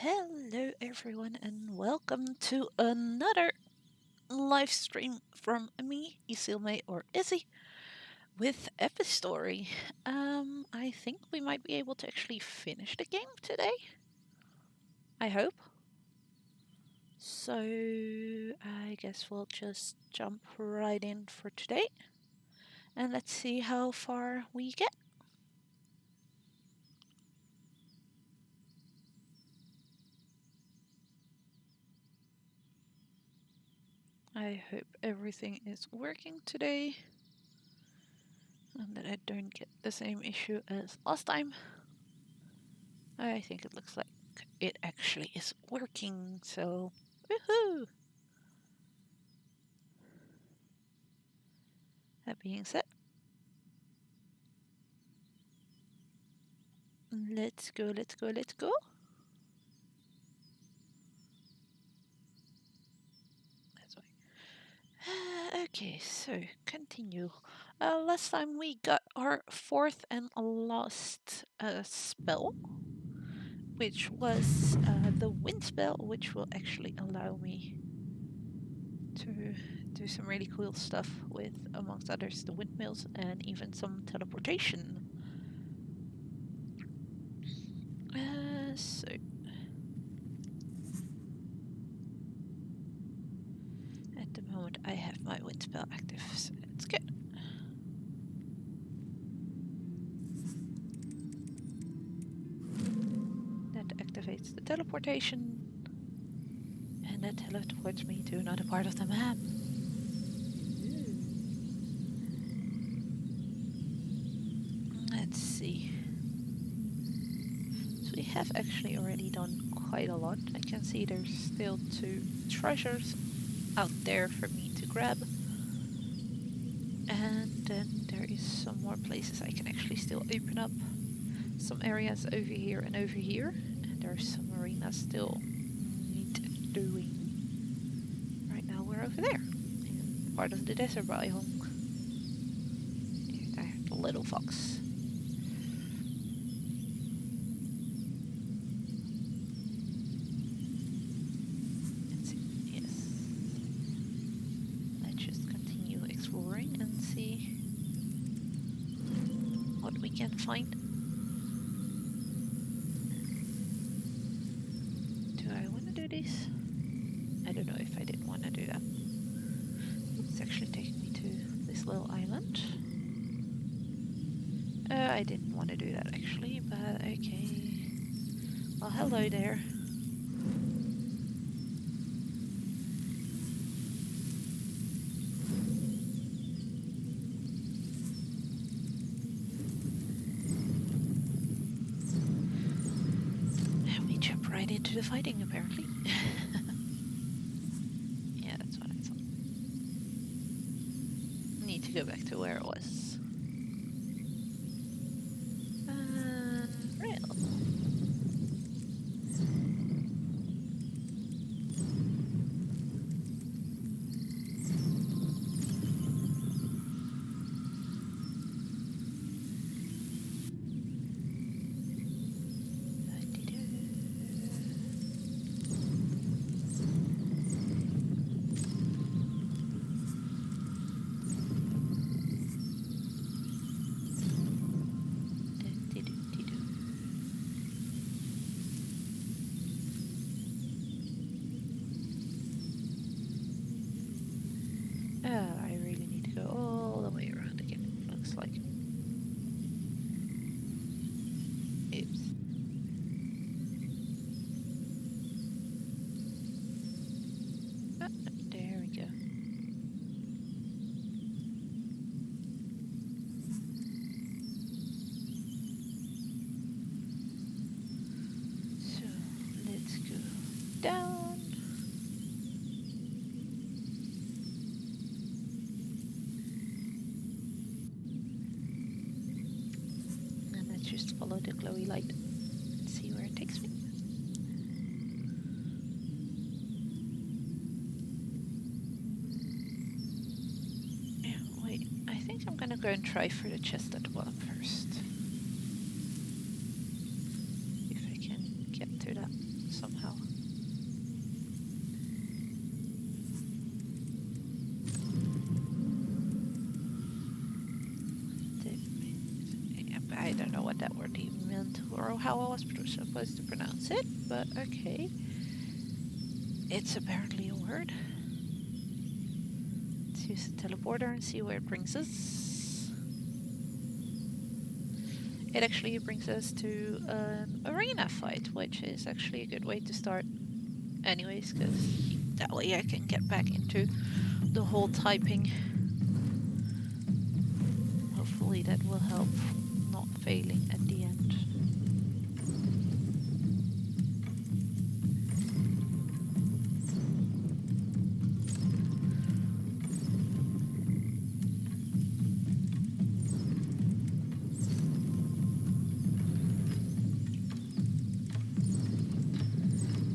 Hello, everyone, and welcome to another live stream from me, Isilme or Izzy, with Epistory. I think we might be able to actually finish the game today. I hope. So, I guess we'll just jump right in for today, and let's see how far we get. I hope everything is working today and that I don't get the same issue as last time. I think it looks like it actually is working, so woohoo! That being said, let's go. That's why. Okay, so continue. Last time we got our fourth and last spell, which was the wind spell, which will actually allow me to do some really cool stuff with, amongst others, the windmills and even some teleportation. So at the moment I have my wind spell active, so that's good. That activates the teleportation, and that teleports me to another part of the map. Let's see. So we have actually already done quite a lot. I can see there's still 2 treasures out there for me to grab. And then there is some more places I can actually still open up. Some areas over here and over here. And there's some arenas still need doing. Right now we're over there, in part of the desert biome. There's the little fox. Let's see. Yes. Let's just continue exploring and see what we can find. Do I want to do this? I don't know if I did want to do that. It's actually taking me to this little island. I didn't want to do that actually, but okay. Well, hello there. And we jump right into the fighting apparently. Yeah, that's what I thought. Need to go back to where it was. Rail. I really need to go all the way around again, it looks like. Oops. There we go. So, let's go down. And let's just follow the glowy light and see where it takes me. Yeah, wait, I think I'm gonna go and try for the chest at the bottom first. If I can get to that. somehow. I don't know what that word even meant or how I was supposed to pronounce it, but okay. It's apparently a word. Let's use the teleporter and see where it brings us. It actually brings us to an arena fight, which is actually a good way to start anyways, because that way I can get back into the whole typing. Hopefully that will help not failing at the end.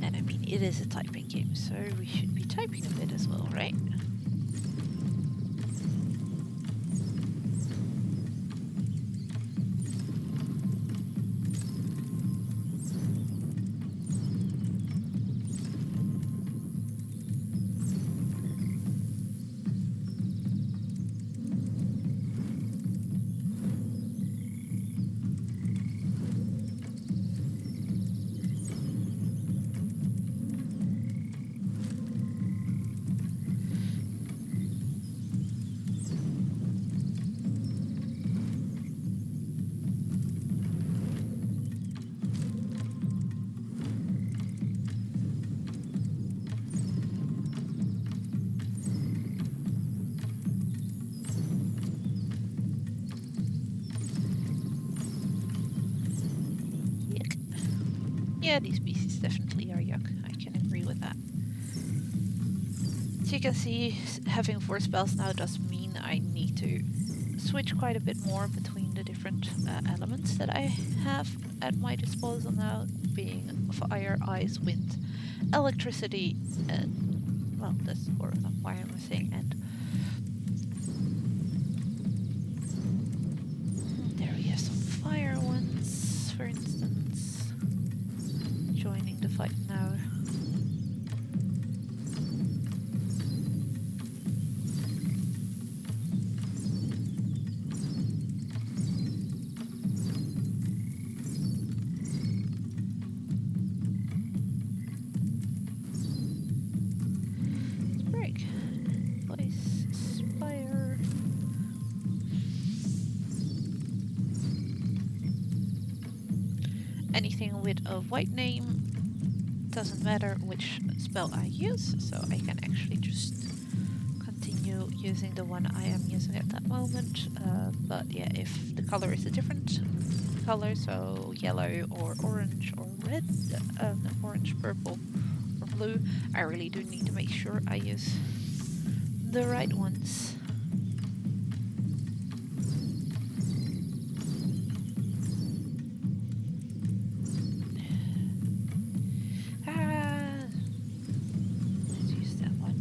And I mean, it is a typing game, so we should be typing a bit as well, right? Yuck. Yeah, these species definitely are yuck. I can agree with that. As you can see, having 4 spells now does mean I need to switch quite a bit more between the different elements that I have at my disposal now, being fire, ice, wind, electricity, and, well, that's 4 of them, why am I saying and? There we have some fire ones, for instance, joining the fight now. Break. Place. Spire. Anything with a white name doesn't matter which spell I use, so I can actually just continue using the one I am using at that moment. But yeah, if the color is a different color, so yellow or orange or red, orange, purple or blue, I really do need to make sure I use the right ones. Let's use that one.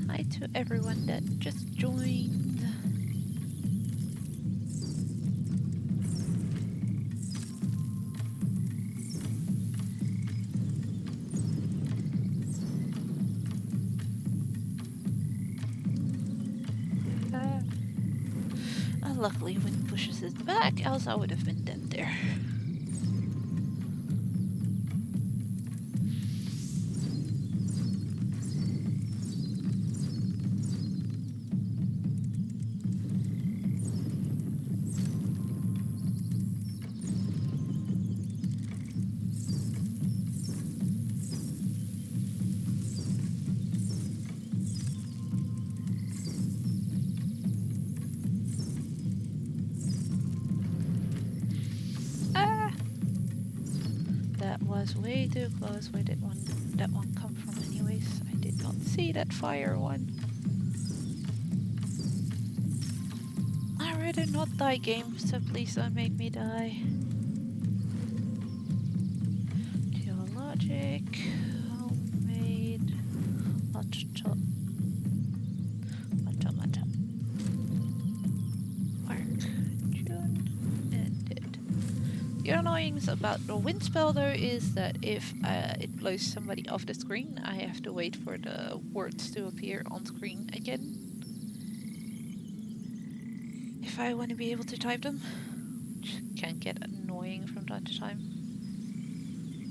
Hi to everyone that just joined. Luckily, wind pushes it back, else I would have been dead there. That was way too close. Where did that one come from anyways? I did not see that fire one. I'd rather not die game, so please don't make me die. Geologic. magic, homemade, automata, work, June, ended. The annoying about the wind spell though is that if it blows somebody off the screen, I have to wait for the words to appear on screen again. If I want to be able to type them, which can get annoying from time to time.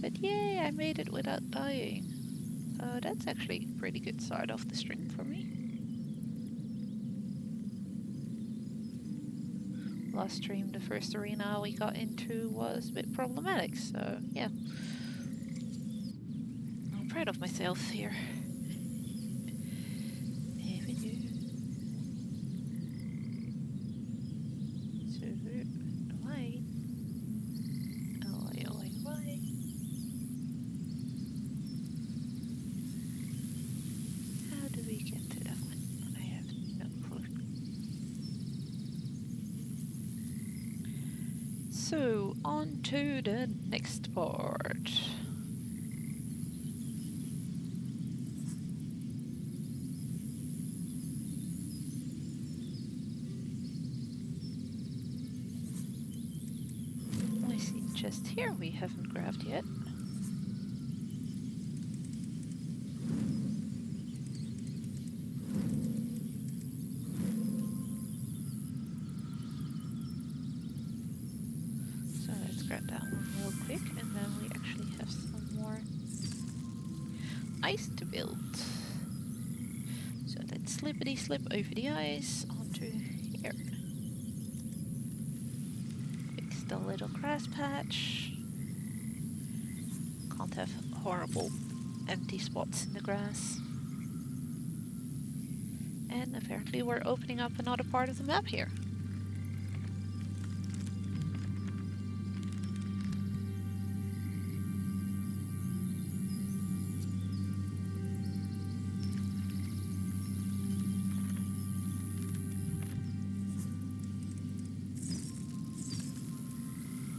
But yay, I made it without dying. So that's actually a pretty good start off the stream for me. Last stream, the first arena we got into was a bit problematic, so yeah. I'm proud of myself here. How do we get to that one? I have no clue. So, on to the next part. I see just here we haven't grabbed yet. So let's grab that one real quick, and then we actually have some more ice to build. So let's slippity slip over the ice onto here. Fix the little grass patch. Can't have horrible empty spots in the grass. And apparently we're opening up another part of the map here.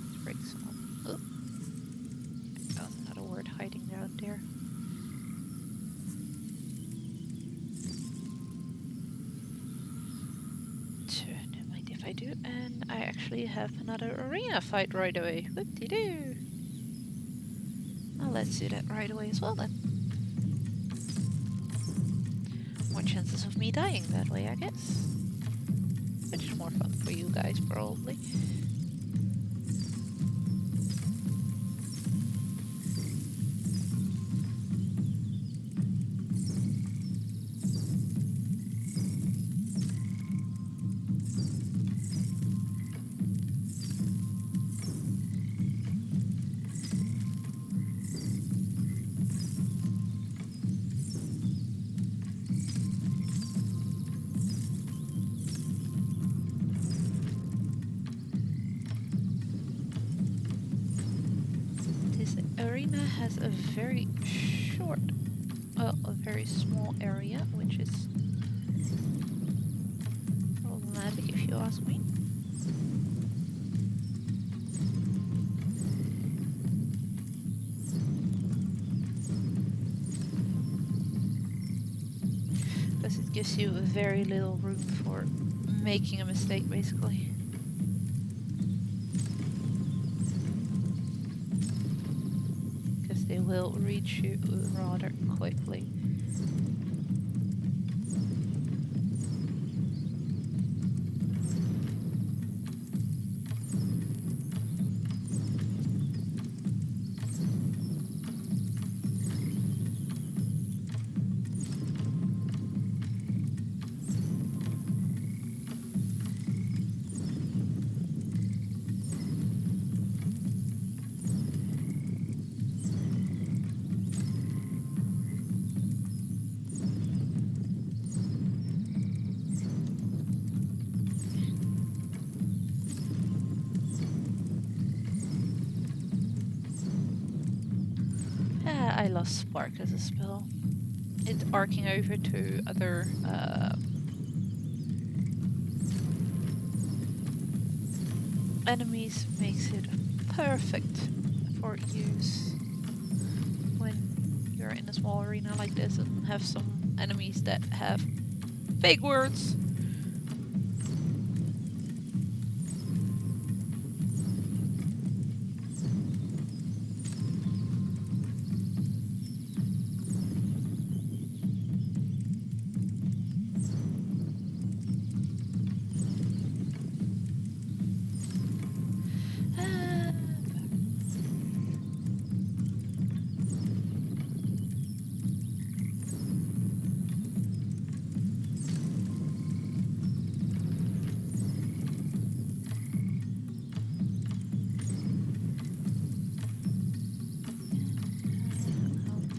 Let's break some. Oh, another word hiding down there. Don't mind if I do. And I actually have another arena fight right away. Whoop-de-doo. Well, let's do that right away as well then. More chances of me dying that way, I guess. Which is more fun for you guys, probably. Arena has a very short, well, a very small area, which is problematic if you ask me. Because it gives you very little room for making a mistake, basically. They will reach you rather quickly. I lost Spark as a spell. It's arcing over to other enemies makes it perfect for use you're in a small arena like this and have some enemies that have big words.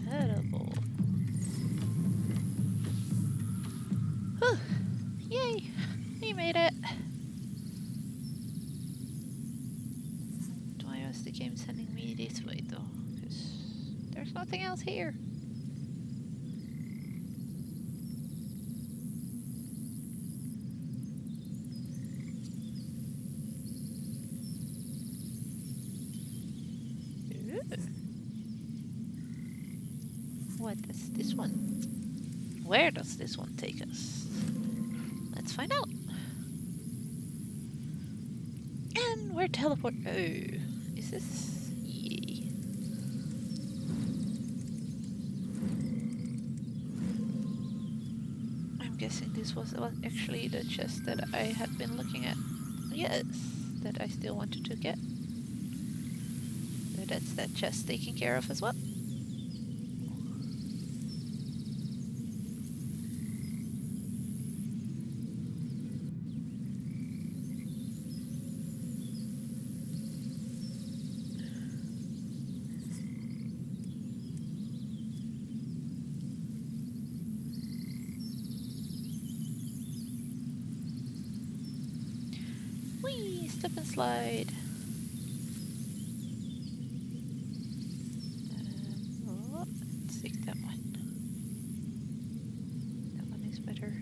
Unhittable. Whew. Yay! We made it! Why was the game sending me this way though? Because there's nothing else here. Ooh. What does this one? Where does this one take us? Let's find out. And we're teleport. Oh, is this? Yay. I'm guessing this was actually the chest that I had been looking at. Yes, that I still wanted to get. So that's that chest taken care of as well. Whee! Step and slide. Oh, let's take that one. That one is better.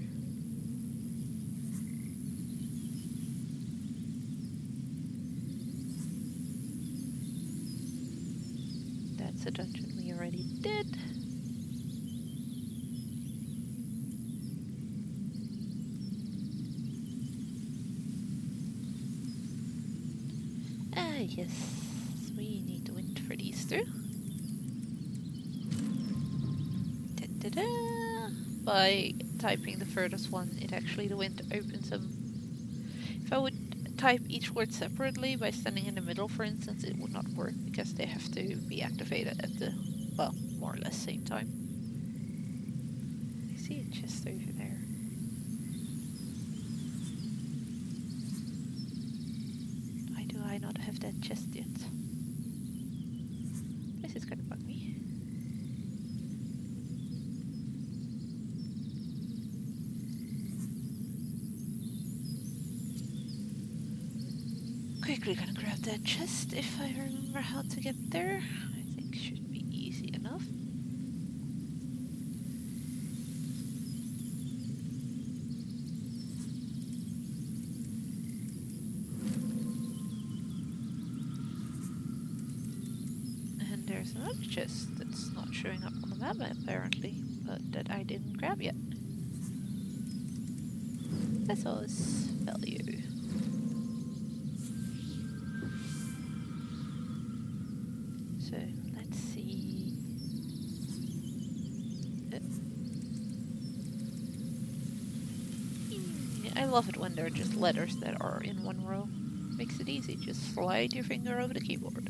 That's a dungeon we already did. Ah, yes. We need the wind for these two. Da-da-da! By typing the furthest one, the wind opens them. If I would type each word separately by standing in the middle, for instance, it would not work because they have to be activated at the, well, more or less same time. I see a chest over there. Why do I not have that chest yet? This is gonna bug me. Quickly gonna grab that chest if I remember how to get there. I think should be easy enough. And there's another chest that's not showing up on the map apparently, but that I didn't grab yet. Vessels value. So let's see. I love it when there are just letters that are in one row. Makes it easy. Just slide your finger over the keyboard.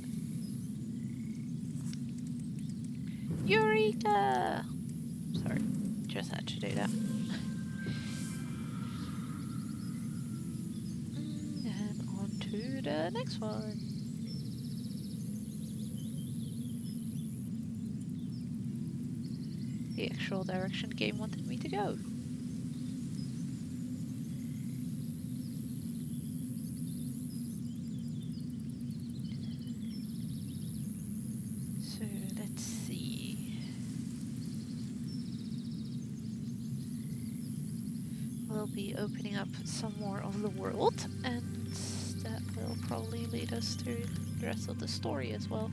Eureka! Sorry, just had to do that. And on to the next one. The actual direction game wanted me to go. So let's see. We'll be opening up some more of the world, and that will probably lead us to the rest of the story as well.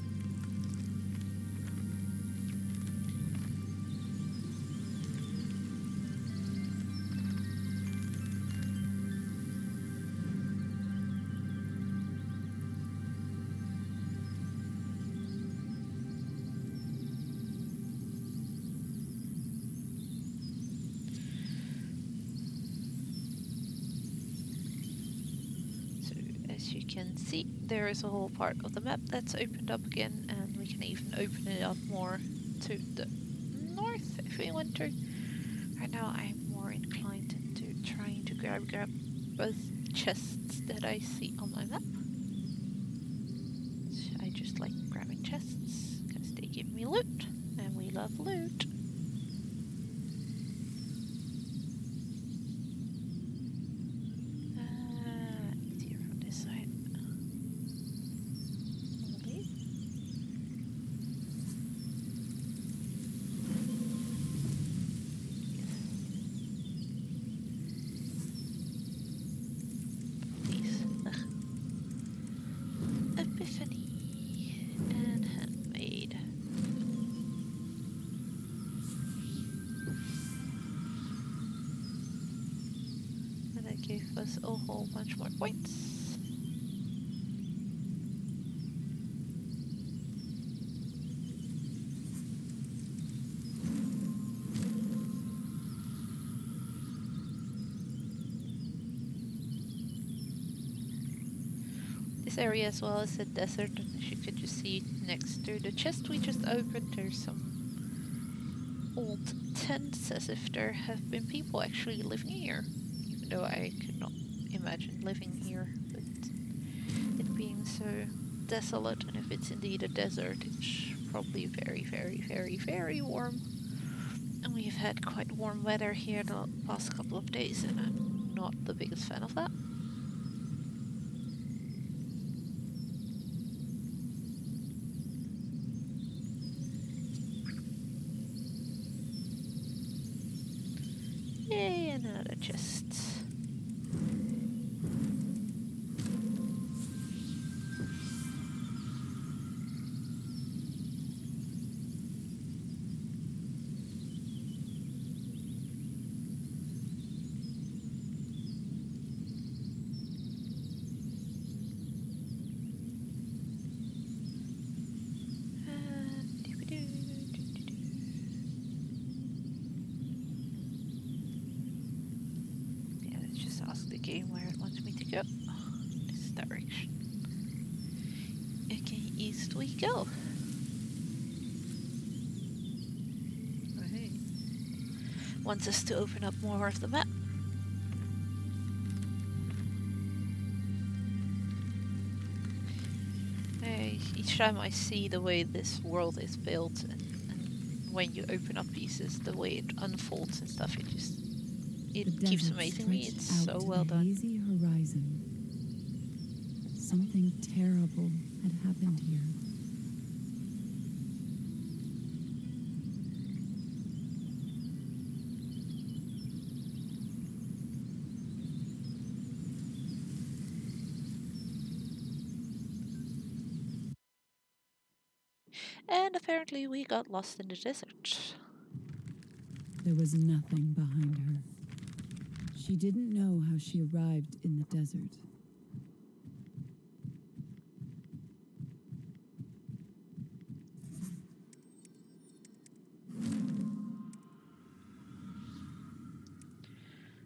can see, there is a whole part of the map that's opened up again, and we can even open it up more to the north if we want to. Right now I'm more inclined into trying to grab both chests that I see on my map. I just like grabbing chests because they give me loot, and we love loot. Easier from this side. Only. Please. Epiphany and handmade. And that gave us a whole bunch more points. This area as well is a desert, and as you could just see next to the chest we just opened, there's some old tents, as if there have been people actually living here. Even though I could not imagine living here, but it being so desolate, and if it's indeed a desert, it's probably very, very, very, very warm. And we've had quite warm weather here the past couple of days, and I'm not the biggest fan of that. Yay, another chest. Yeah, let's just ask the game where it wants me to go. This direction. Okay, east we go. Right. Wants us to open up more of the map. Each time I see the way this world is built, and when you open up pieces, the way it unfolds and stuff, it keeps amazing me. It's so well done. Hazy horizon. Something terrible had happened here. And apparently we got lost in the desert. There was nothing behind her. She didn't know how she arrived in the desert.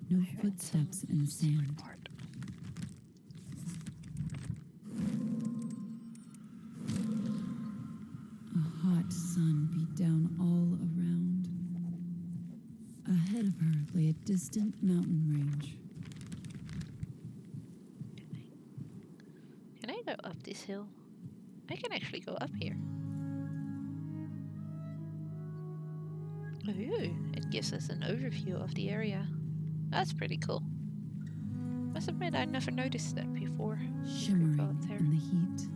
No footsteps in the sand. A hot sun beat down all around. Ahead of her lay a distant mountain range. Can I go up this hill? I can actually go up here. Ooh, it gives us an overview of the area. That's pretty cool. Must admit, I never noticed that before. Shimmering in the heat.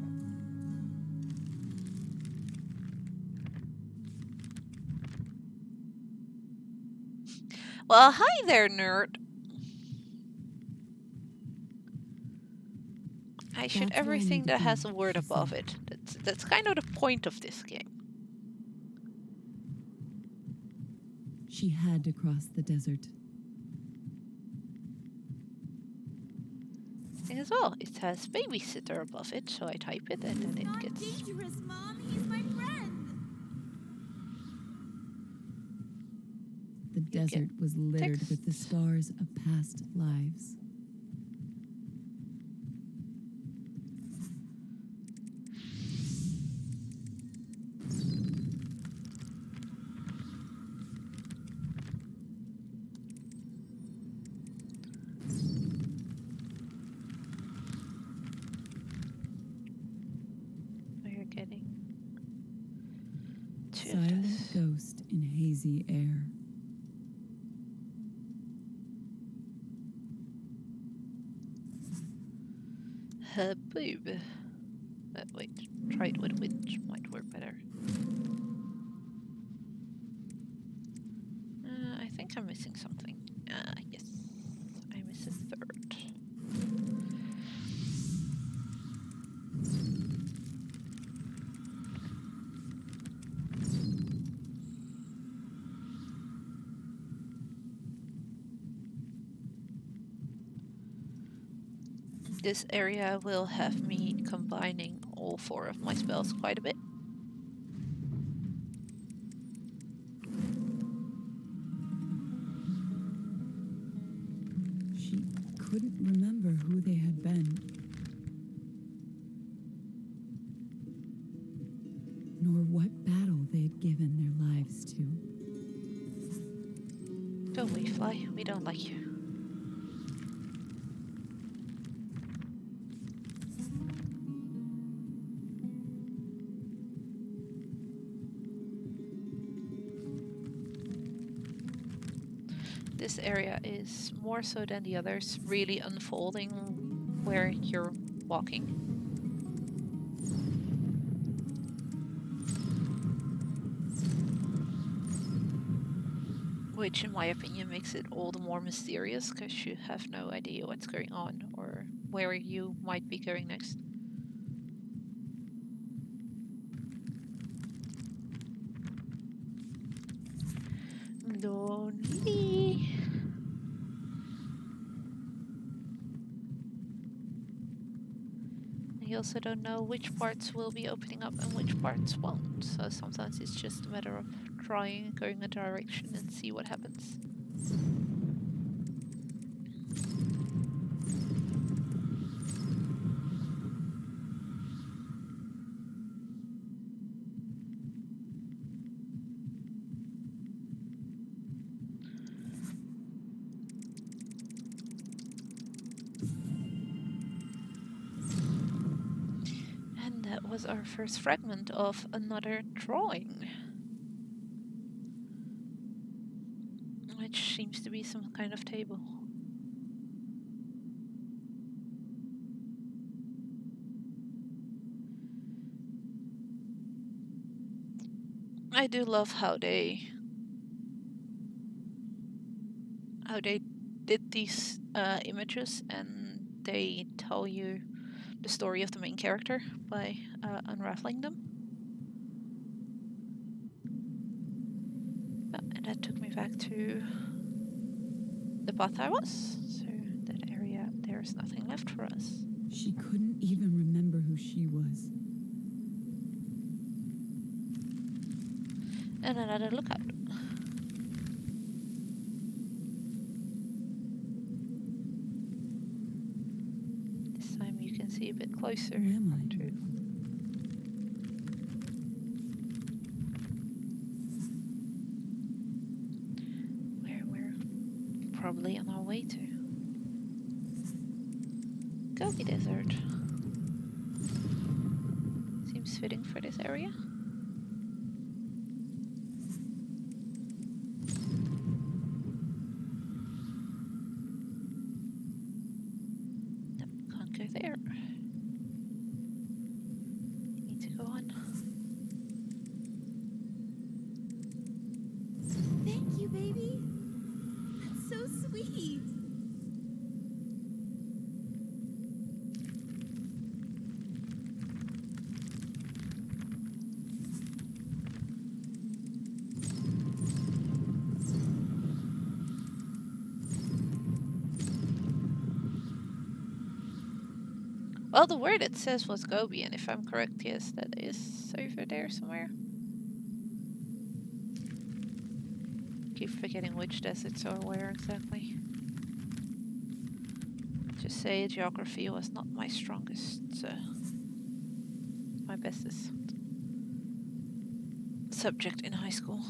Well, hi there, nerd. I shoot everything that has a word above it. That's kind of the point of this game. She had to cross the desert. As well, it has babysitter above it, so I type it and then it gets. Dangerous, Mom. He's my friend. The desert was littered with the scars of past lives. faint ghost in hazy air. Her boob. Wait, try it with wind, might work better. I think I'm missing something. Yes, I miss a third. This area will have me combining all 4 of my spells quite a bit. She couldn't remember who they had been, nor what battle they had given their lives to. Go away, fly. We don't like you. This area is, more so than the others, really unfolding where you're walking. Which, in my opinion, makes it all the more mysterious, because you have no idea what's going on or where you might be going next. Lonely. You also don't know which parts will be opening up and which parts won't. So sometimes it's just a matter of trying, going a direction and see what happens. And that was our first fragment of another drawing. Which seems to be some kind of table. I do love how they did these images, and they tell you the story of the main character by unraveling them. And that took me back to the path I was. So that area, there's nothing left for us. She couldn't even remember who she was. And another lookout. This time you can see a bit closer. Who am I? To where we're probably on our way to. Gobi Desert. Seems fitting for this area. Nope, can't go there. Need to go on. Thank you, baby. That's so sweet. Well, the word it says was Gobi, and if I'm correct, yes, that is over there somewhere. Keep forgetting which deserts are where exactly. Just say geography was not my strongest, my bestest subject in high school.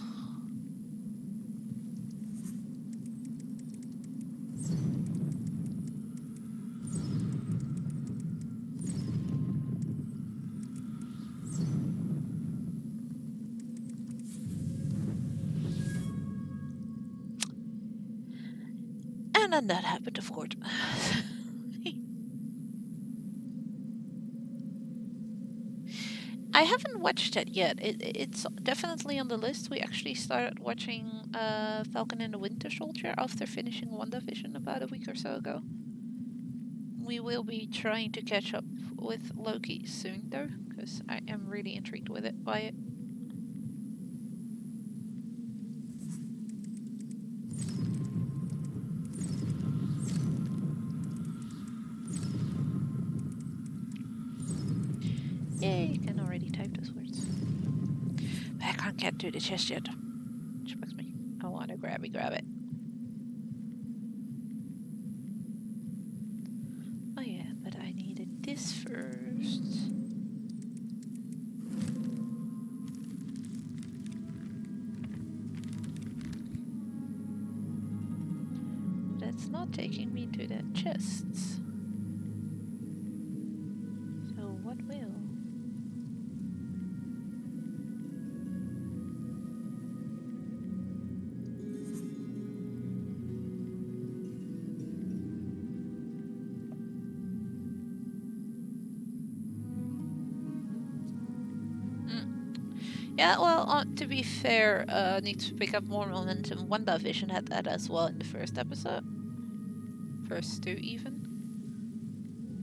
And then that happened, of course. I haven't watched it yet. It's definitely on the list. We actually started watching Falcon and the Winter Soldier after finishing WandaVision about a week or so ago. We will be trying to catch up with Loki soon, though, because I am really intrigued with it by it. Yay, you can already type those words. But I can't get to the chest yet. Which bugs me. I want to grab it. Oh yeah, but I needed this first. That's not taking me to the chests. So what will? Yeah, well, to be fair, needs to pick up more momentum. WandaVision had that as well in the first episode. First two, even.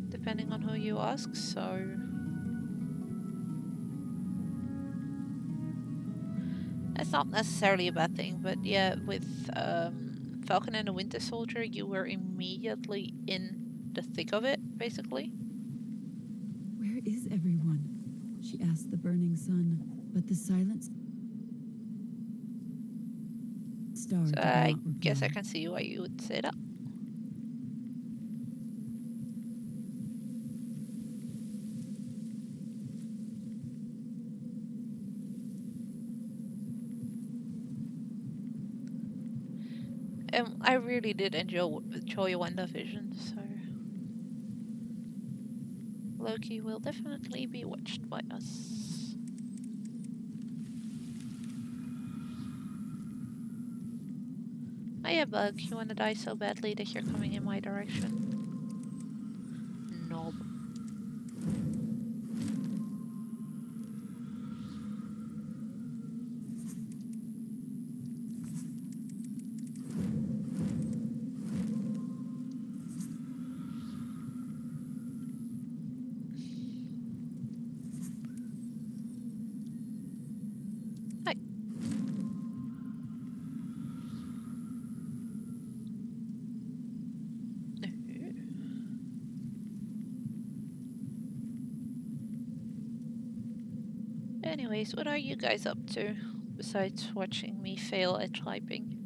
Depending on who you ask, so... It's not necessarily a bad thing, but yeah, with Falcon and the Winter Soldier, you were immediately in the thick of it, basically. Where is everyone? She asked the burning sun, but the silent star So did I not reply. guess I can see why you would say that. I really did enjoy WandaVision, so Loki will definitely be watched by us. Oh yeah, Bug, you wanna die so badly that you're coming in my direction? Knob. Hi. Anyways, what are you guys up to, besides watching me fail at typing?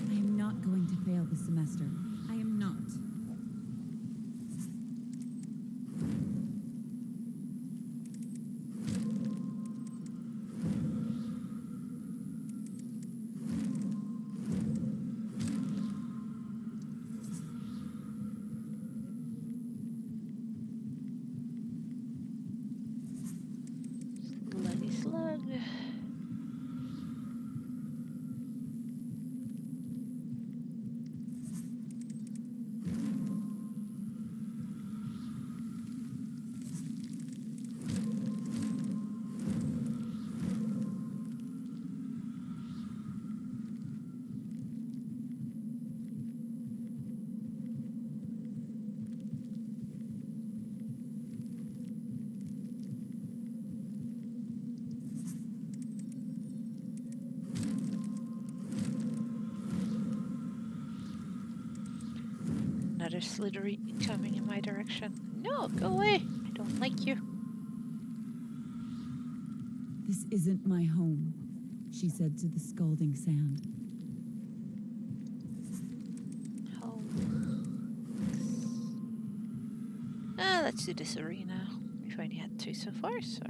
I am not going to fail this semester. I am not. Sluggy slug. Another slithery coming in my direction. No, go away. I don't like you. This isn't my home, she said to the scalding sand. Oh. Let's do this arena. We've only had two so far, so...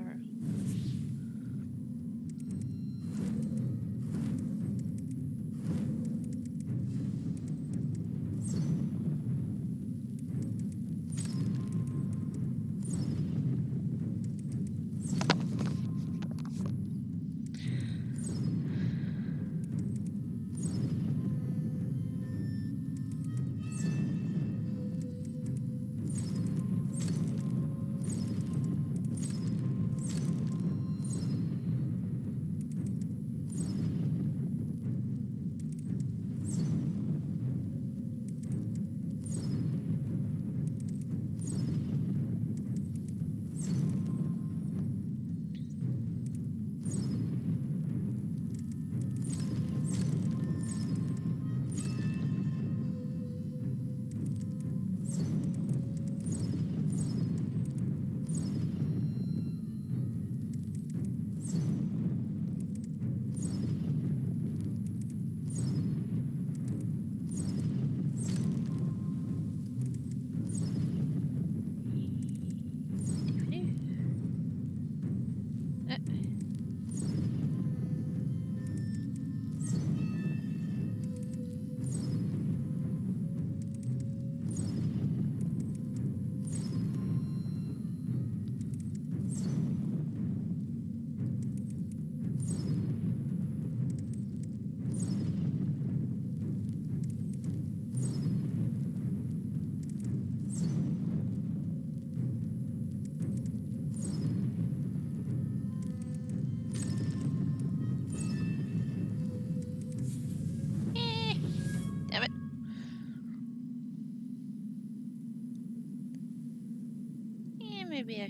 maybe I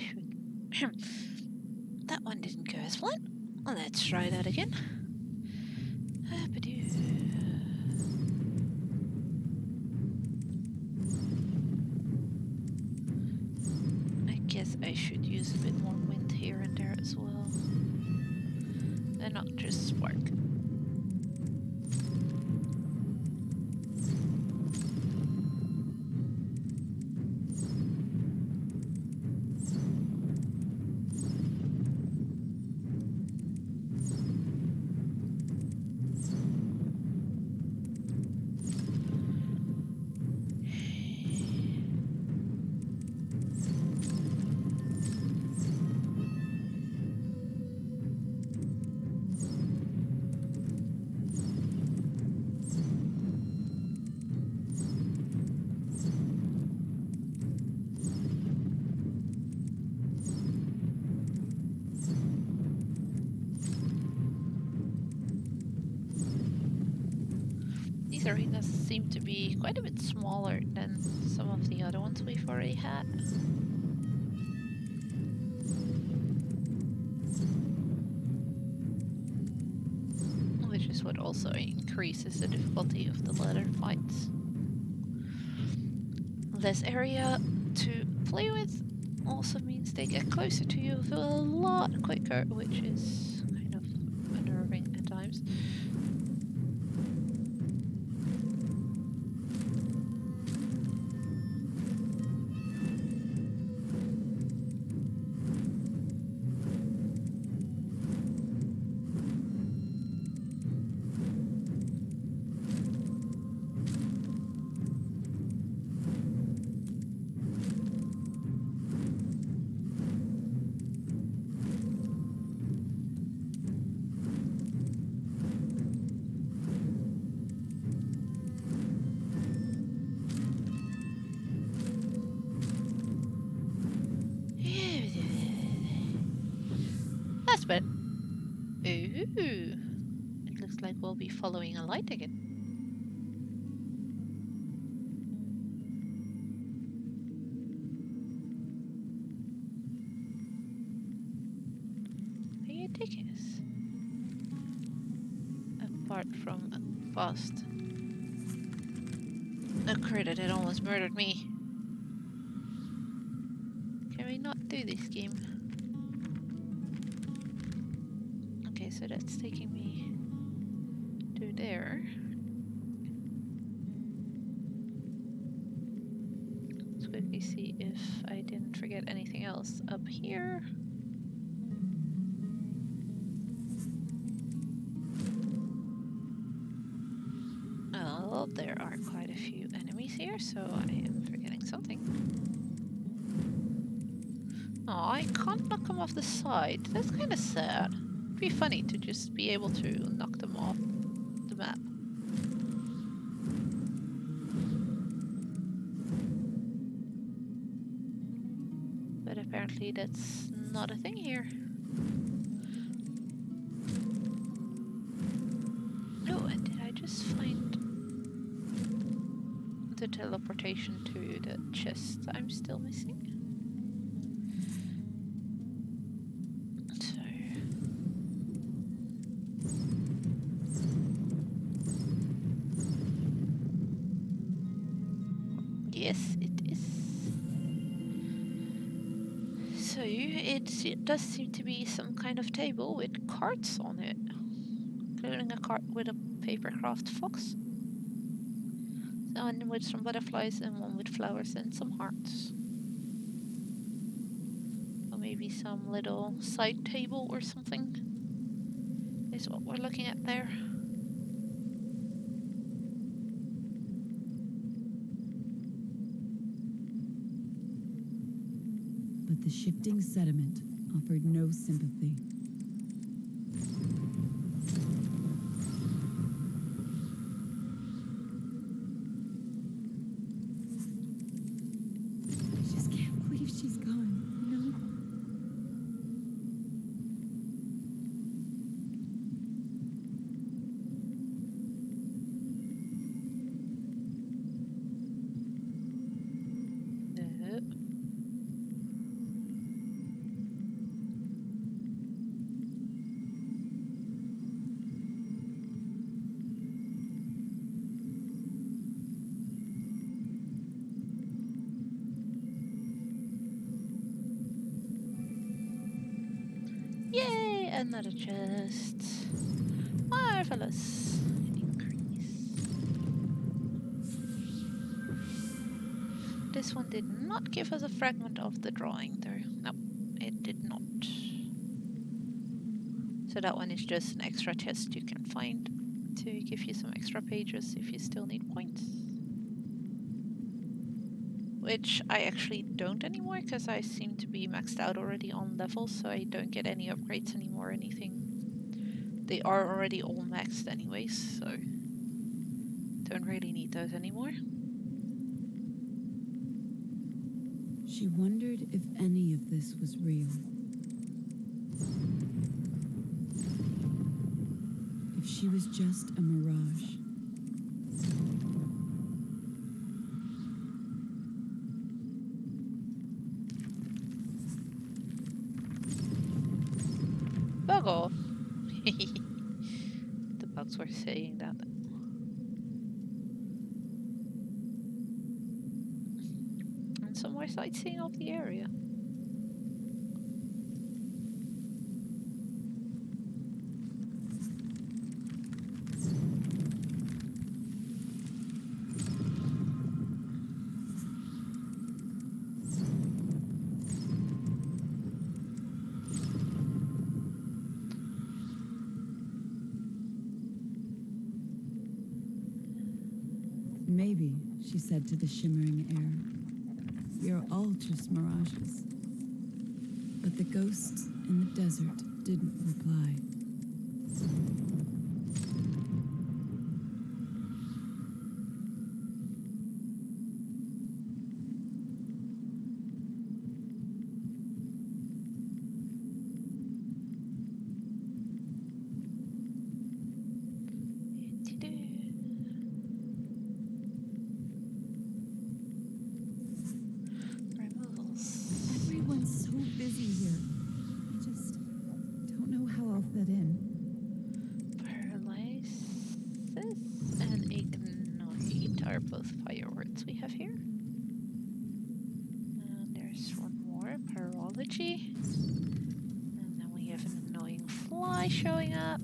should. That one didn't go as planned. Let's try that again. I guess I should use a bit more wind here and there as well. And not just spark. These arenas seem to be quite a bit smaller than some of the other ones we've already had. Which is what also increases the difficulty of the ladder fights. Less area to play with also means they get closer to you a lot quicker, which is kind of unnerving at times. That's better. Ooh. It looks like we'll be following a light again. Where you taking us? Apart from a fast. A critter that almost murdered me. Can we not do this game? Okay, so that's taking me to there. Let's quickly see if I didn't forget anything else up here. Oh, there are quite a few enemies here, so I am forgetting something. Oh, I can't knock them off the side. That's kind of sad. It'd be funny to just be able to knock them off the map. But apparently that's not a thing here. Oh, did I just find the teleportation to the chest I'm still missing? So... Yes, it is. So it does seem to be some kind of table with cards on it, including a card with a papercraft fox, one with some butterflies and one with flowers and some hearts. Or maybe some little side table or something is what we're looking at there. But the shifting sediment offered no sympathy. I just can't believe she's gone, you know? Another chest. Marvelous. Increase. This one did not give us a fragment of the drawing though. No, it did not. So that one is just an extra chest you can find to give you some extra pages if you still need points. Which I actually don't anymore because I seem to be maxed out already on levels, so I don't get any upgrades anymore or anything. They are already all maxed anyways, so don't really need those anymore. She wondered if any of this was real. If she was just a mirage. Bug off! The bugs were saying that. And some more sightseeing of the area. Maybe, she said to the shimmering air, we are all just mirages. But the ghosts in the desert didn't reply. Everyone's so busy here. I just don't know how I'll fit in. Paralysis and ignite are both fire words we have here. And there's one more, parology. And then we have an annoying fly showing up.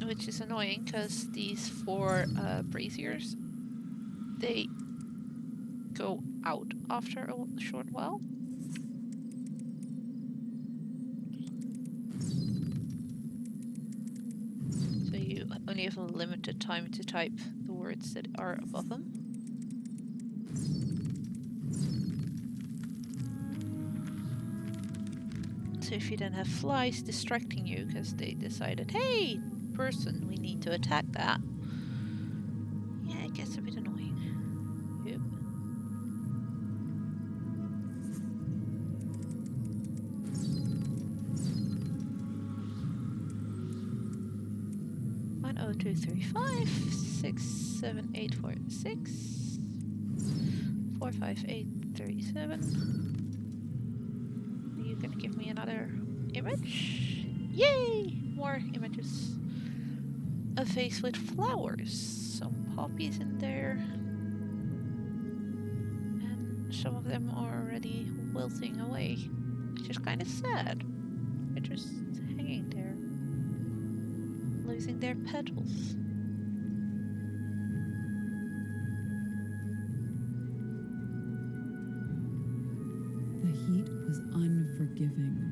Which is annoying because these 4 braziers, they go out after a short while. So you only have a limited time to type the words that are above them. So if you then have flies distracting you because they decided, hey, person, we need to attack that. Yeah, it gets a bit annoying. Yep. One, 0, 2, 3, 5, 6, 7, 8, 4, 6, 4, 5, 8, 37. Are you gonna give me another image? Yay! More images. A vase with flowers. Some poppies in there. And some of them are already wilting away. Which is kind of sad. They're just hanging there. Losing their petals. The heat was unforgiving.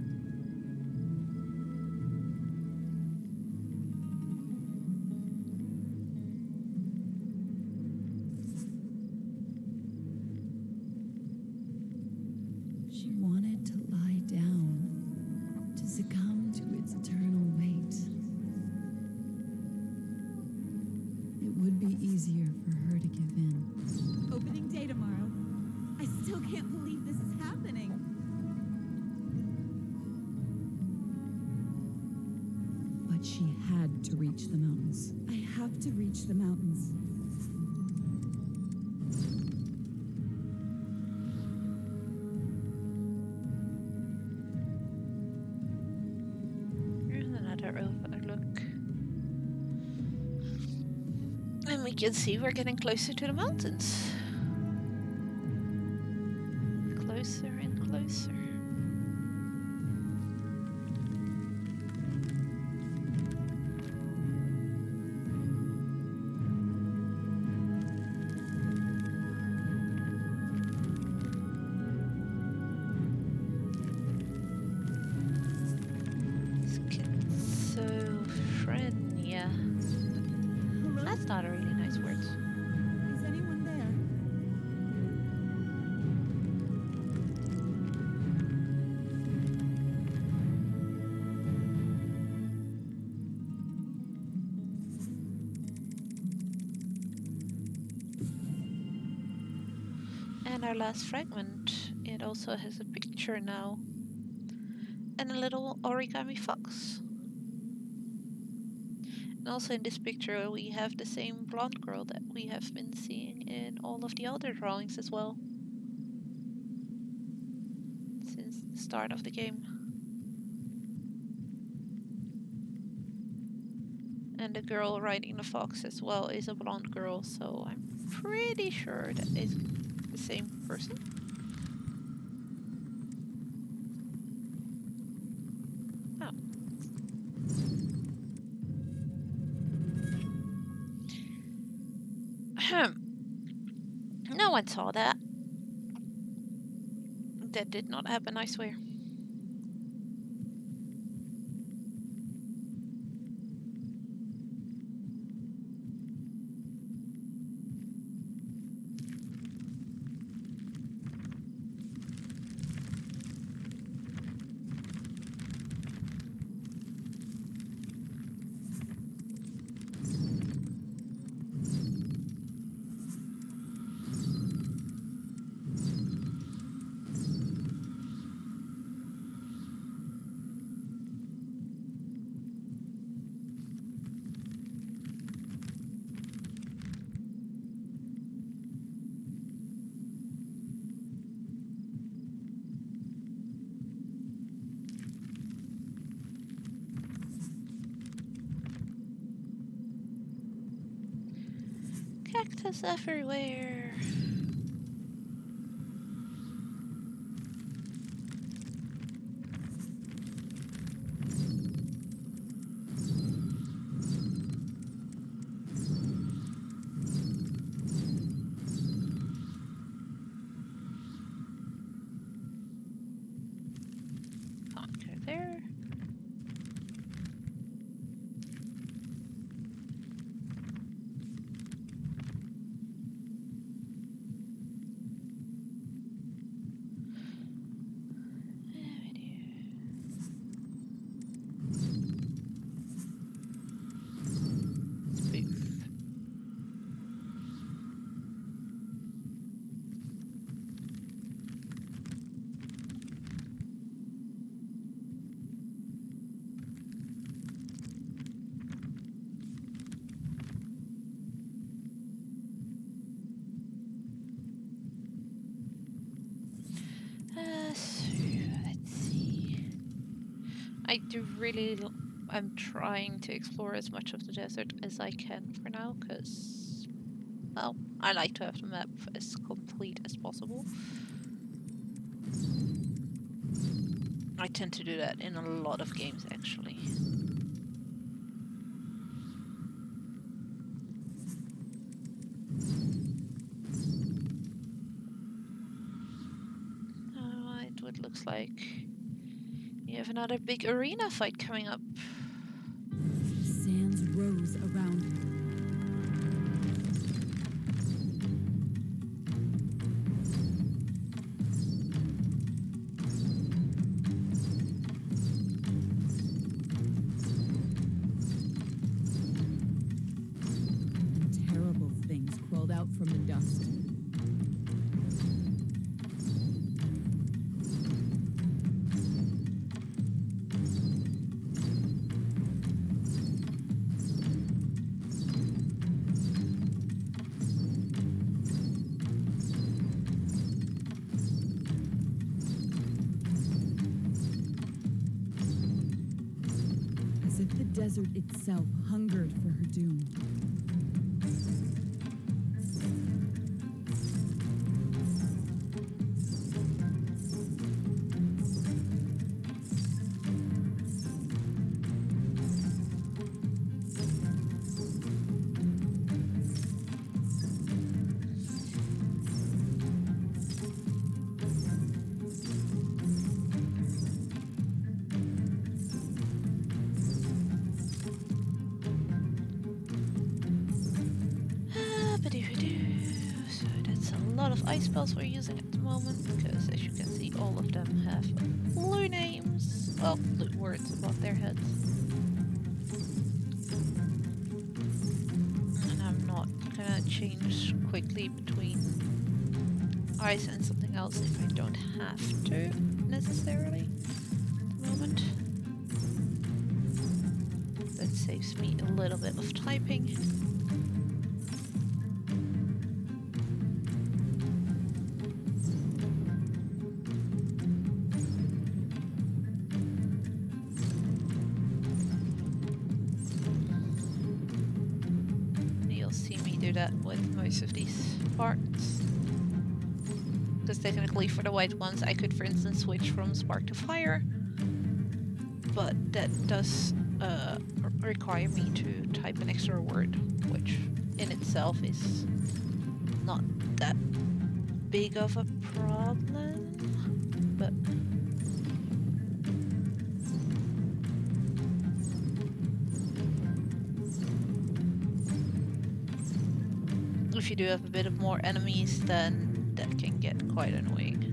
She wanted to lie down, to succumb to its eternal weight. It would be easier for her to give in. Opening day tomorrow. I still can't believe this is happening. But she had to reach the mountains. I have to reach the mountains. Here's another overlook. And we can see we're getting closer to the mountains. It's not a really nice word. Is anyone there? And our last fragment, it also has a picture now. And a little origami fox. And also in this picture we have the same blonde girl that we have been seeing in all of the other drawings as well. Since the start of the game. And the girl riding the fox as well is a blonde girl, so I'm pretty sure that is the same person. Oh. No one saw that. That did not happen, I swear. Cactus everywhere. Can't go there. Spoof. So, let's see. I do really. I'm trying to explore as much of the desert as I can for now, because, well, I like to have the map as complete as possible. I tend to do that in a lot of games, actually. It looks like you have another big arena fight coming up. Sands rose around her. And terrible things crawled out from the dust. As if the desert itself hungered for her doom. lot of ice spells we're using at the moment, because as you can see, all of them have blue names. Well, blue words above their heads. And I'm not gonna change quickly between ice and something else if I don't have to, necessarily, at the moment. That saves me a little bit of typing. You'll see me do that with most of these parts. Because technically for the white ones I could, for instance, switch from spark to fire, but that does require me to type an extra word, which in itself is not that big of a problem, but if you do have a bit of more enemies, then that can get quite annoying.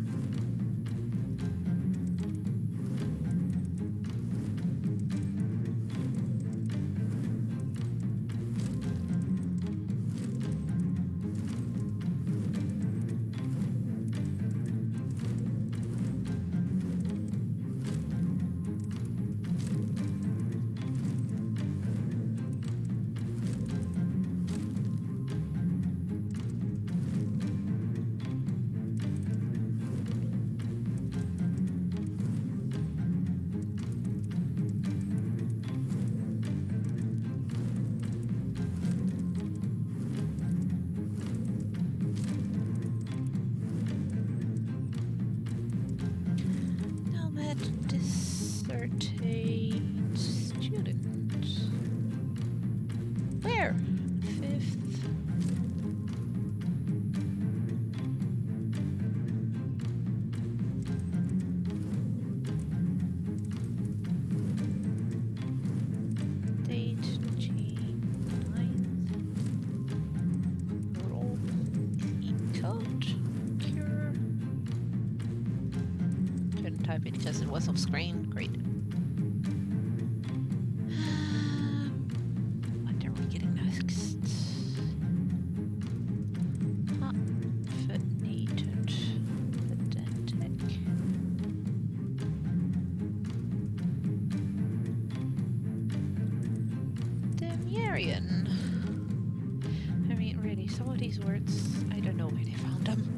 Dissertate student. Where? Fifth. Date June 9th. Roll code. Cure. Couldn't type it because it was off screen. Great. What are we getting next? Hyphenated. Pedantic. Demurian. I mean, really, some of these words, I don't know where they found them.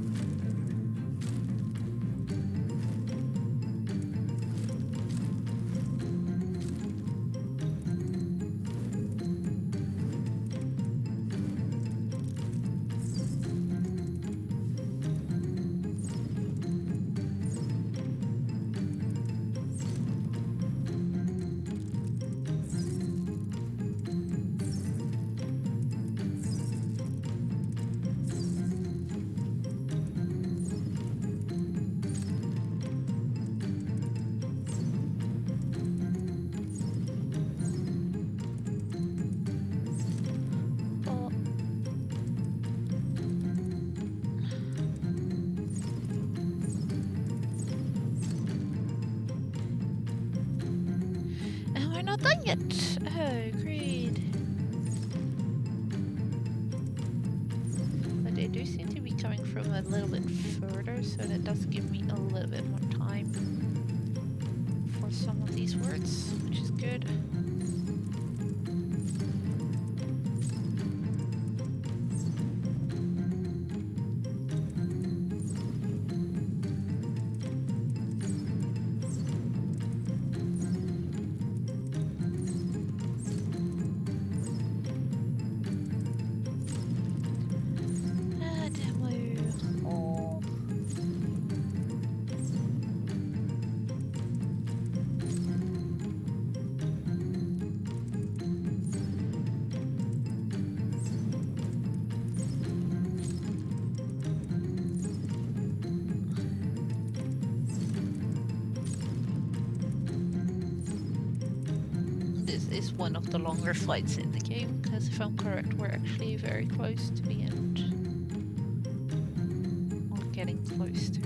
And we're not done yet. Oh, great. But they do seem to be coming from a little bit further, so that does give me a little bit more time for some of these words, which is good. This is one of the longer fights in the game, because if I'm correct, we're actually very close to the end. getting close to.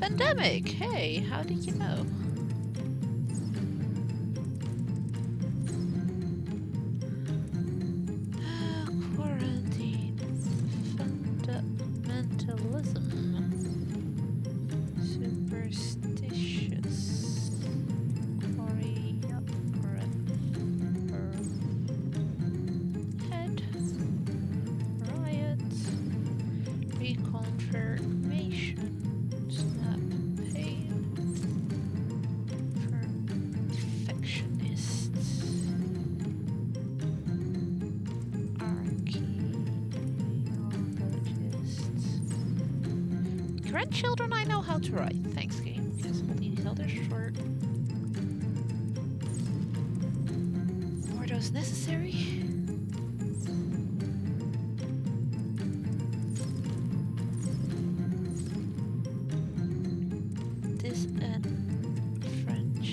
Pandemic! Hey, how did you know? Quarantine. Fundamentalism. Superstitious. Head. Riot. Reconfirmation. Snap. Pain. Perfectionists. Archaeologists. Grandchildren I know how to write. Thanks, game. Guess all these others short. Were those necessary? This and French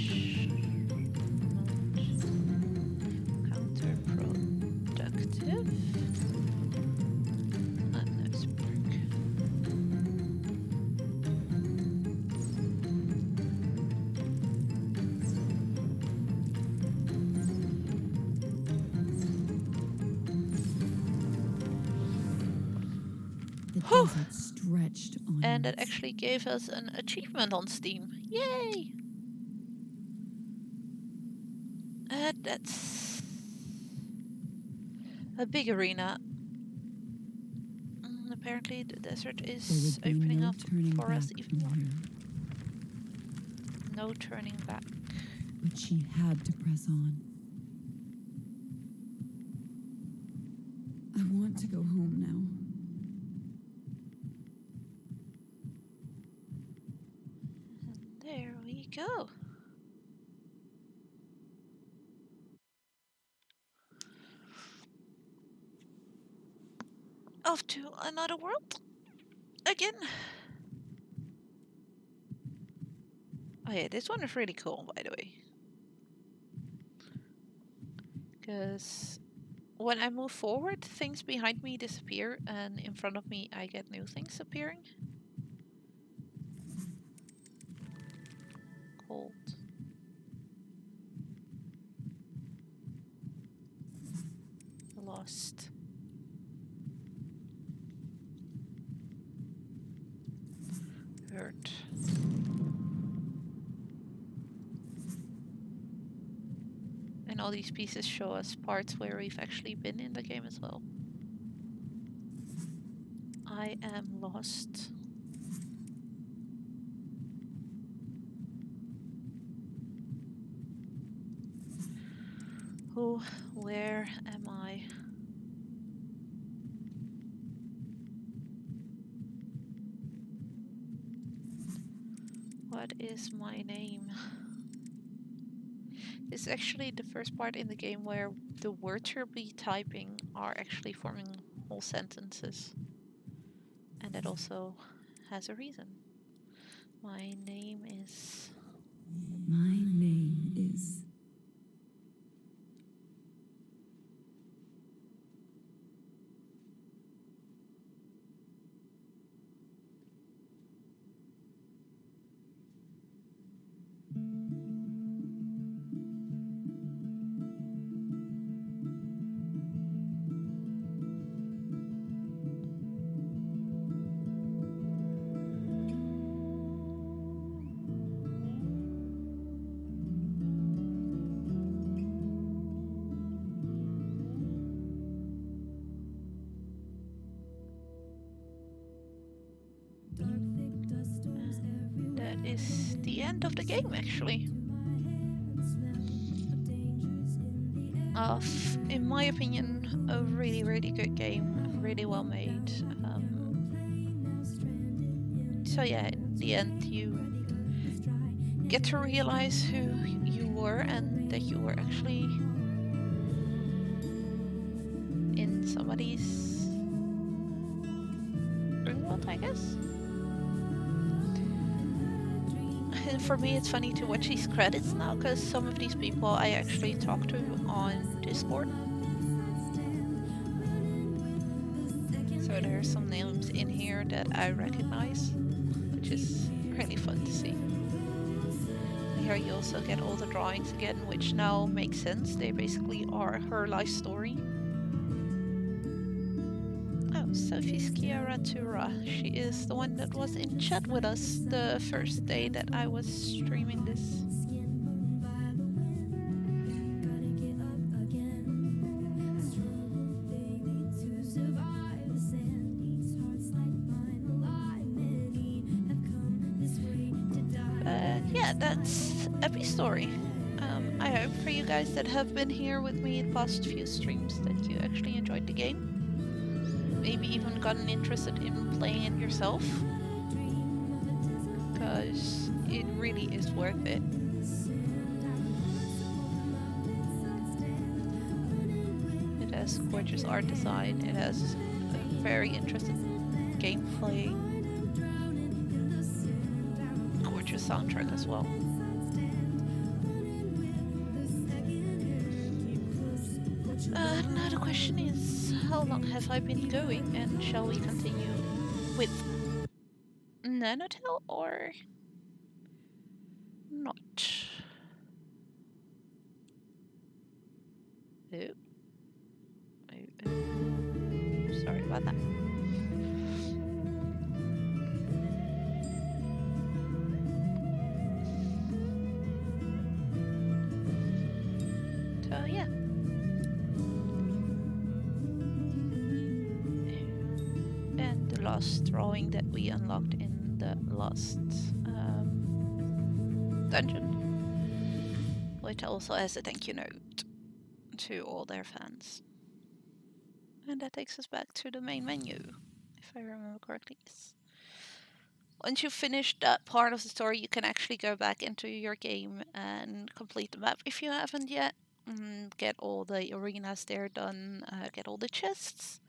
mode. Counterproductive. Unnecessary. The Whew. desert stretched on. And it actually gave us an achievement on Steam. Yay! That's a big arena. Apparently the desert There is would be opening no up turning for back us even from more. here. No turning back. But she had to press on. I want to go home now. And there we go. Off to another world. Again. Oh yeah, this one is really cool, by the way. Because when I move forward, things behind me disappear, and in front of me I get new things appearing. Cold. Lost. Hurt. And all these pieces show us parts where we've actually been in the game as well. I am lost. Who, where am I? What is my name? This is actually the first part in the game where the words you'll be typing are actually forming whole sentences. And that also has a reason. My name is... My name is... That is the end of the game, actually. In my opinion, a really, really good game, really well made. So yeah, in the end, you get to realize who you were and that you were actually in somebody's dream world, I guess. And for me, it's funny to watch these credits now because some of these people I actually talk to on Discord. So there's some names in here that I recognize, which is really fun to see. Here you also get all the drawings again, which now make sense. They basically are her life story. Oh, Sophie's Kiara Tura. She is the one that was in chat with us the first day that I was streaming this. But yeah, that's Epistory. I hope for you guys that have been here with me the past few streams that you actually enjoyed the game. Maybe even gotten interested in playing it yourself. Because it really is worth it. It has gorgeous art design, it has a very interesting gameplay, gorgeous soundtrack as well. Now the question is, how long have I been going, and shall we continue with Nanotale or not? Oh, sorry about that. So yeah. And the last drawing that we unlocked in the last dungeon, which also has a thank you note to all their fans. And that takes us back to the main menu, if I remember correctly. Yes. Once you've finished that part of the story, you can actually go back into your game and complete the map if you haven't yet. Get all the arenas there done, get all the chests.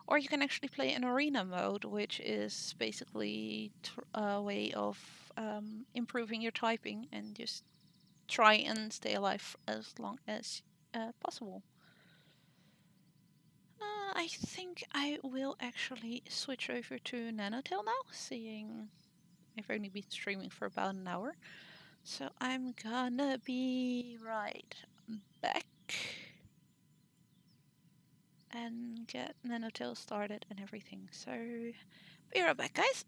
Or you can actually play in arena mode, which is basically a way of improving your typing and just try and stay alive as long as possible. I think I will actually switch over to Nanotale now, seeing I've only been streaming for about an hour. So I'm gonna be right back and get Nanotale started and everything. So be right back, guys.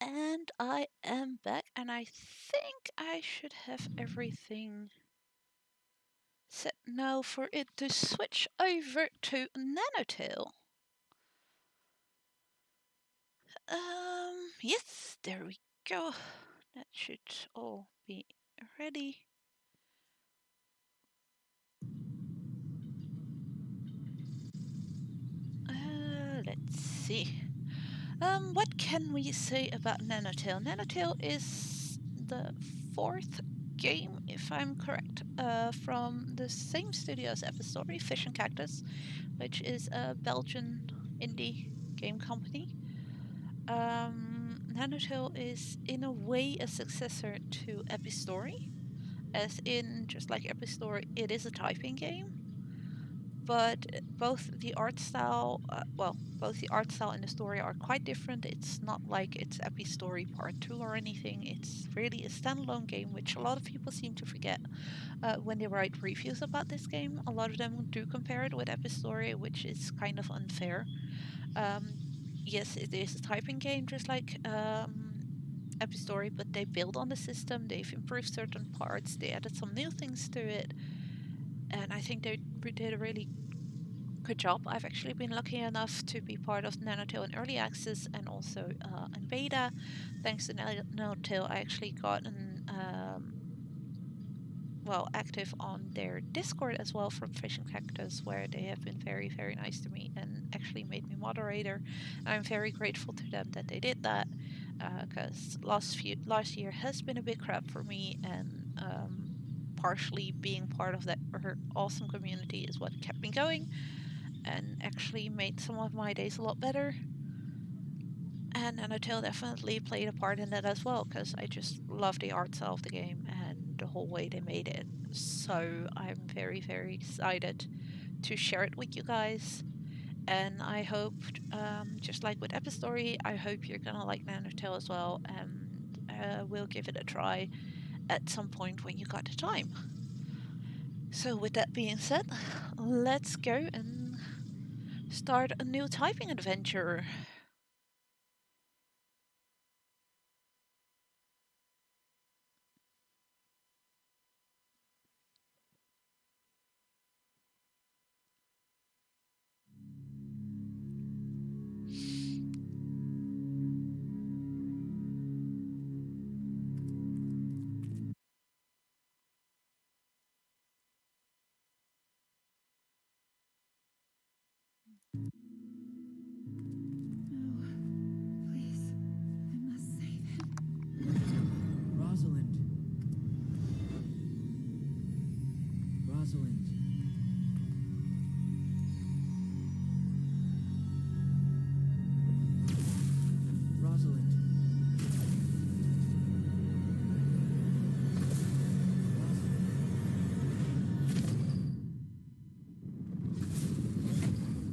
And I am back, and I think I should have everything set now for it to switch over to Nanotale. Yes, there we go. That should all be ready. Let's see. What can we say about Nanotale? Nanotale is the fourth game, if I'm correct, from the same studio as Epistory, Fish and Cactus, which is a Belgian indie game company. Nanotale is in a way a successor to Epistory, as in, just like Epistory, it is a typing game, but both the art style, both the art style and the story are quite different. It's not like it's Epistory Part 2 or anything. It's really a standalone game, which a lot of people seem to forget when they write reviews about this game. A lot of them do compare it with Epistory, which is kind of unfair. Um, yes, it is a typing game, just like Epistory, but they build on the system. They've improved certain parts. They added some new things to it, and I think they did a really good job. I've actually been lucky enough to be part of Nanotale in early access and also in beta. Thanks to Nanotale, I actually got an active on their Discord as well from Fish and Cactus, where they have been very, very nice to me and actually made me moderator. I'm very grateful to them that they did that, because last year has been a big crap for me, and partially being part of that awesome community is what kept me going and actually made some of my days a lot better. And Nanotale definitely played a part in that as well, because I just love the art style of the game and the whole way they made it. So I'm very, very excited to share it with you guys. And I hope, just like with Epistory, I hope you're gonna like Nanotale as well, and we'll give it a try at some point when you got the time. So with that being said, let's go and start a new typing adventure. No, please. I must save him. Rosalind. Rosalind. Rosalind.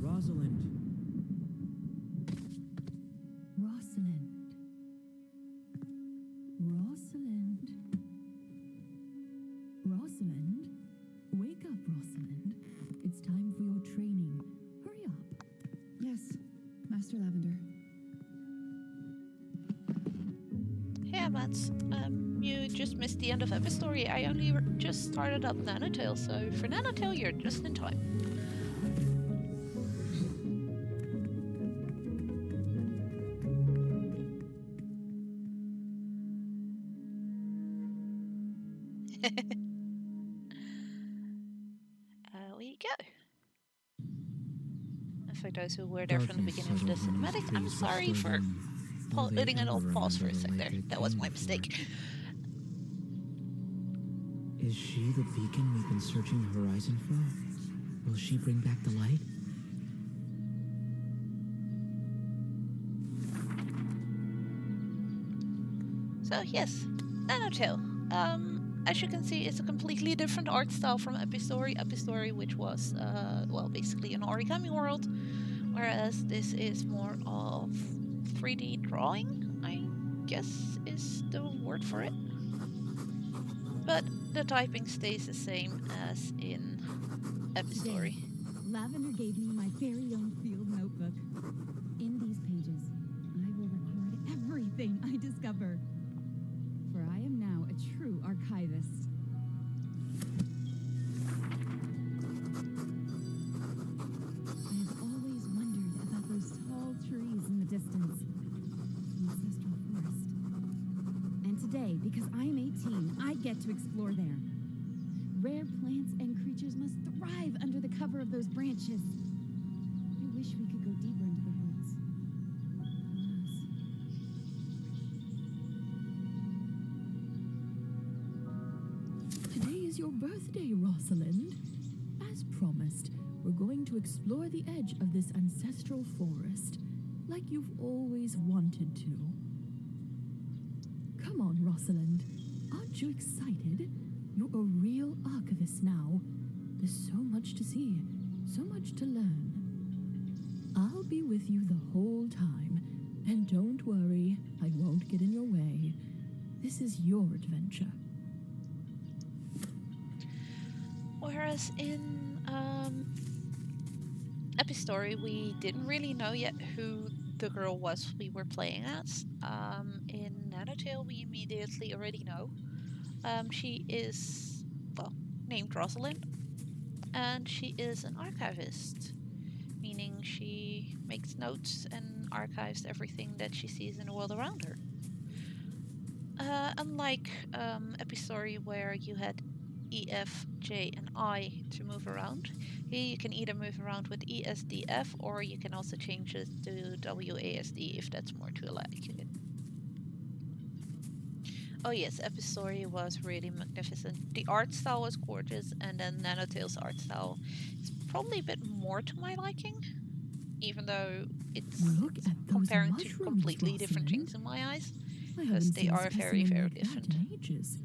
Rosalind. Rosalind. Rosalind. Rosalind? Wake up, Rosalind. It's time for your training. Hurry up. Yes, Master Lavender. Hey, Mats. You just missed the end of Epistory. I only just started up Nanotale, so for Nanotale, you're just in time. We go. And for those who were there from the beginning of the cinematics, I'm sorry for letting it all pause for a sec there. That was my mistake. Is she the beacon we've been searching the horizon for? Will she bring back the light? So yes, Nanotale. As you can see, it's a completely different art style from Epistory. Epistory, which was, basically an origami world, whereas this is more of 3D drawing, I guess is the word for it. But the typing stays the same as in Epistory. Lavender gave me my very own field notebook. In these pages, I will record everything I today because I'm 18. I get to explore there. Rare plants and creatures must thrive under the cover of those branches. I wish we could go deeper into the woods. Alas. Today is your birthday, Rosalind. As promised, we're going to explore the edge of this ancestral forest, like you've always wanted to. Come on, Rosalind. Aren't you excited? You're a real archivist now. There's so much to see, so much to learn. I'll be with you the whole time, and don't worry, I won't get in your way. This is your adventure. Whereas in Epistory, we didn't really know yet who the girl was we were playing as. In Nanotale, we immediately already know. She is, well, named Rosalind, and she is an archivist, meaning she makes notes and archives everything that she sees in the world around her. Unlike Epistory, where you had E, F, J, and I to move around, here you can either move around with E, S, D, F, or you can also change it to W, A, S, D if that's more to like it. Oh yes, Epistory was really magnificent. The art style was gorgeous, and then Nanotale's art style is probably a bit more to my liking, even though it's comparing to completely different things in my eyes, because they are very, very different. Ages.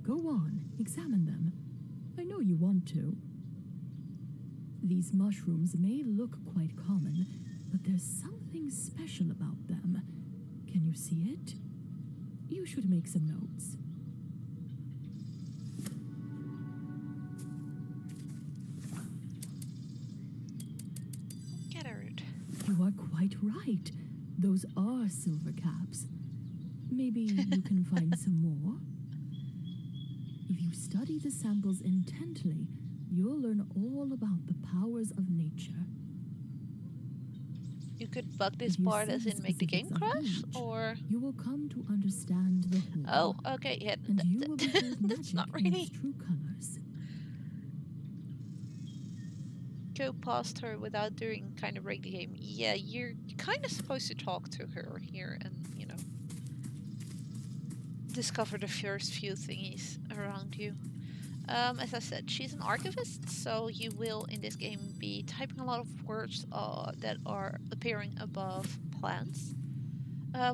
Go on, examine them. I know you want to. These mushrooms may look quite common, but there's something special about them. Can you see it? You should make some notes. Gathered. You are quite right. Those are silver caps. Maybe you can find some more? If you study the samples intently, you'll learn all about the powers of nature. You could bug this part as in make the game crash, or you will come to understand the whole. Oh, okay, yeah. And you will be told That's magic not in really its true colors. go past her without doing kind of break the game. Yeah, you're kind of supposed to talk to her here and, you know, discover the first few thingies around you. As I said, she's an archivist, so you will in this game be typing a lot of words that are appearing above plants.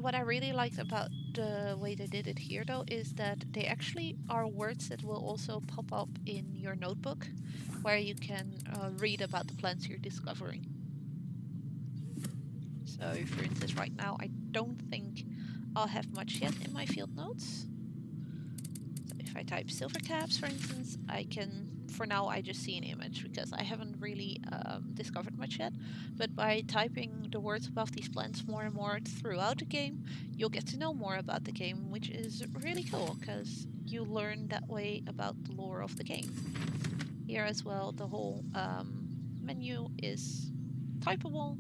What I really liked about the way they did it here, though, is that they actually are words that will also pop up in your notebook, where you can read about the plants you're discovering. So, for instance, right now, I don't think I'll have much yet in my field notes. So if I type silver caps, for instance, I can, for now, I just see an image because I haven't really discovered much yet. But by typing the words above these plants more and more throughout the game, you'll get to know more about the game, which is really cool because you learn that way about the lore of the game. Here as well, the whole menu is typable,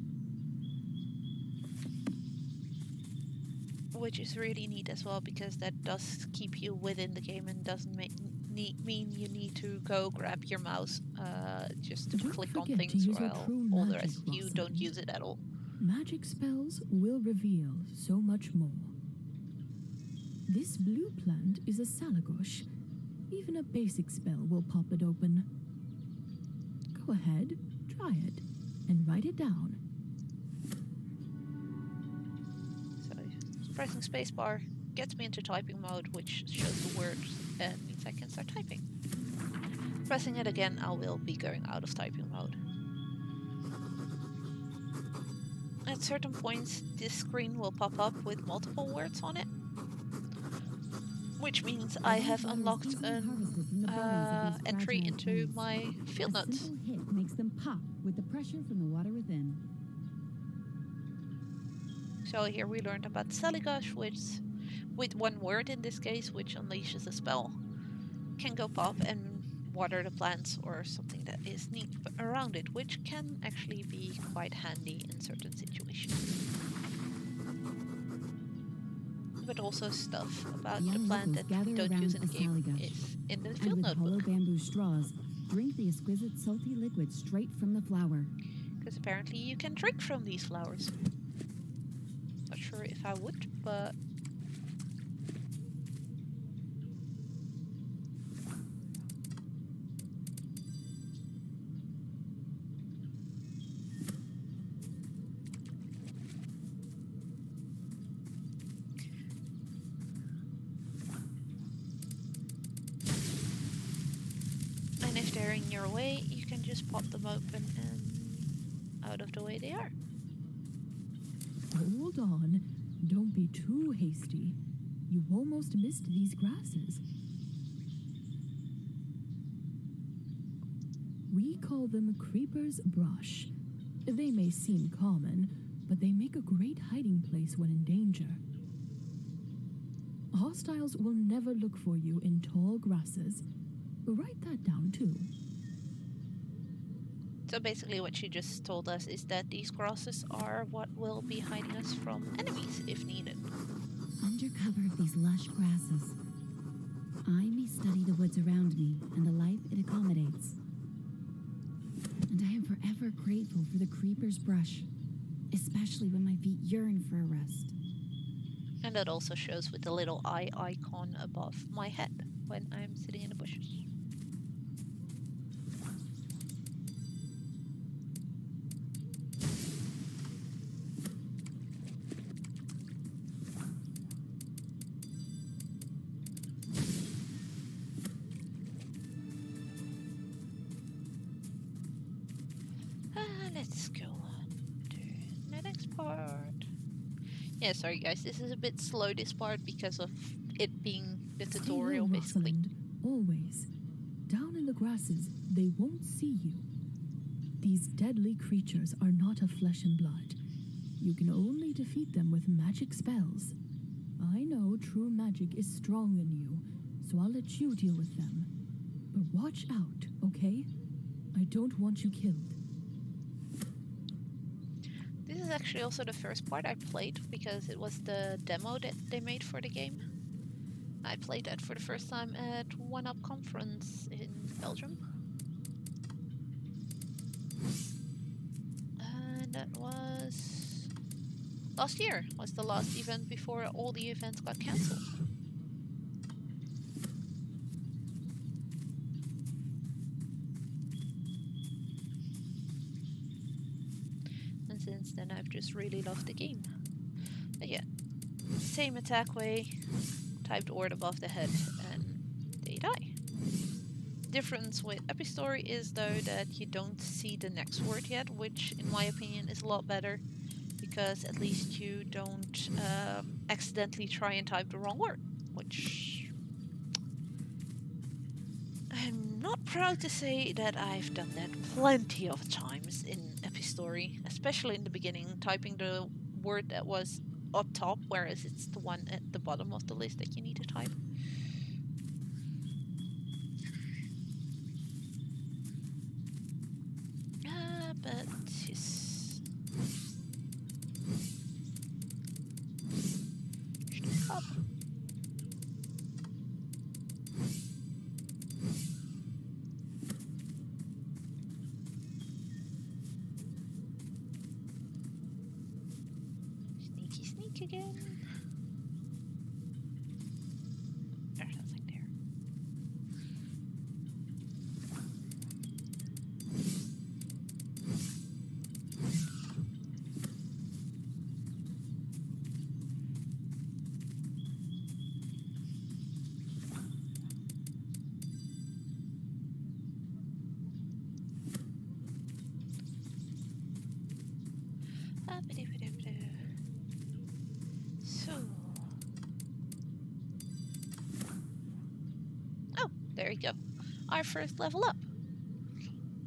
which is really neat as well because that does keep you within the game and doesn't mean you need to go grab your mouse just to Don't click on forget to things use your while true all the magic, rest you don't Rosalind. use it at all. Magic spells will reveal so much more. This blue plant is a salagosh. Even a basic spell will pop it open. Go ahead, try it, and write it down. So pressing spacebar gets me into typing mode, which shows the words and means I can start typing. Pressing it again, I will be going out of typing mode. At certain points, this screen will pop up with multiple words on it, which means I have unlocked an entry into my field A notes. simple hit makes them pop with the pressure from the water within. So here we learned about Saligosh, which, with one word in this case, which unleashes a spell, can go pop and water the plants or something that is neat around it, which can actually be quite handy in certain situations. but also stuff about the Young plant locals that we gather don't use around in a the game sallygush, is in the and field with hollow notebook. bamboo straws, drink the exquisite salty liquid straight from the flower. Because apparently you can drink from these flowers. Not sure if I would, but and if they're in your way, you can just pop them open and out of the way they are. Hold on. Don't be too hasty. You almost missed these grasses. We call them creeper's brush. They may seem common, but they make a great hiding place when in danger. Hostiles will never look for you in tall grasses. Write that down too. So basically what she just told us is that these grasses are what will be hiding us from enemies if needed. Under cover of these lush grasses, I may study the woods around me and the life it accommodates. And I am forever grateful for the creeper's brush, especially when my feet yearn for a rest. And that also shows with the little eye icon above my head when I'm sitting in the bushes. Let's go on to the next part. Yeah, sorry guys, this is a bit slow, this part, because of it being the Stay tutorial, low, basically. Rosalind, always. Down in the grasses, they won't see you. These deadly creatures are not of flesh and blood. You can only defeat them with magic spells. I know true magic is strong in you, so I'll let you deal with them. But watch out, okay? I don't want you killed. This is actually also the first part I played, because it was the demo that they made for the game. I played that for the first time at One Up Conference in Belgium. And that was last year, was the last event before all the events got cancelled. And since then I've just really loved the game. But yeah, same attack way, type the word above the head and they die. Difference with Epistory is though that you don't see the next word yet, which in my opinion is a lot better, because at least you don't accidentally try and type the wrong word, which I'm not proud to say that I've done that plenty of times in Epistory, especially in the beginning, typing the word that was up top, whereas it's the one at the bottom of the list that you need to type. But yes. Stop. Sneaky sneak again. There's nothing there. So, oh, there you go. Our first level up.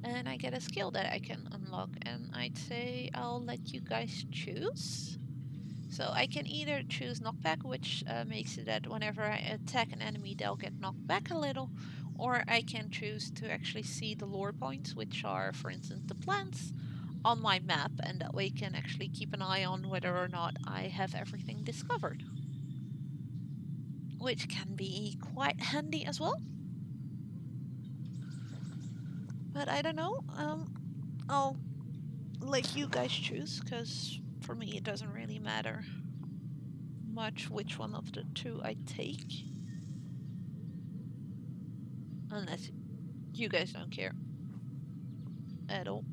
And I get a skill that I can unlock, and I'd say I'll let you guys choose. So I can either choose knockback, which makes it that whenever I attack an enemy, they'll get knocked back a little, or I can choose to actually see the lore points, which are, for instance, the plants on my map, and that way can actually keep an eye on whether or not I have everything discovered. which can be quite handy as well. But I don't know. I'll let you guys choose, because for me it doesn't really matter much which one of the two I take. Unless you guys don't care at all.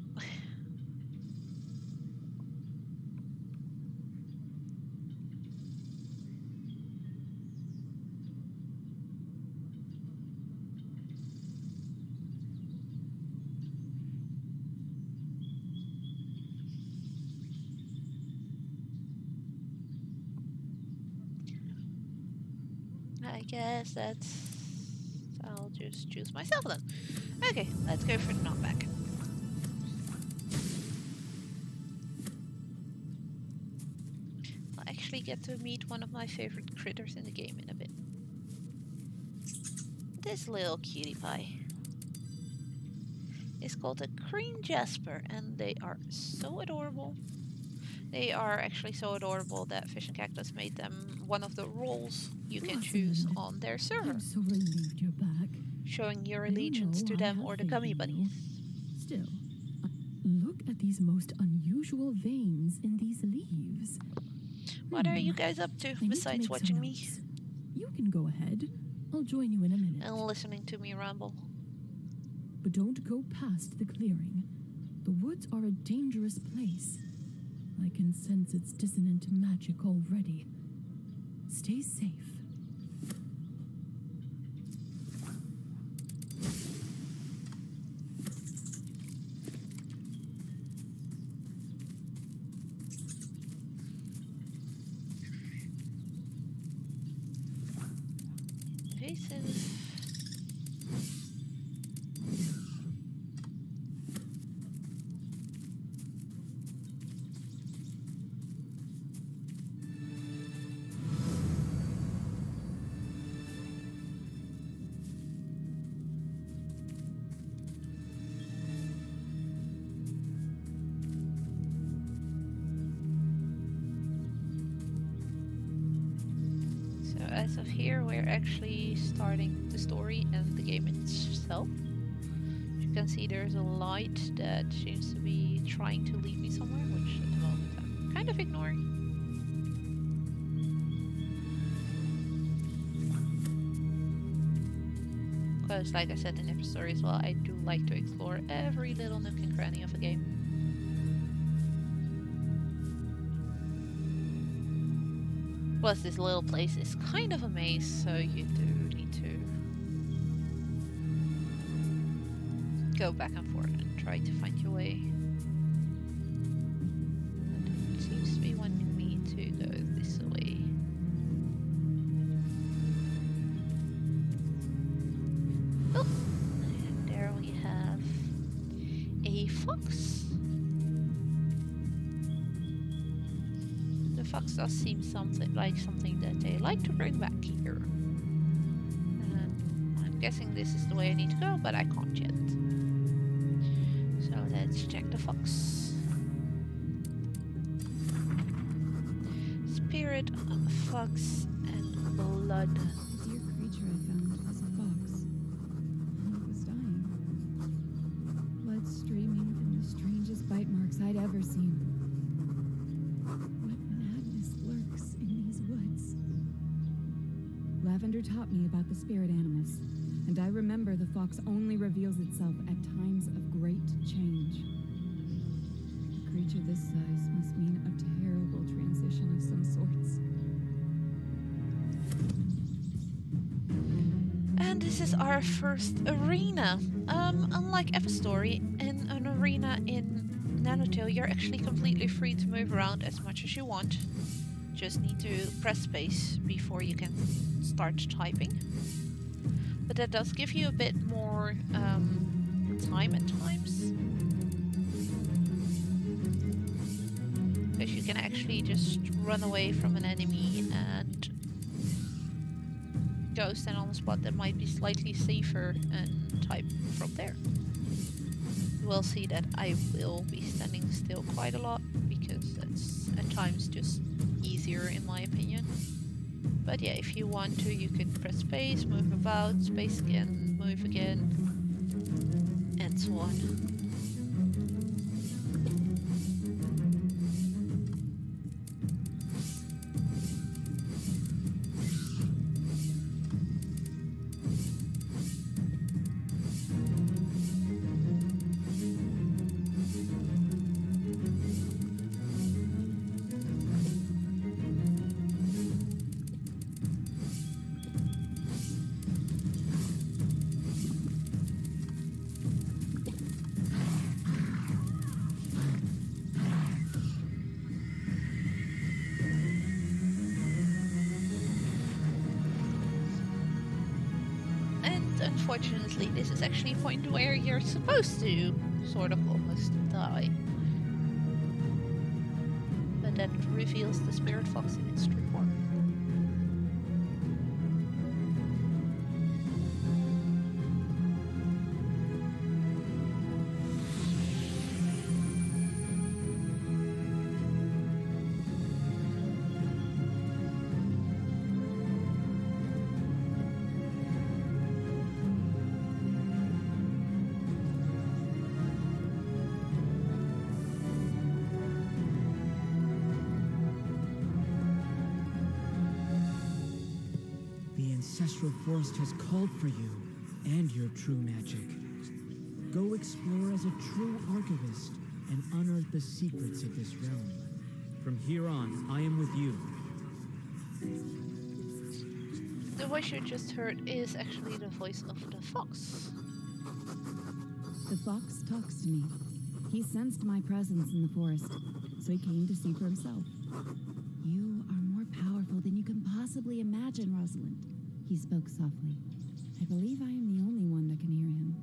I guess I'll just choose myself then. Okay, let's go for the knockback. I'll actually get to meet one of my favorite critters in the game in a bit. This little cutie pie is called a green jasper, and they are so adorable. They are actually so adorable that Fish and Cactus made them one of the roles you can choose Rosalind, on their server, I'm so relieved you're back. showing your You allegiance know to I them have or the faith gummy in bunnies. you. Still, look at these most unusual veins in these leaves. What are you guys up to I need to besides make watching some me notes. You can go ahead. I'll join you in a minute. and listening to me ramble? But don't go past the clearing. The woods are a dangerous place. I can sense its dissonant magic already. Stay safe. Invasive. So as of here, we're actually starting the story and the game itself. As you can see, there's a light that seems to be trying to lead me somewhere, which at the moment I'm kind of ignoring. Because, like I said in Epistory as well, I do like to explore every little nook and cranny of a game. Plus, this little place is kind of a maze, so you do need to go back and forth and try to find your way. And it seems to be wanting me to go this way. Oh, and there we have a fox. The fox does seem something that they like to bring back here. And I'm guessing this is the way I need to go, but I can't yet. So let's check the fox. Spirit, fox, and blood. The dear creature I found was a fox. And it was dying. Blood streaming from the strangest bite marks I'd ever seen. What madness lurks in these woods? Lavender taught me about the spirit animals, and I remember the fox only reveals itself at times of great change. A creature this size must mean a terrible transition of some sorts. And this is our first arena. Unlike Epistory, in an arena in Nanotale, you're actually completely free to move around as much as you want. Just need to press space before you can start typing. But that does give you a bit more time at times. Because you can actually just run away from an enemy and go stand on a spot that might be slightly safer and type from there. You will see that I will be standing still quite a lot because that's at times just easier in my opinion. But yeah, if you want to, you can press space, move about, space again, move again, and so on. And unfortunately, this is actually a point where you're supposed to sort of almost die. But that reveals the spirit fox in its true form. The ancestral forest has called for you and your true magic. Go explore as a true archivist and unearth the secrets of this realm. From here on, I am with you. The voice you just heard is actually the voice of the fox. The fox talks to me. He sensed my presence in the forest, so he came to see for himself. You are more powerful than you can possibly imagine, Rosalind. He spoke softly. I believe I am the only one that can hear him.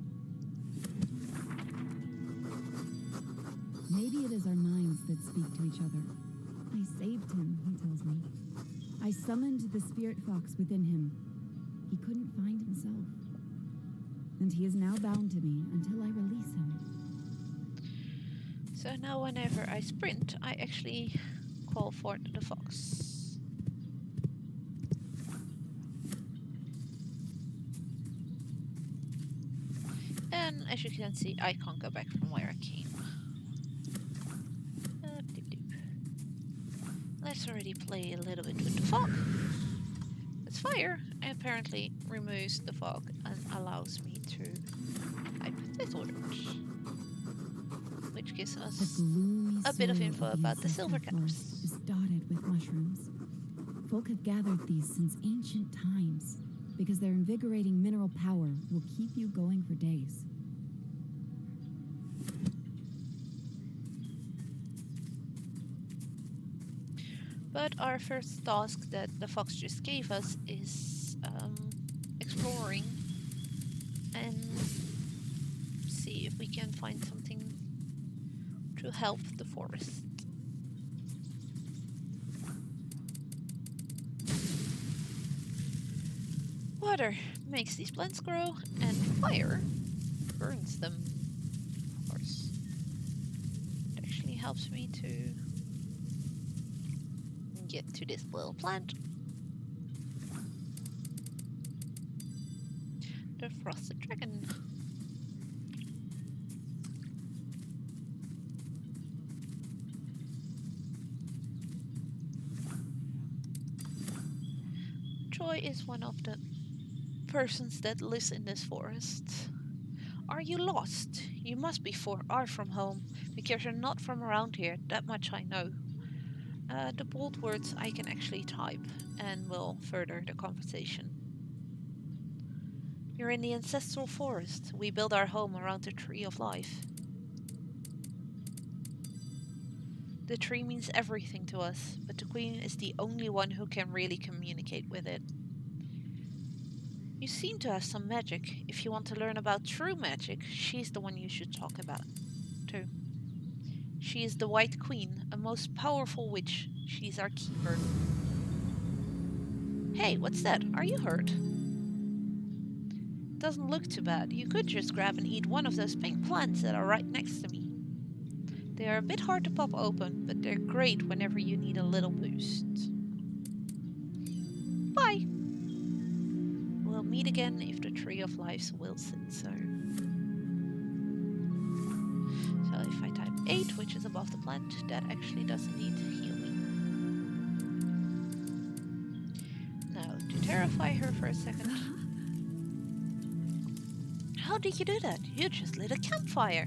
Maybe it is our minds that speak to each other. I saved him, he tells me. I summoned the spirit fox within him. He couldn't find himself. And he is now bound to me until I release him. So now whenever I sprint, I actually call for the fox. And as you can see, I can't go back from where I came. Let's already play a little bit with the fog. Let's fire, and apparently removes the fog and allows me to type this order, which gives us a bit of info about the silver caps. Is dotted with mushrooms. Folk have gathered these since ancient times because their invigorating mineral power will keep you going for days. But our first task that the fox just gave us is exploring and see if we can find something to help the forest. Water makes these plants grow, and fire burns them, of course. It actually helps me to get to this little plant. The frosted dragon. Joy is one of the persons that lives in this forest. Are you lost? You must be far from home, because you're not from around here, that much I know. The bold words I can actually type and will further the conversation. You're in the ancestral forest. We build our home around the tree of life. The tree means everything to us, but the queen is the only one who can really communicate with it. You seem to have some magic. If you want to learn about true magic, she's the one you should talk about, too. She is the White Queen, a most powerful witch. She's our keeper. Hey, what's that? Are you hurt? Doesn't look too bad. You could just grab and eat one of those pink plants that are right next to me. They are a bit hard to pop open, but they're great whenever you need a little boost. Goodbye. We'll meet again if the Tree of Lives wills it so. So if I type 8, which is above the plant, that actually does indeed heal me. Now, to terrify her for a second. How did you do that? You just lit a campfire.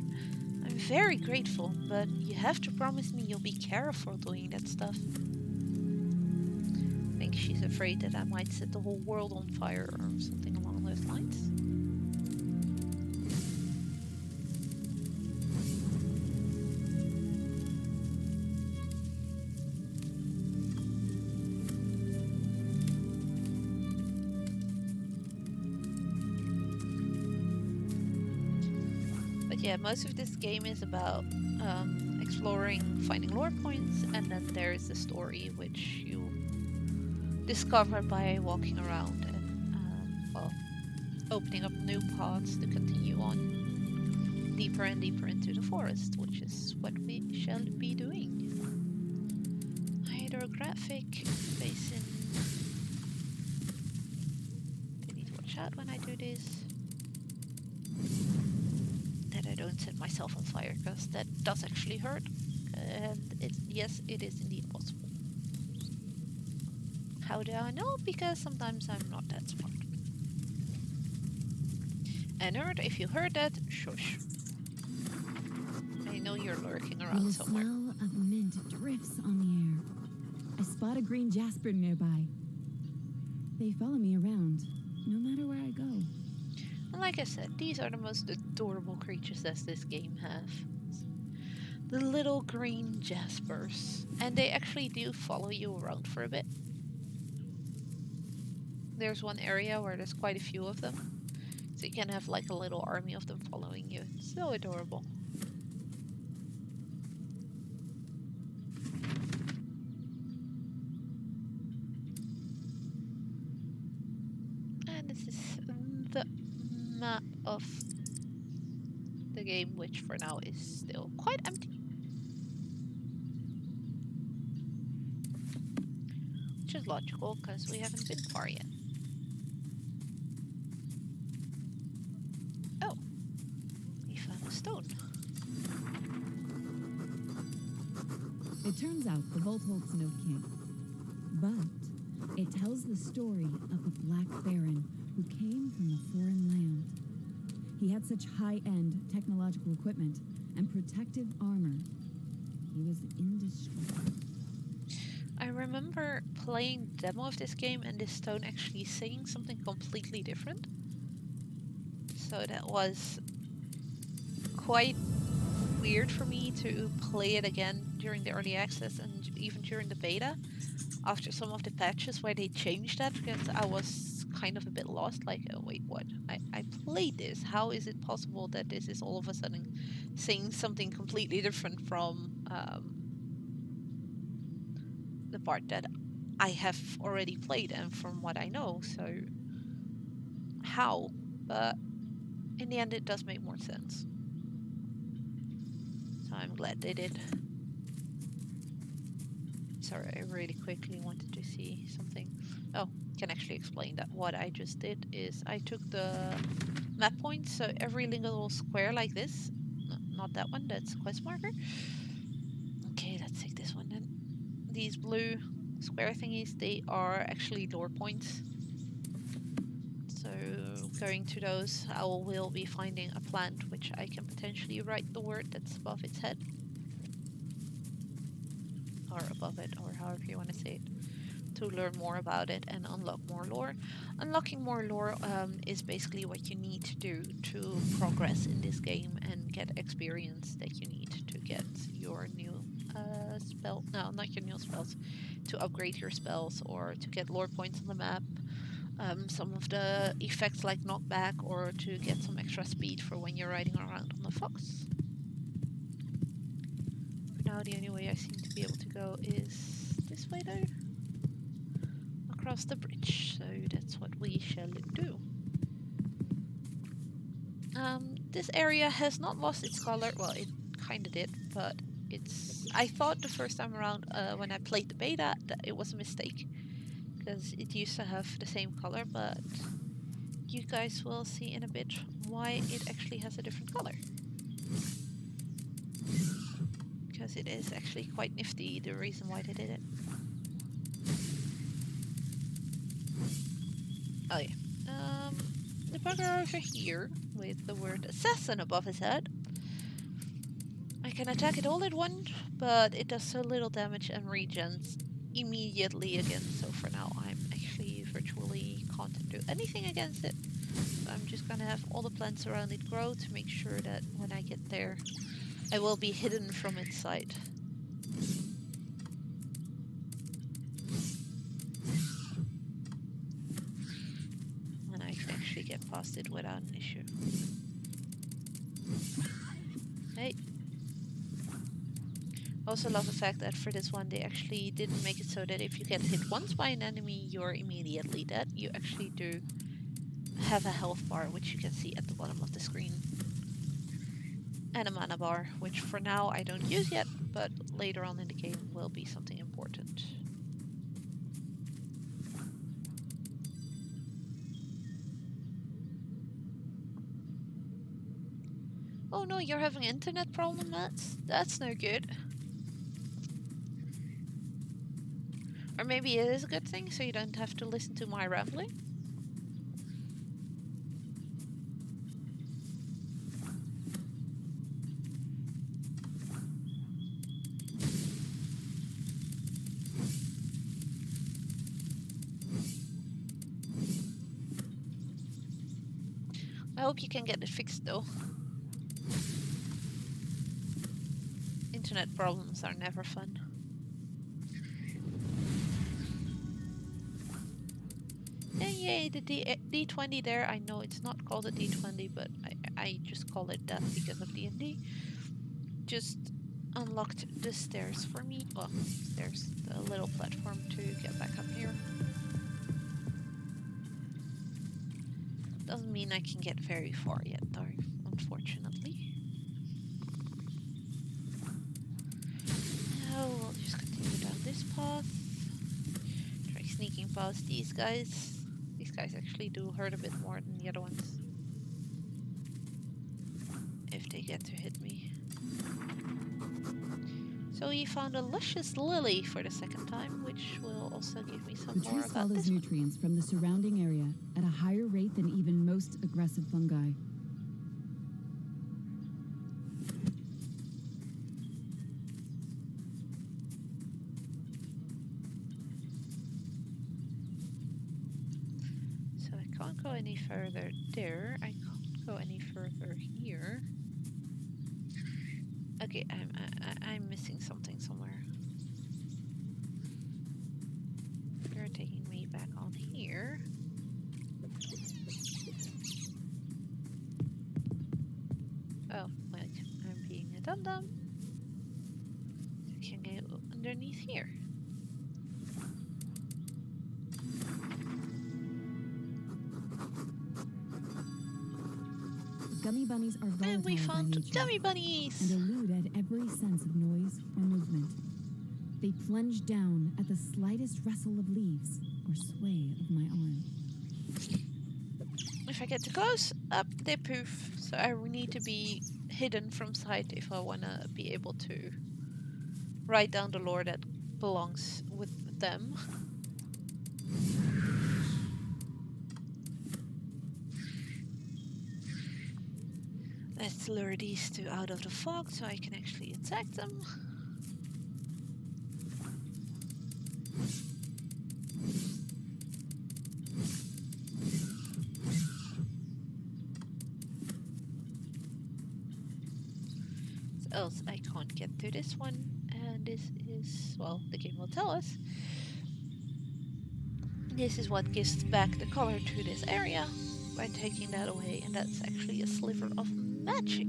I'm very grateful, but you have to promise me you'll be careful doing that stuff. I think she's afraid that I might set the whole world on fire or something along those lines. But yeah, most of this game is about exploring, finding lore points, and then there's the story which you discover by walking around and well, opening up new paths to continue on deeper and deeper into the forest, which is what we shall be doing. Hydrographic basin. I need to watch out when I do this. That I don't set myself on fire, because that does actually hurt. And yes, it is indeed possible. How do I know? Because sometimes I'm not that smart. And nerd, if you heard that, shush. I know you're lurking around The somewhere. smell of mint drifts on the air. I spot a green jasper nearby. They follow me around, no matter where I go. And like I said, these are the most adorable creatures that this game has. The little green jaspers. And they actually do follow you around for a bit. There's one area where there's quite a few of them. So you can have like a little army of them following you. It's so adorable. And this is the map of the game, which for now is still quite empty. Which is logical, because we haven't been far yet. Oh, we found a stone. It turns out the vault holds no king, but it tells the story of a black baron who came from a foreign land. He had such high-end technological equipment and protective armor. He was indestructible. I remember playing the demo of this game and this stone actually saying something completely different. So that was quite weird for me to play it again during the early access and even during the beta after some of the patches where they changed that, because I was kind of a bit lost, like, oh, wait, what? I played this. How is it possible that this is all of a sudden saying something completely different from the part that I have already played and from what I know? So how? But in the end it does make more sense. So I'm glad they did. Sorry, I really quickly wanted to see something. Oh, can actually explain that. What I just did is I took the map points, so every little square like this, no, not that one, that's a quest marker. Okay, let's take this one then. These blue square thingies, they are actually lore points. So going to those, I will be finding a plant which I can potentially write the word that's above its head. Or above it, or however you want to say it, to learn more about it and unlock more lore. Unlocking more lore is basically what you need to do to progress in this game and get experience that you need to get your new spell. No, not your new spells. To upgrade your spells or to get lore points on the map. Some of the effects like knockback, or to get some extra speed for when you're riding around on the fox. For now, the only way I seem to be able to go is this way though. Across the bridge, so that's what we shall do. This area has not lost its color. Well, it kind of did, but I thought the first time around when I played the beta that it was a mistake, because it used to have the same color, but you guys will see in a bit why it actually has a different color. Because it is actually quite nifty, the reason why they did it. Oh yeah. The bugger over here with the word assassin above his head. I can attack it all at once, but it does so little damage and regens immediately again. So for now, I'm actually virtually can't do anything against it. So I'm just gonna have all the plants around it grow to make sure that when I get there, I will be hidden from its sight. And I can actually get past it without an issue. Hey. I also love the fact that for this one they actually didn't make it so that if you get hit once by an enemy you're immediately dead. You actually do have a health bar, which you can see at the bottom of the screen. And a mana bar, which for now I don't use yet, but later on in the game will be something important. Oh no, you're having internet problem, Mats? That's no good. Or maybe it is a good thing, so you don't have to listen to my rambling. I hope you can get it fixed though. Internet problems are never fun. And yay, the D20 there. I know it's not called a D20, but I just call it that because of D&D. Just unlocked the stairs for me. Well, stairs, the little platform to get back up here. Doesn't mean I can get very far yet, though, unfortunately. Now we'll just continue down this path. Try sneaking past these guys. These guys actually do hurt a bit more than the other ones. If they get to hit me. So we found a luscious lily for the second time, which will also give me some The tree more about swallows this one. nutrients from the surrounding area at a higher rate than even most aggressive fungi. So I can't go any further there. I can't go any further here. Okay, I'm missing something somewhere. You're taking me back on here. Oh, wait, I'm being a dum-dum. I can go underneath here. Gummy bunnies are volatile And we by found nature gummy and bunnies! elude at every sense of noise or movement. They plunge down at the slightest rustle of leaves or sway of my arm. If I get too close, up they poof. So I need to be hidden from sight if I want to be able to write down the lore that belongs with them. Let's lure these two out of the fog so I can actually attack them. What else? I can't get to this one. And this is, well, the game will tell us. This is what gives back the color to this area by taking that away, and that's actually a sliver of magic.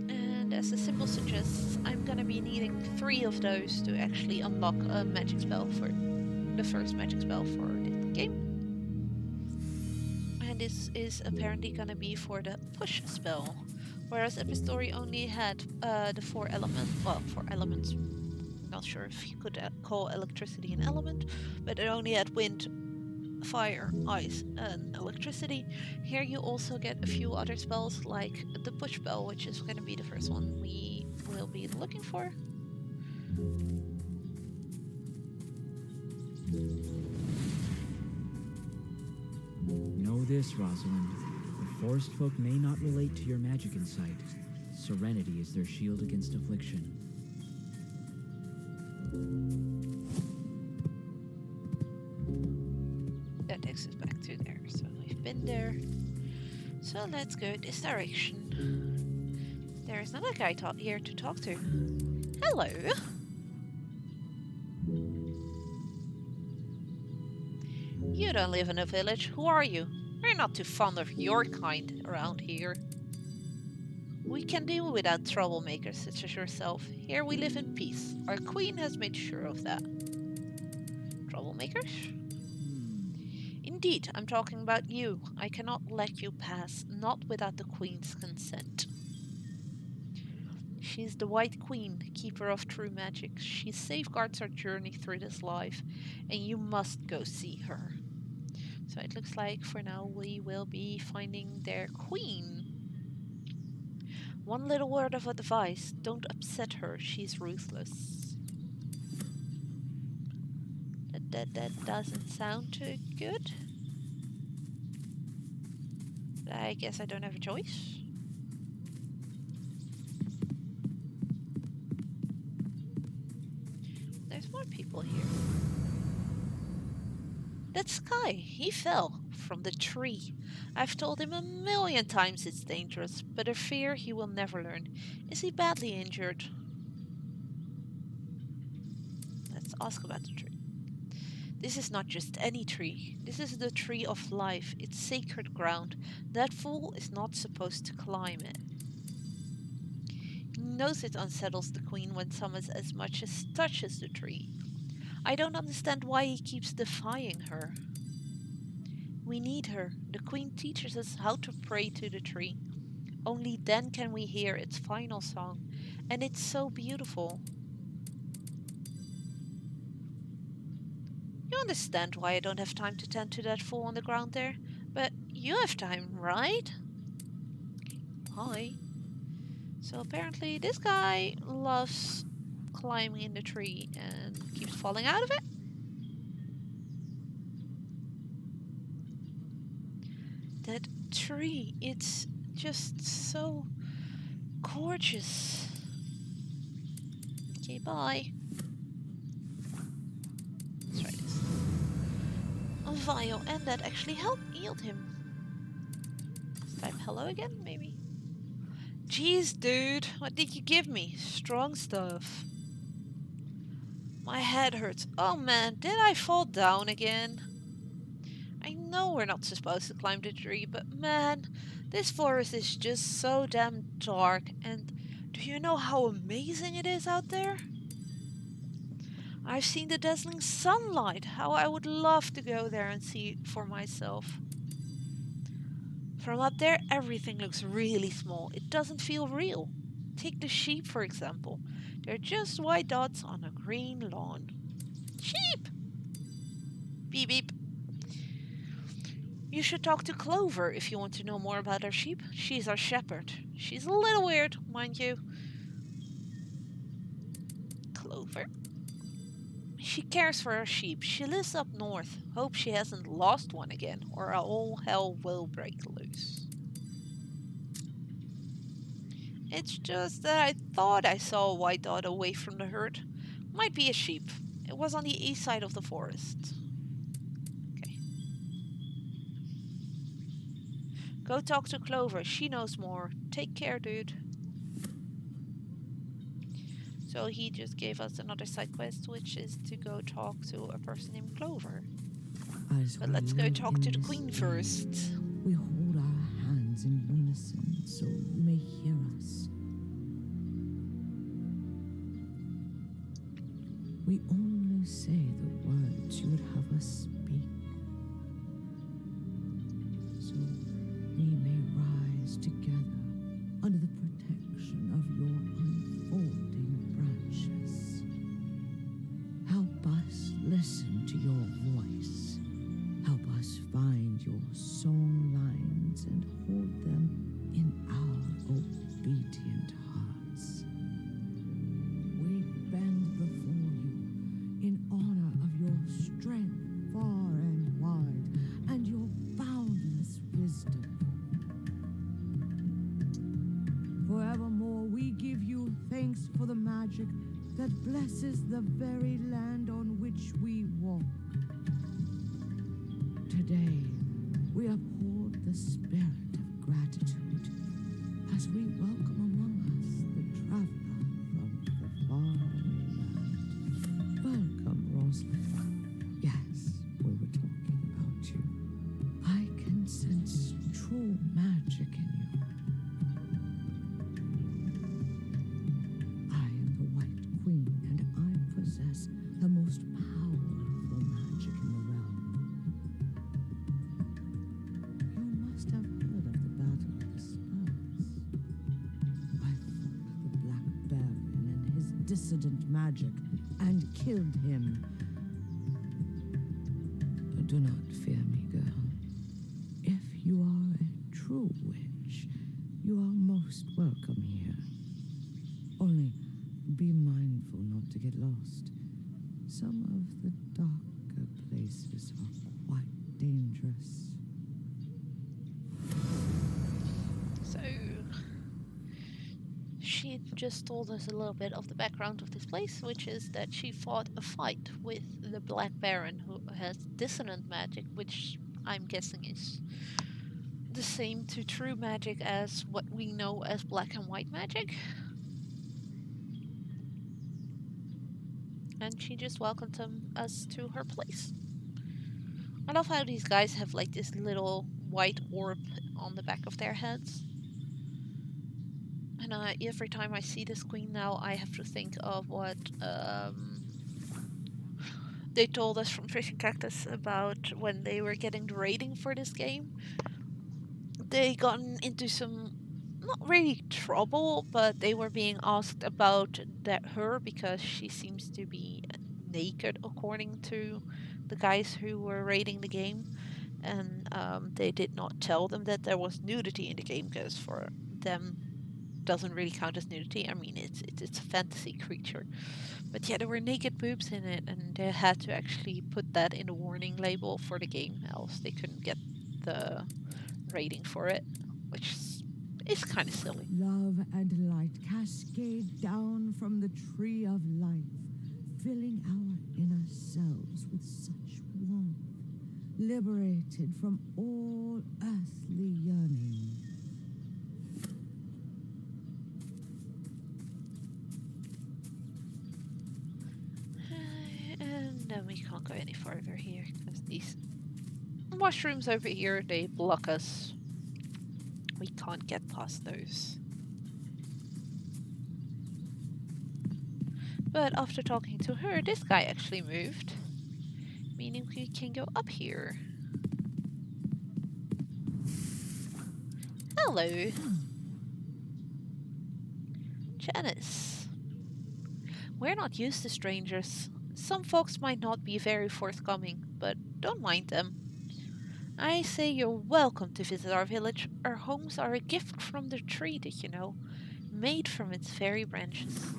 And as the symbol suggests, I'm gonna be needing 3 of those to actually unlock a magic spell for the first magic spell for this game. And this is apparently gonna be for the push spell, whereas Epistory only had the 4 elements, well, 4 elements, Not sure if you could call electricity an element, but it only had wind, fire, ice, and electricity. Here you also get a few other spells like the push spell, which is going to be the first one we will be looking for. Know this, Rosalind. The forest folk may not relate to your magic insight. Serenity is their shield against affliction. That takes us back to there, so we've been there. So let's go this direction. There's another guy here to talk to. Hello. You don't live in a village. Who are you? We're not too fond of your kind around here. We can do without troublemakers such as yourself. Here we live in peace. Our queen has made sure of that. Troublemakers? Indeed, I'm talking about you. I cannot let you pass, not without the queen's consent. She's the White Queen, keeper of true magic. She safeguards our journey through this life, and you must go see her. So it looks like for now we will be finding their queen. One little word of advice, don't upset her, she's ruthless. That doesn't sound too good. But I guess I don't have a choice. There's more people here. That Sky, he fell from the tree. I've told him 1,000,000 times it's dangerous, but a fear he will never learn. Is he badly injured? Let's ask about the tree. This is not just any tree. This is the tree of life. It's sacred ground. That fool is not supposed to climb it. He knows it unsettles the queen when someone as much as touches the tree. I don't understand why he keeps defying her. We need her. The queen teaches us how to pray to the tree. Only then can we hear its final song. And it's so beautiful. You understand why I don't have time to tend to that fool on the ground there? But you have time, right? Hi. So apparently this guy loves climbing in the tree and keeps falling out of it. That tree, it's just so gorgeous. Okay, bye. Let's try this. A vial, and that actually healed him. Let's type hello again, maybe. Jeez, dude, what did you give me? Strong stuff. My head hurts. Oh man, did I fall down again? I know we're not supposed to climb the tree, but man, this forest is just so damn dark. And do you know how amazing it is out there? I've seen the dazzling sunlight. How I would love to go there and see it for myself. From up there, everything looks really small. It doesn't feel real. Take the sheep, for example. They're just white dots on a green lawn. Sheep! Beep beep. You should talk to Clover if you want to know more about our sheep. She's our shepherd. She's a little weird, mind you. Clover? She cares for her sheep. She lives up north. Hope she hasn't lost one again, or all hell will break loose. It's just that I thought I saw a white dot away from the herd. Might be a sheep. It was on the east side of the forest. Okay. Go talk to Clover. She knows more. Take care, dude. So he just gave us another side quest, which is to go talk to a person named Clover. But let's go talk to the queen first. We hold our hands in unison so you may hear us. We only say the words you would have us speak, so we may rise together under the protection of your unfolding branches. that blesses the very land on which we walk. Today, we uphold the spirit of gratitude as we welcome among us the traveler from the faraway land. Welcome, Rosalind. Yes, we were talking about you. I can sense true magic in you. I am the White Queen, and I possess the most powerful magic in the realm. You must have heard of the Battle of the Spells. I fought the Black Baron and his dissident magic and killed him. Do not fear me, girl. If you are a true witch, you are most welcome here. Only be mindful not to get lost. Some of the darker places are quite dangerous. So, she just told us a little bit of the background of this place, which is that she fought a fight with the Black Baron, who has dissonant magic, which I'm guessing is the same to true magic as what we know as black and white magic. And she just welcomed us to her place. I love how these guys have like this little white orb on the back of their heads. And every time I see this queen now, I have to think of what they told us from Fishing Cactus about when they were getting the rating for this game. They got into some, not really trouble, but they were being asked about her because she seems to be naked according to the guys who were rating the game. And they did not tell them that there was nudity in the game, because for them doesn't really count as nudity. I mean, it's a fantasy creature. But yeah, there were naked boobs in it, and they had to actually put that in the warning label for the game, else they couldn't get the rating for it, which is kind of silly. Love and light cascade down from the tree of life, filling our inner selves with such warmth, liberated from all earthly yearning. And then we can't go any farther here, because these mushrooms over here, they block us. We can't get past those. But after talking to her, this guy actually moved, meaning we can go up here. Hello, Janice. We're not used to strangers. Some folks might not be very forthcoming, but don't mind them. I say you're welcome to visit our village. Our homes are a gift from the tree, did you know? Made from its very branches.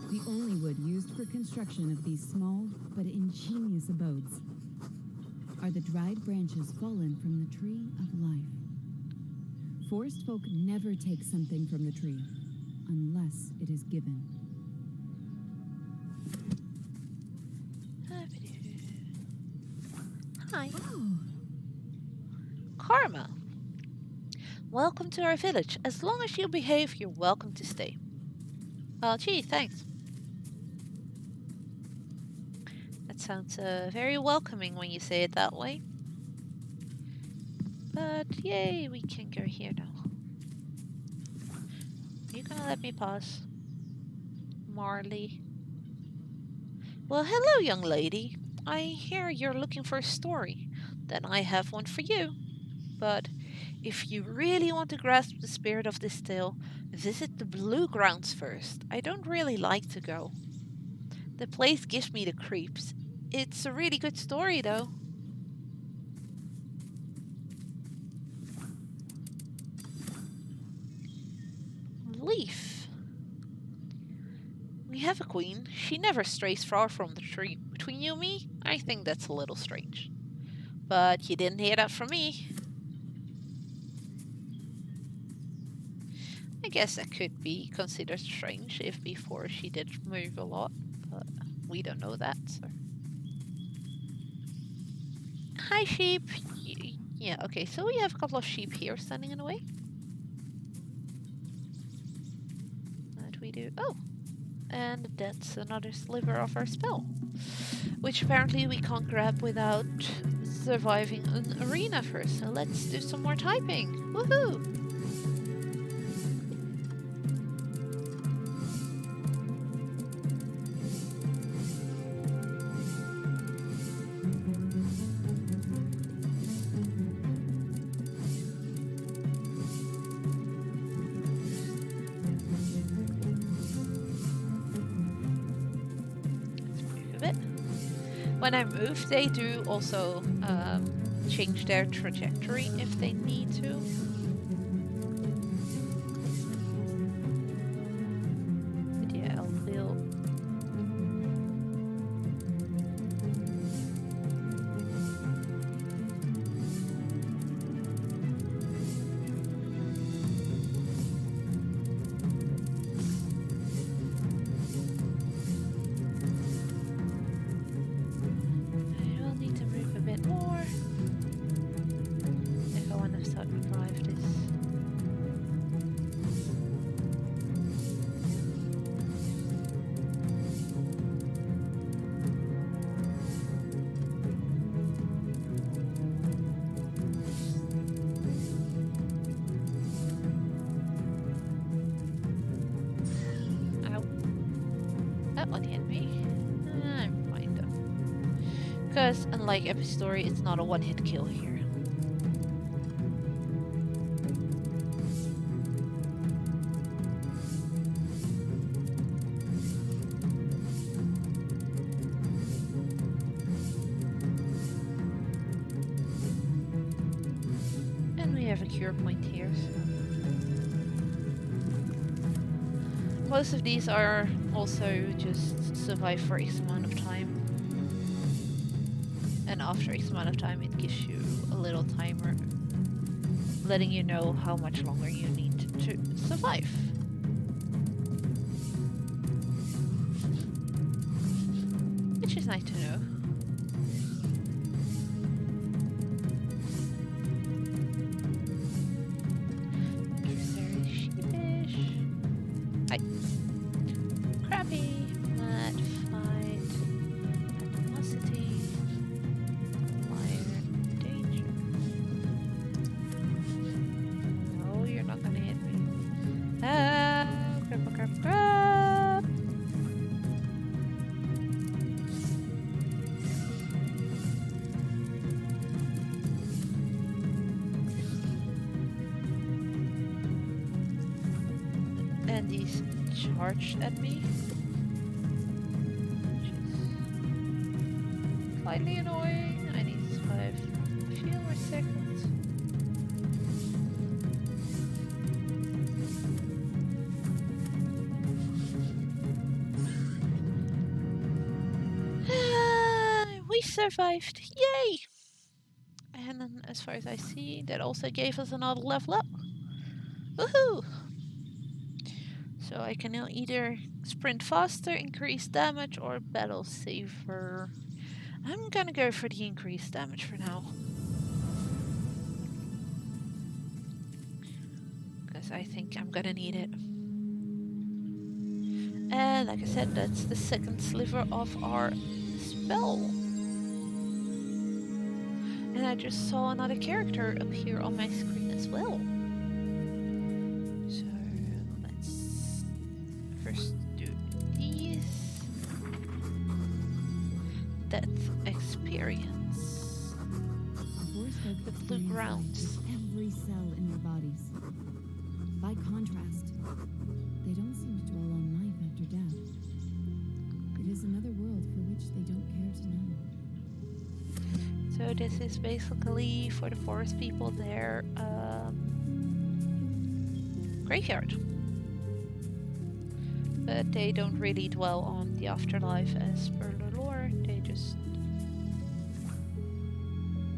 The only wood used for construction of these small but ingenious abodes are the dried branches fallen from the tree of life. Forest folk never take something from the tree unless it is given. Hi. Oh, Karma. Welcome to our village. As long as you behave, you're welcome to stay. Gee, thanks. That sounds very welcoming when you say it that way. But yay, we can go here now. Are you gonna let me pass? Marley. Well, hello, young lady. I hear you're looking for a story. Then I have one for you. But if you really want to grasp the spirit of this tale, visit the Blue Grounds first. I don't really like to go. The place gives me the creeps. It's a really good story, though. Leaf. We have a queen. She never strays far from the tree. Between you and me, I think that's a little strange. But you didn't hear that from me. I guess that could be considered strange if before she did move a lot, but we don't know that. So. Hi, sheep. Yeah, okay, so we have a couple of sheep here standing in the way. What we do? Oh, and that's another sliver of our spell, which apparently we can't grab without surviving an arena first. So let's do some more typing. Woohoo! When I move, they do also change their trajectory if they need to. But yeah, I'll feel. I will need to move a bit more if I want to survive this. Ow. That one hit me. I'm fine though. Because unlike Epistory, it's not a one-hit kill here. And we have a cure point here, so. Most of these are also just survive for X amount of time. And after X amount of time it gives you a little timer letting you know how much longer you need to survive. Which is nice to know. Very sheepish. Hi. Crappy. Mad fight. Animosity. Liar. Danger. No, you're not gonna hit me. Ah, crap, crap, crap. And he's charged at me. Which is slightly annoying. I need to survive a few more seconds. We survived! Yay! And then, as far as I see, that also gave us another level up. Woohoo! So I can now either sprint faster, increase damage, or battle saver. I'm gonna go for the increased damage for now. Because I think I'm gonna need it. And like I said, that's the second sliver of our spell. And I just saw another character appear on my screen as well. So let's first do these. Death experience. The blue grounds. Every cell in their bodies. By contrast, they don't seem to dwell on life after death. It is another world for which they don't care to know. So this is basically for the forest people their graveyard. But they don't really dwell on the afterlife as per the lore. They just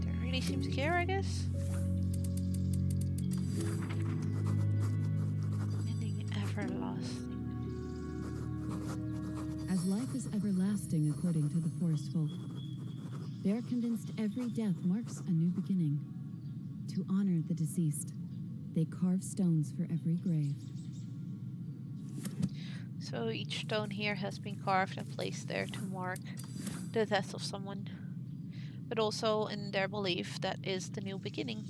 don't really seem to care, I guess. Ending is everlasting according to the forest folk. They're convinced every death marks a new beginning. To honor the deceased, they carve stones for every grave. So each stone here has been carved and placed there to mark the death of someone. But also in their belief that is the new beginning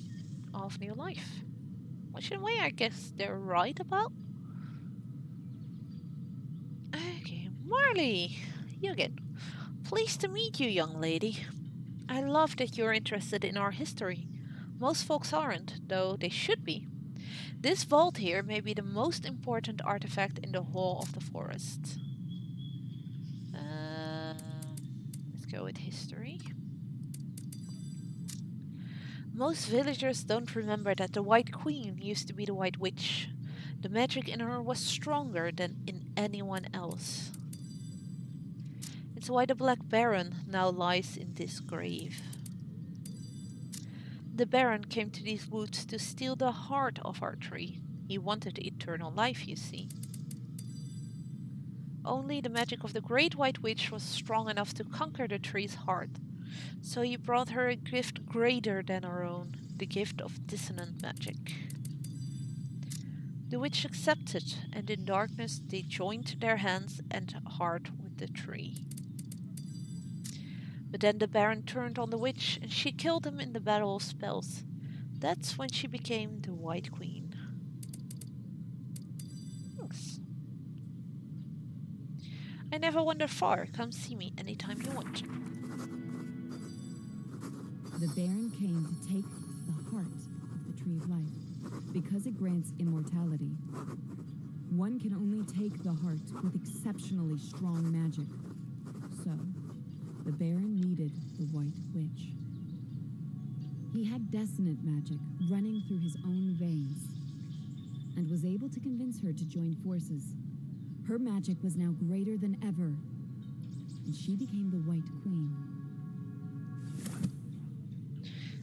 of new life. Which in a way I guess they're right about. Okay, Marley! You again. Pleased to meet you, young lady. I love that you're interested in our history. Most folks aren't, though they should be. This vault here may be the most important artifact in the whole of the forest. Let's go with history. Most villagers don't remember that the White Queen used to be the White Witch. The magic in her was stronger than in anyone else. It's why the Black Baron now lies in this grave. The Baron came to these woods to steal the heart of our tree. He wanted eternal life, you see. Only the magic of the Great White Witch was strong enough to conquer the tree's heart, so he brought her a gift greater than her own, the gift of dissonant magic. The witch accepted, and in darkness they joined their hands and heart with the tree. But then the Baron turned on the witch, and she killed him in the Battle of Spells. That's when she became the White Queen. Thanks. I never wander far. Come see me anytime you want. The Baron came to take the heart of the Tree of Life, because it grants immortality. One can only take the heart with exceptionally strong magic. So, the Baron needed the White Witch. He had dissonant magic running through his own veins, and was able to convince her to join forces. Her magic was now greater than ever, and she became the White Queen.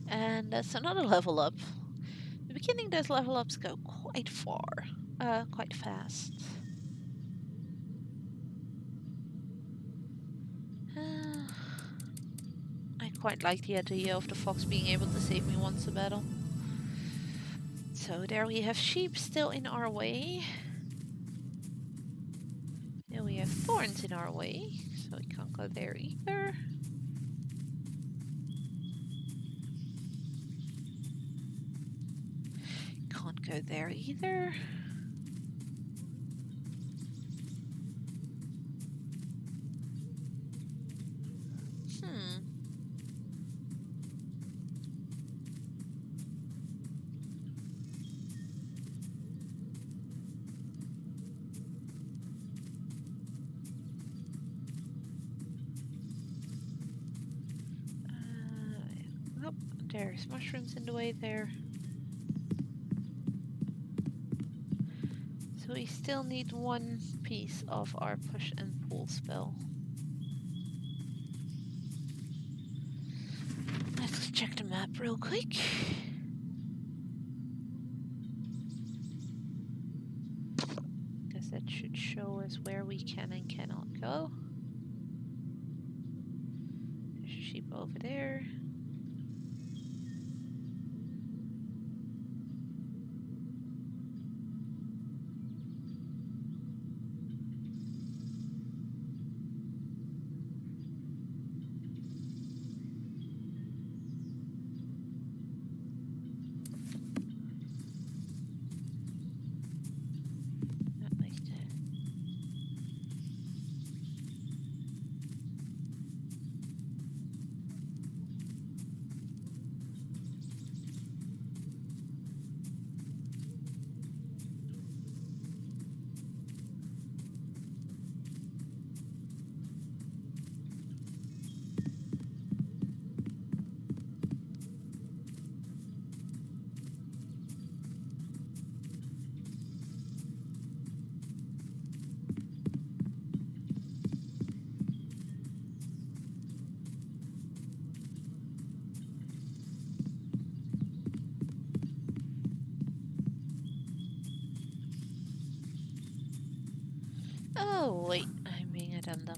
And that's another level up. In the beginning, those level ups go quite far, quite fast. I quite like the idea of the fox being able to save me once a battle. So there we have sheep still in our way. There we have thorns in our way, so we can't go there either. Can't go there either. Nope, there's mushrooms in the way there. So we still need one piece of our push and pull spell. Let's check the map real quick. Guess that should show us where we can and cannot go. There's a sheep over there. Not like that. Oh wait, I'm being a dum-dum.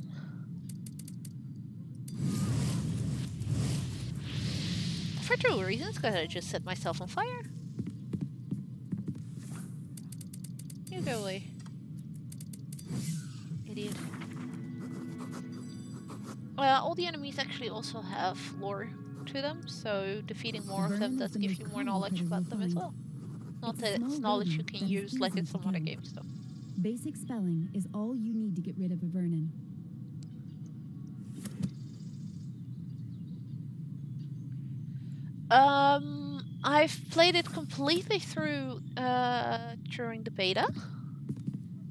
For two reasons, because I just set myself on fire. You go away. Idiot. Well, all the enemies actually also have lore to them, so defeating more of them Vernon is does the give most you more common knowledge predator about you'll them as find. well. Not It's a that it's small knowledge you rodent can that is use like in easy some to other kill. games, though. Basic spelling is all you need to get rid of a Vernon. I've played it completely through during the beta.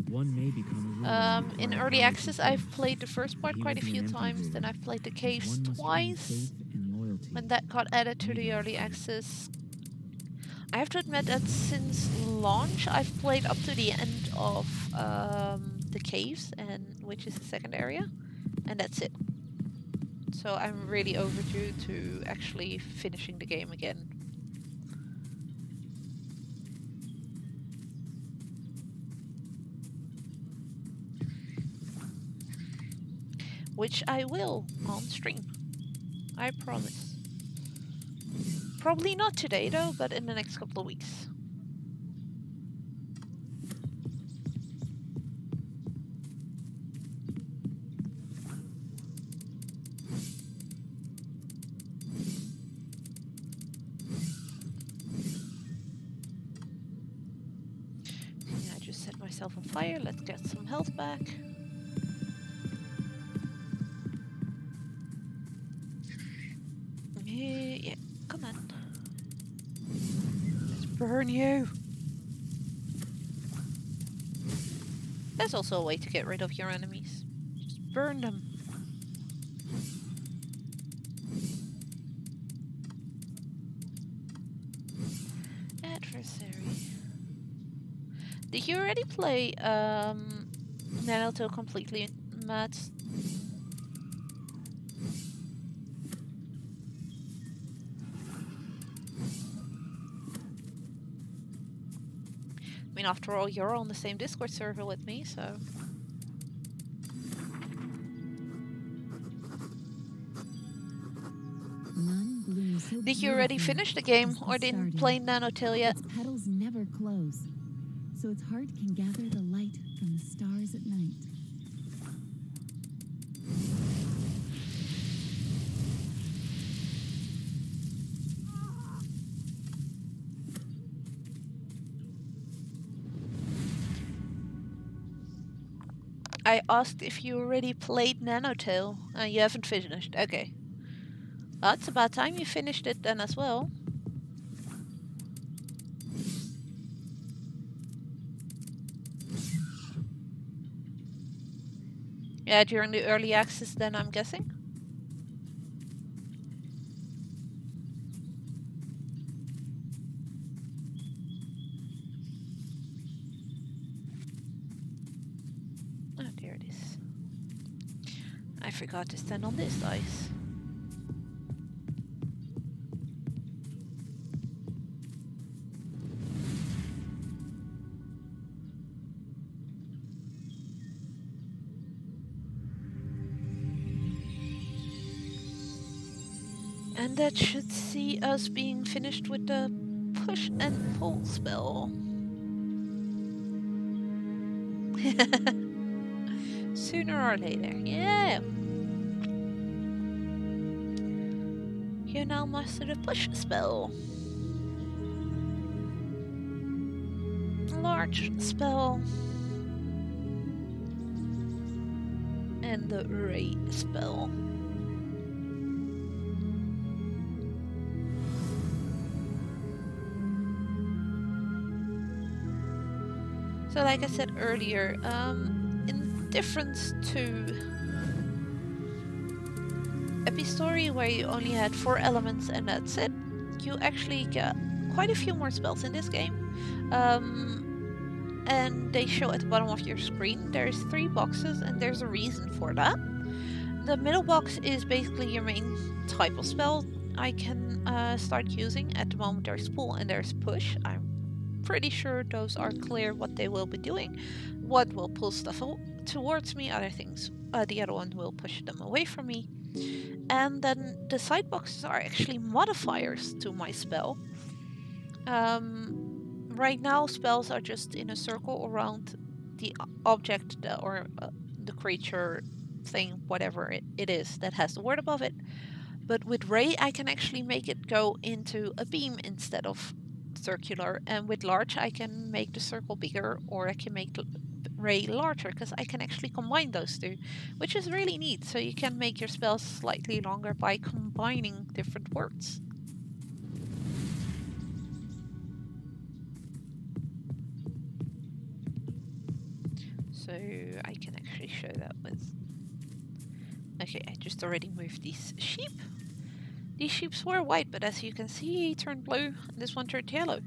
One may become a ruler and In acquire early power access, through I've force, played the first but part he quite will a be few an empty times. Then ruler, I've played the as caves one must earn twice. faith and loyalty. When that got added to the Neither early are free. access, I have to admit that since launch, I've played up to the end of the caves, and which is the second area, and that's it. So I'm really overdue to actually finishing the game again. Which I will on stream. I promise. Probably not today though, but in the next couple of weeks. Yeah, I just set myself on fire. Let's get some health back. Yeah, come on. Let's burn you. There's also a way to get rid of your enemies. Just burn them. Adversary. Did you already play Nanotale completely, Matt? I mean, after all, you're on the same Discord server with me, so... None bloom so Did you already beautifully finish the game, as the or didn't stardew. play Nanotale yet? Its petals never close, so its heart can gather the light from the stars at night. I asked if you already played Nanotale. You haven't finished. Okay. Well, it's about time you finished it then as well. Yeah, during the early access then, I'm guessing. Oh, there it is. I forgot to stand on this ice. And that should see us being finished with the push and pull spell. Sooner or later, yeah. You now master the push spell. Large spell. And the ray spell. So like I said earlier, in difference to Epistory, where you only had 4 elements and that's it, you actually get quite a few more spells in this game. And they show at the bottom of your screen. There's 3 boxes and there's a reason for that. The middle box is basically your main type of spell I can start using. At the moment there's pull and there's push. I'm pretty sure those are clear what they will be doing. What will pull stuff towards me, other things, the other one will push them away from me. And then the side boxes are actually modifiers to my spell. Right now, spells are just in a circle around the object or the creature thing, whatever it is that has the word above it. But with Ray, I can actually make it go into a beam instead of circular. And with large, I can make the circle bigger, or I can make Ray larger, because I can actually combine those two, which is really neat. So you can make your spells slightly longer by combining different words. So I can actually show that with... Okay, I just already moved these sheep. These sheep were white, but as you can see, he turned blue, and this one turned yellow.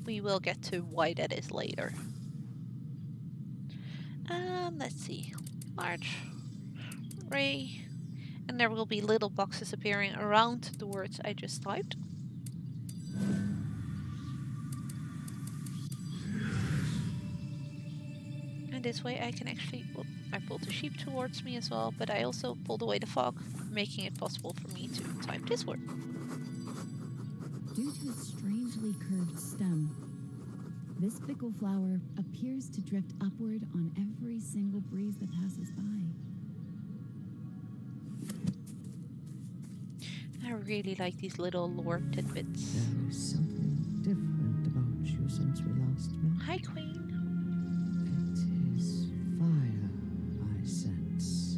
We will get to why that is later. Let's see. Large, Ray, and there will be little boxes appearing around the words I just typed. And this way I can actually... Oh, I pulled the sheep towards me as well, but I also pulled away the fog, making it possible for me to type this word. Due to its strangely curved stem, this fickle flower appears to drift upward on every single breeze that passes by. I really like these little lore tidbits. There is something different about you since we last met. Hi, Queen. It is fire, I sense.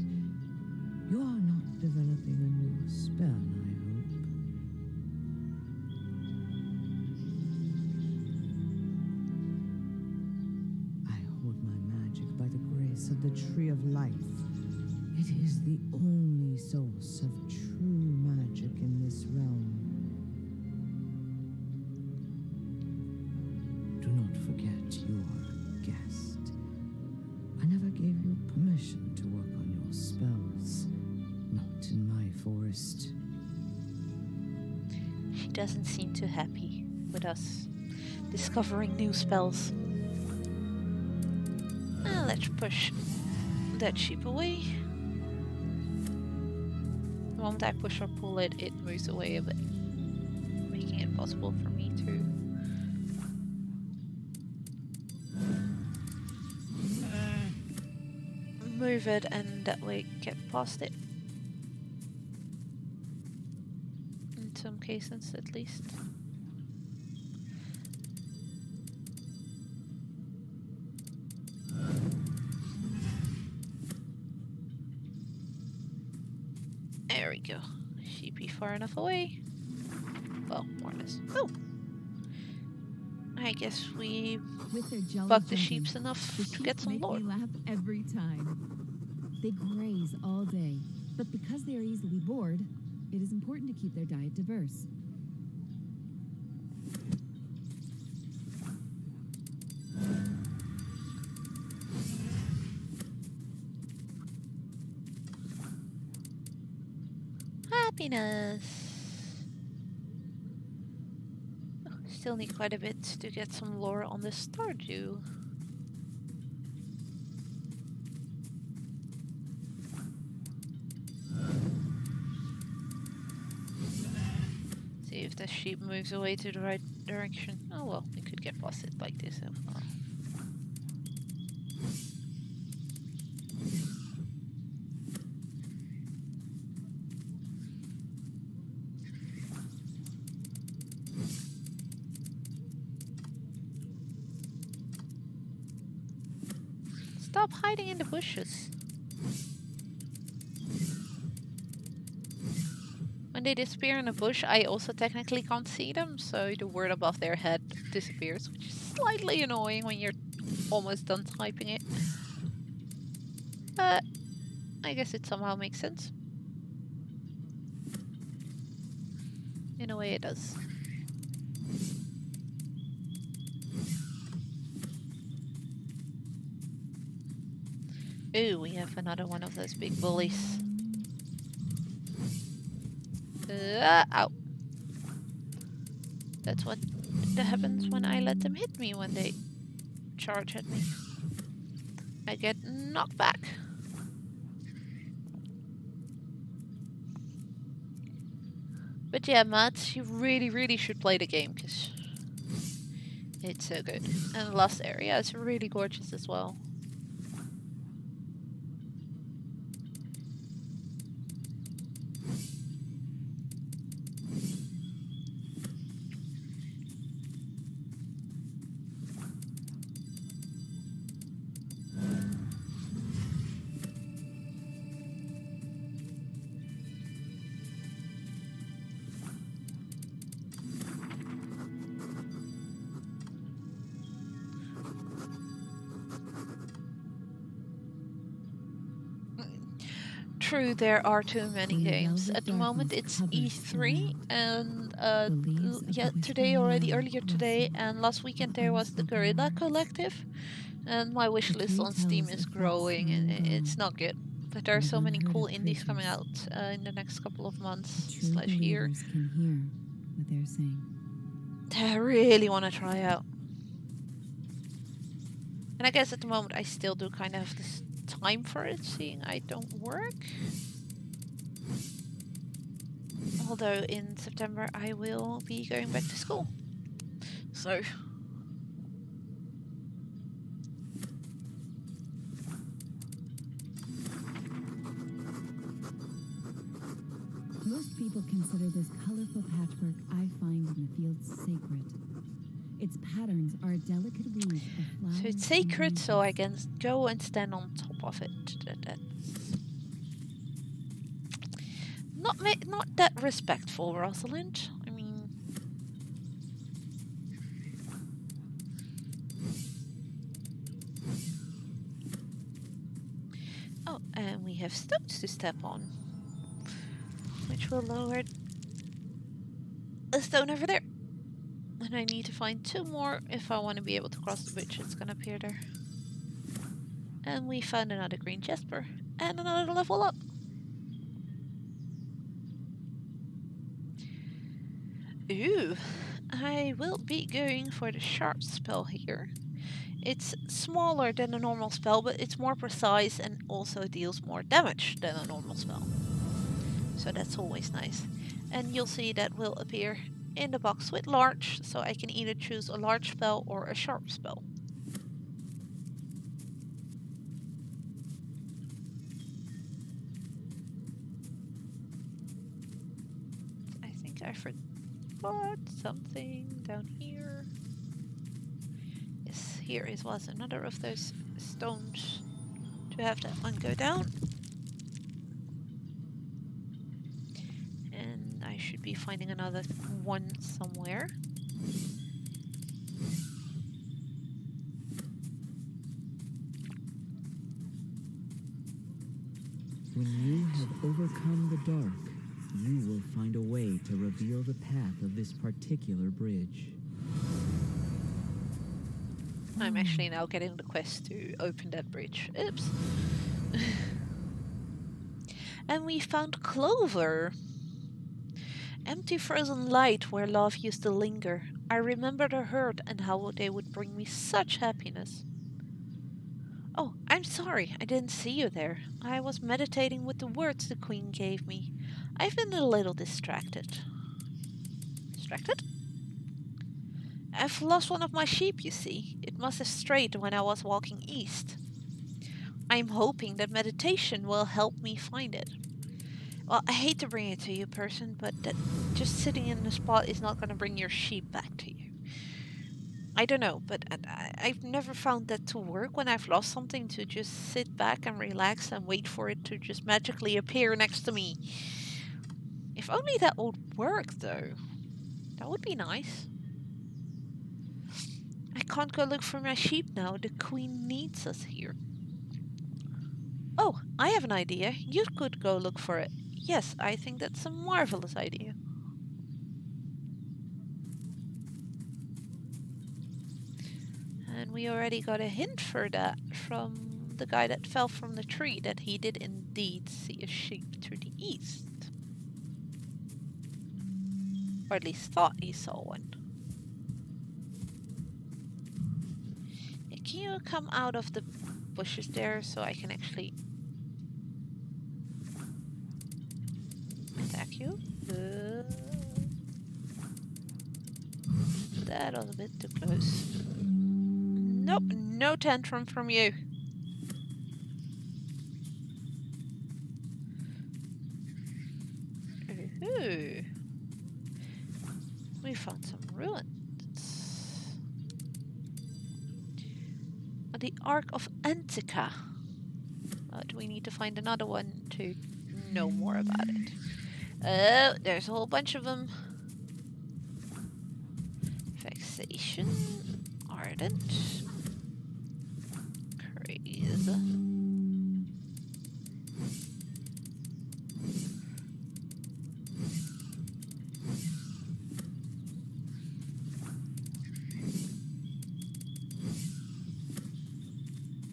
You are not developing a new spell, I hope. I hold my magic by the grace of the Tree of Life. It is the only source of true magic in this realm. Do not forget you are a guest. I never gave you permission to work on your spells. Not in my forest. She doesn't seem too happy with us discovering new spells. Let's push that sheep away. The moment I push or pull it, it moves away a bit, making it possible for me to move it and that way get past it. In some cases, at least. There we go. Sheepy far enough away. Well, more or less. Oh! I guess we With their jolly bugged the jumping, sheeps enough the to sheep get some make lore. me laugh every time. They graze all day, but because they are easily bored, it is important to keep their diet diverse. Happiness! Oh, still need quite a bit to get some lore on the Stardew. See if the sheep moves away to the right direction. Oh well, we could get past it like this. Stop hiding in the bushes. When they disappear in a bush, I also technically can't see them, so the word above their head disappears, which is slightly annoying when you're almost done typing it. But I guess it somehow makes sense. In a way it does. Ooh, we have another one of those big bullies. Ow. That's what happens when I let them hit me when they charge at me. I get knocked back. But yeah, Matt, you really, really should play the game because it's so good. And the last area is really gorgeous as well. True, there are too many When the games. velvet At the moment, darkness it's covers the E3, land, and the leaves of yeah, the today whispering already, willow earlier today, rustle and last weekend with there was the unspoken Gorilla words. Collective, and my wish The list tree on Steam tells is of what's growing, long and it's gone not good. But there are and of so many unheard cool of indies coming creatures. out in the next couple of The months true slash year believers can hear what they're saying. that I really want to try out. And I guess at the moment I still do kind of have this time for it, seeing I don't work. Although in September I will be going back to school. So Most people consider this colorful patchwork I find in the fields sacred. Its patterns are a delicate weave of flowers. so it's and sacred, so I branches. can go and stand on top of it. That's not that respectful, Rosalind. I mean, oh, and we have stones to step on, which will lower a stone over there. And I need to find 2 more if I want to be able to cross the bridge that's gonna appear there. And we found another green jasper and another level up. Ooh, I will be going for the sharp spell here. It's smaller than a normal spell, but it's more precise and also deals more damage than a normal spell. So that's always nice. And you'll see that will appear in the box with large, so I can either choose a large spell or a sharp spell. I think I forgot something down here. Yes, here it was another of those stones to have that one go down. And I should be finding another one somewhere. When you have overcome the dark, you will find a way to reveal the path of this particular bridge. I'm actually now getting the quest to open that bridge. Oops. And we found Clover. Empty frozen light where love used to linger. I remember the hurt and how they would bring me such happiness. Oh, I'm sorry, I didn't see you there. I was meditating with the words the Queen gave me. I've been a little distracted. Distracted? I've lost one of my sheep, you see. It must have strayed when I was walking east. I'm hoping that meditation will help me find it. Well, I hate to bring it to you, person, but that just sitting in the spot is not going to bring your sheep back to you. I don't know, but I've never found that to work when I've lost something, to just sit back and relax and wait for it to just magically appear next to me. If only that would work, though. That would be nice. I can't go look for my sheep now. The Queen needs us here. Oh, I have an idea. You could go look for it. Yes, I think that's a marvelous idea. And we already got a hint for that from the guy that fell from the tree, that he did indeed see a sheep to the east. Or at least thought he saw one. Yeah, can you come out of the bushes there so I can actually attack you? That was a bit too close. Nope, no tantrum from you. Ooh. We found some ruins. The Ark of Antica. But we need to find another one to know more about it. Oh, there's a whole bunch of them. Vexation. Ardent. Craze.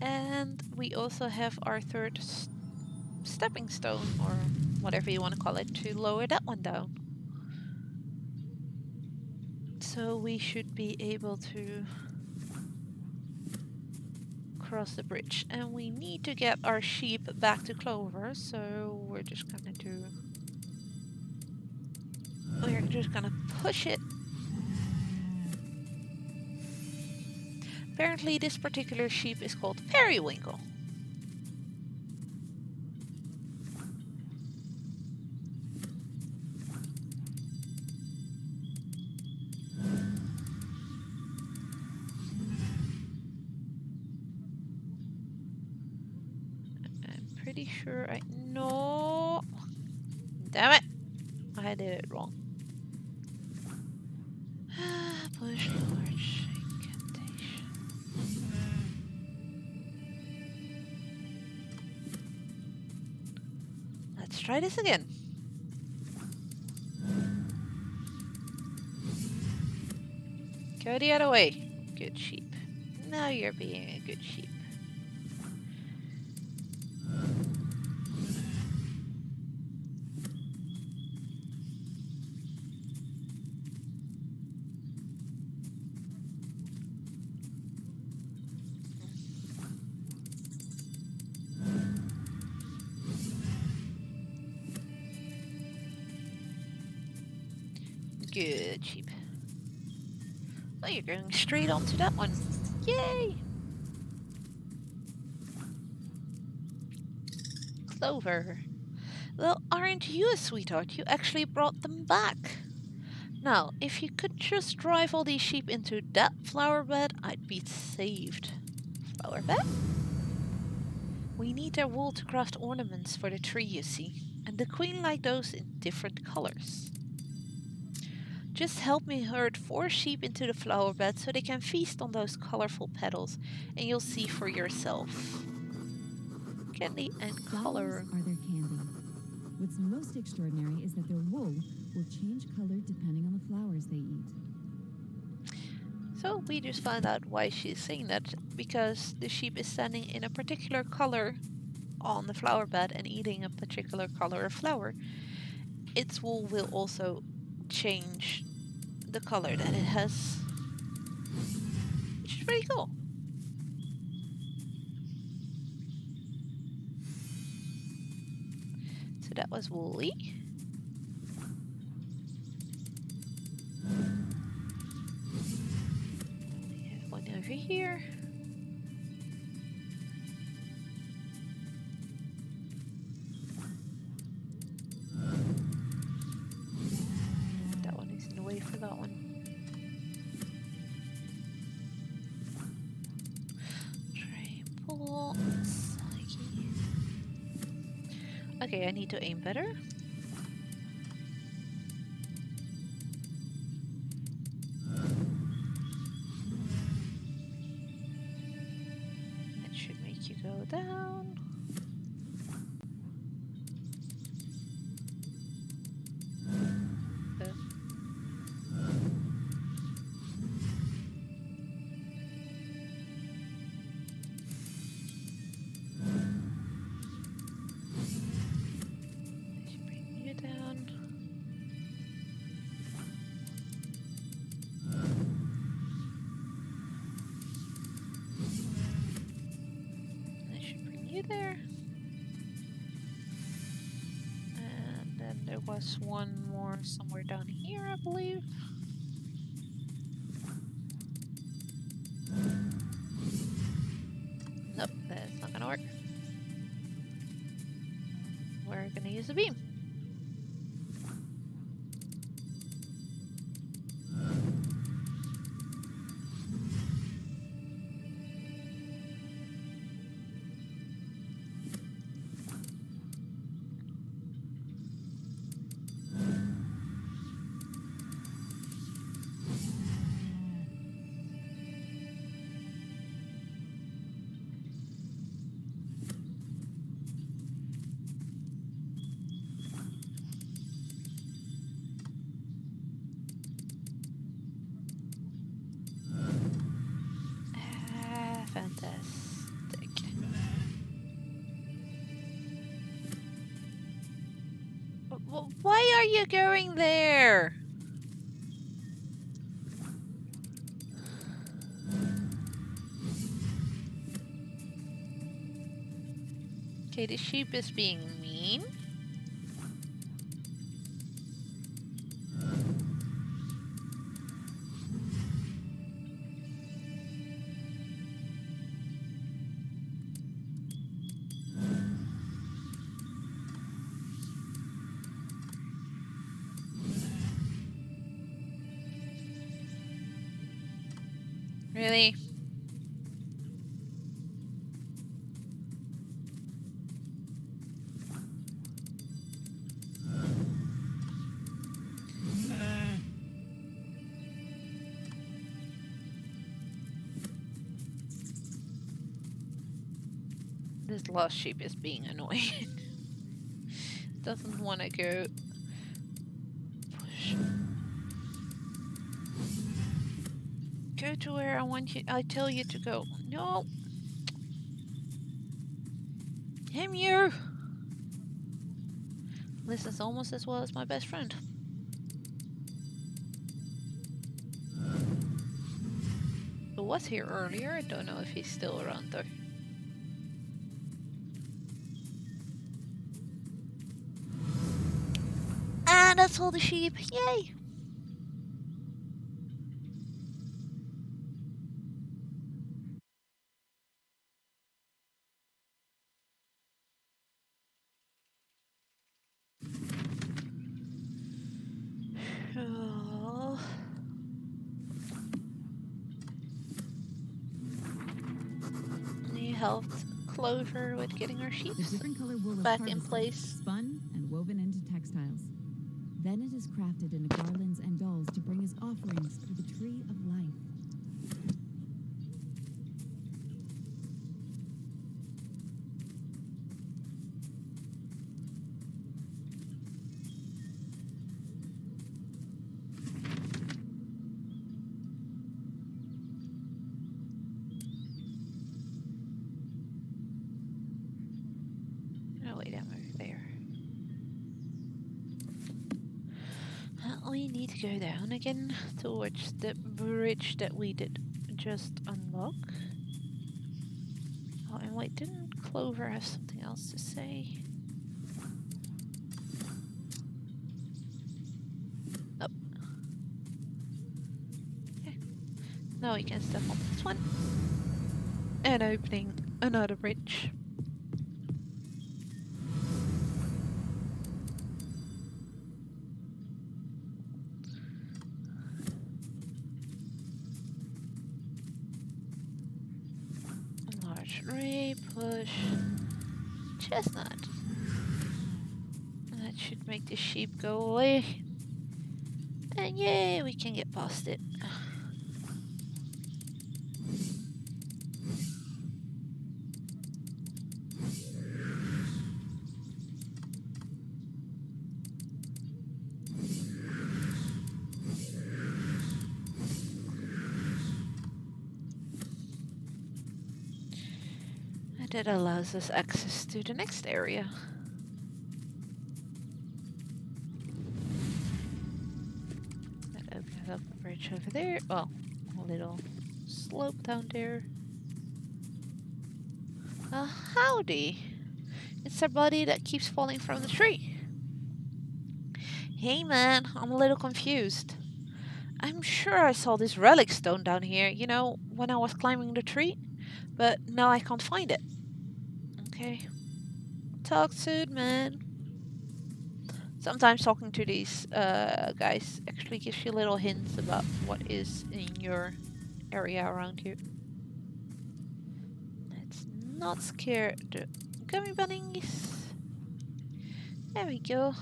And we also have our third stepping stone, or whatever you want to call it, to lower that one down. So we should be able to cross the bridge. And we need to get our sheep back to Clover, so we're just gonna push it. Apparently this particular sheep is called Periwinkle. I'm pretty sure I know. Damn it! I did it wrong. Push large incantation. Let's try this again. Go the other way. Good sheep. Now you're being a good sheep. Good sheep. Oh, you're going straight onto that one. Yay! Clover. Well, aren't you a sweetheart? You actually brought them back. Now, if you could just drive all these sheep into that flower bed, I'd be saved. Flower bed? We need their wool to craft ornaments for the tree, you see. And the queen liked those in different colors. Just help me herd 4 sheep into the flower bed so they can feast on those colorful petals, and you'll see for yourself. Candy and color. Flowers are their candy. What's most extraordinary is that their wool will change color depending on the flowers they eat. So we just found out why she's saying that, because the sheep is standing in a particular color on the flower bed and eating a particular color of flower. Its wool will also change the color that it has, which is pretty cool. So that was woolly. We have one over here. That one is in the way for that one. Tray, pull, Psyche. Okay, I need to aim better. That should make you go down. That should bring you down. That should bring you there. And then there was one more somewhere down here, I believe. use a beam. Fantastic. Why are you going there? Okay, the sheep is being mean. Really? This lost sheep is being annoying. Doesn't want to go. Push. Go to where I tell you to go. No. Him, you. Listens almost as well as my best friend. Who was here earlier. I don't know if he's still around though. And that's all the sheep. Yay! Oh. He helped Clover with getting our sheep The different color wool is back in harvested, place. spun and woven into textiles. Then it is crafted into garlands and dolls to bring as offerings to the tree of life. Oh wait, I'm over there. We need to go down again towards the bridge that we did just unlock. Oh, and wait, didn't Clover have something else to say? Nope. Okay. Now we can step on this one. And opening another bridge. Large ray, push, chestnut. That should make the sheep go away. And yay, we can get past it. And that allows us access to the next area. That opens up a bridge over there. Well, a little slope down there. Howdy. It's somebody that keeps falling from the tree. Hey man, I'm a little confused. I'm sure I saw this relic stone down here, you know, when I was climbing the tree. But now I can't find it. Okay. Talk soon, man. Sometimes talking to these guys actually gives you little hints about what is in your area around you. Let's not scare the gummy bunnies. There we go.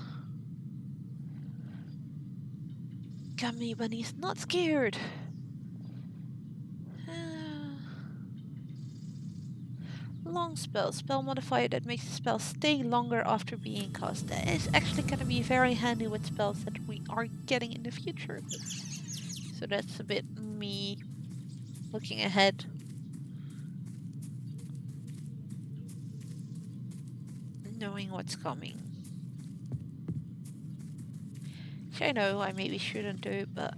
Gummy bunnies not scared. Long spell. Spell modifier that makes the spell stay longer after being cast. That is actually going to be very handy with spells that we are getting in the future. So that's a bit me looking ahead. Knowing what's coming. Which I know I maybe shouldn't do, but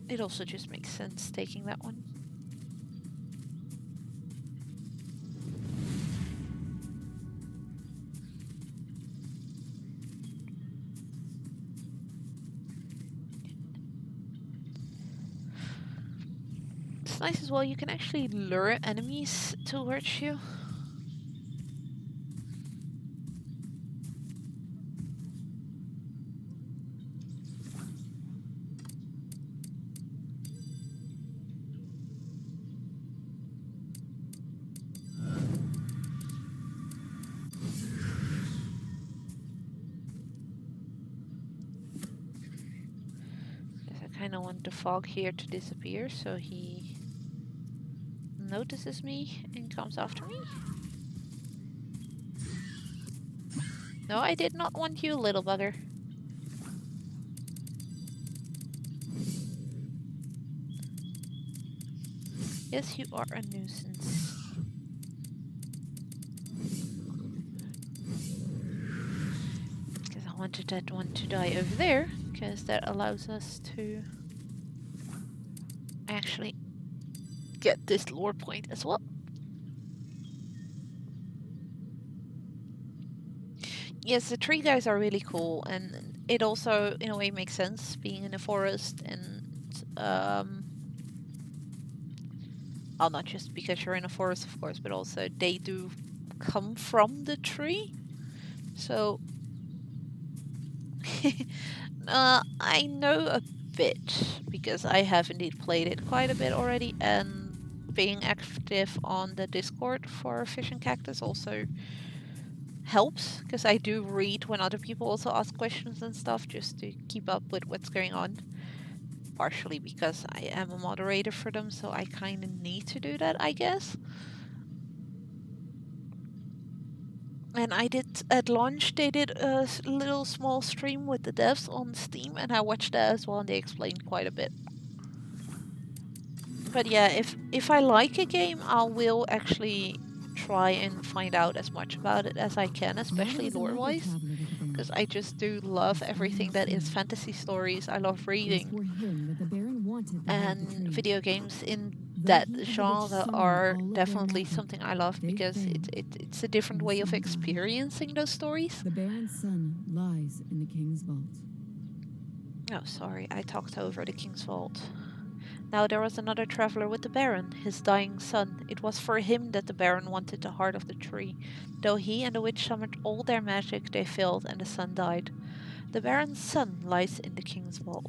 it also just makes sense taking that one. It's nice as well, you can actually lure enemies towards you. I kind of want the fog here to disappear so he notices me and comes after me. No, I did not want you, little bugger. Yes, you are a nuisance. Because I wanted that one to die over there, because that allows us to actually get this lore point as well. Yes, the tree guys are really cool, and it also, in a way, makes sense being in a forest and well, not just because you're in a forest, of course, but also they do come from the tree. So I know a bit because I have indeed played it quite a bit already, and being active on the Discord for Fish and Cactus also helps because I do read when other people also ask questions and stuff just to keep up with what's going on. Partially because I am a moderator for them, so I kind of need to do that, I guess. And I did, at launch, they did a little small stream with the devs on Steam, and I watched that as well, and they explained quite a bit. But yeah, if I like a game, I will actually try and find out as much about it as I can, especially lore-wise. Because I just do love everything that is fantasy stories. I love reading. And video games in that genre are definitely something I love because it's a different way of experiencing those stories. The Baron's son lies in the King's vault. Oh, sorry, I talked over the King's vault. Now there was another traveler with the Baron, his dying son. It was for him that the Baron wanted the heart of the tree. Though he and the witch summoned all their magic, they failed and the son died. The Baron's son lies in the King's vault.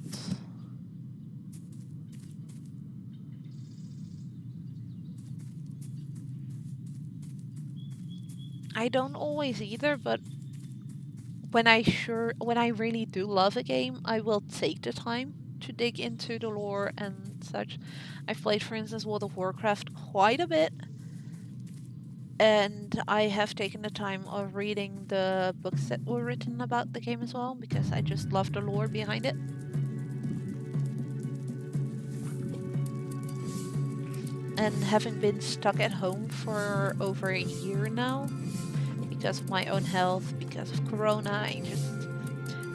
I don't always either, but when I really do love a game, I will take the time to dig into the lore and such. I've played, for instance, World of Warcraft quite a bit, and I have taken the time of reading the books that were written about the game as well, because I just love the lore behind it. And having been stuck at home for over a year now, because of my own health, because of Corona, I just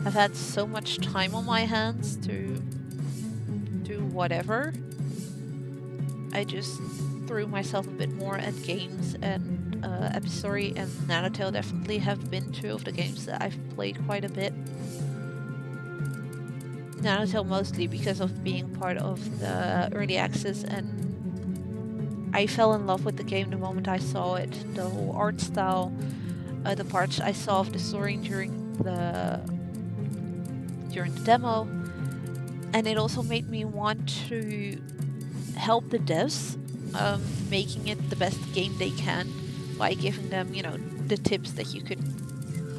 have had so much time on my hands to do whatever. I just threw myself a bit more at games, and Epistory and Nanotale definitely have been two of the games that I've played quite a bit. Nanotale mostly because of being part of the early access, and I fell in love with the game the moment I saw it. The whole art style, the parts I saw of the story during the demo, and it also made me want to help the devs, making it the best game they can by giving them, the tips that you could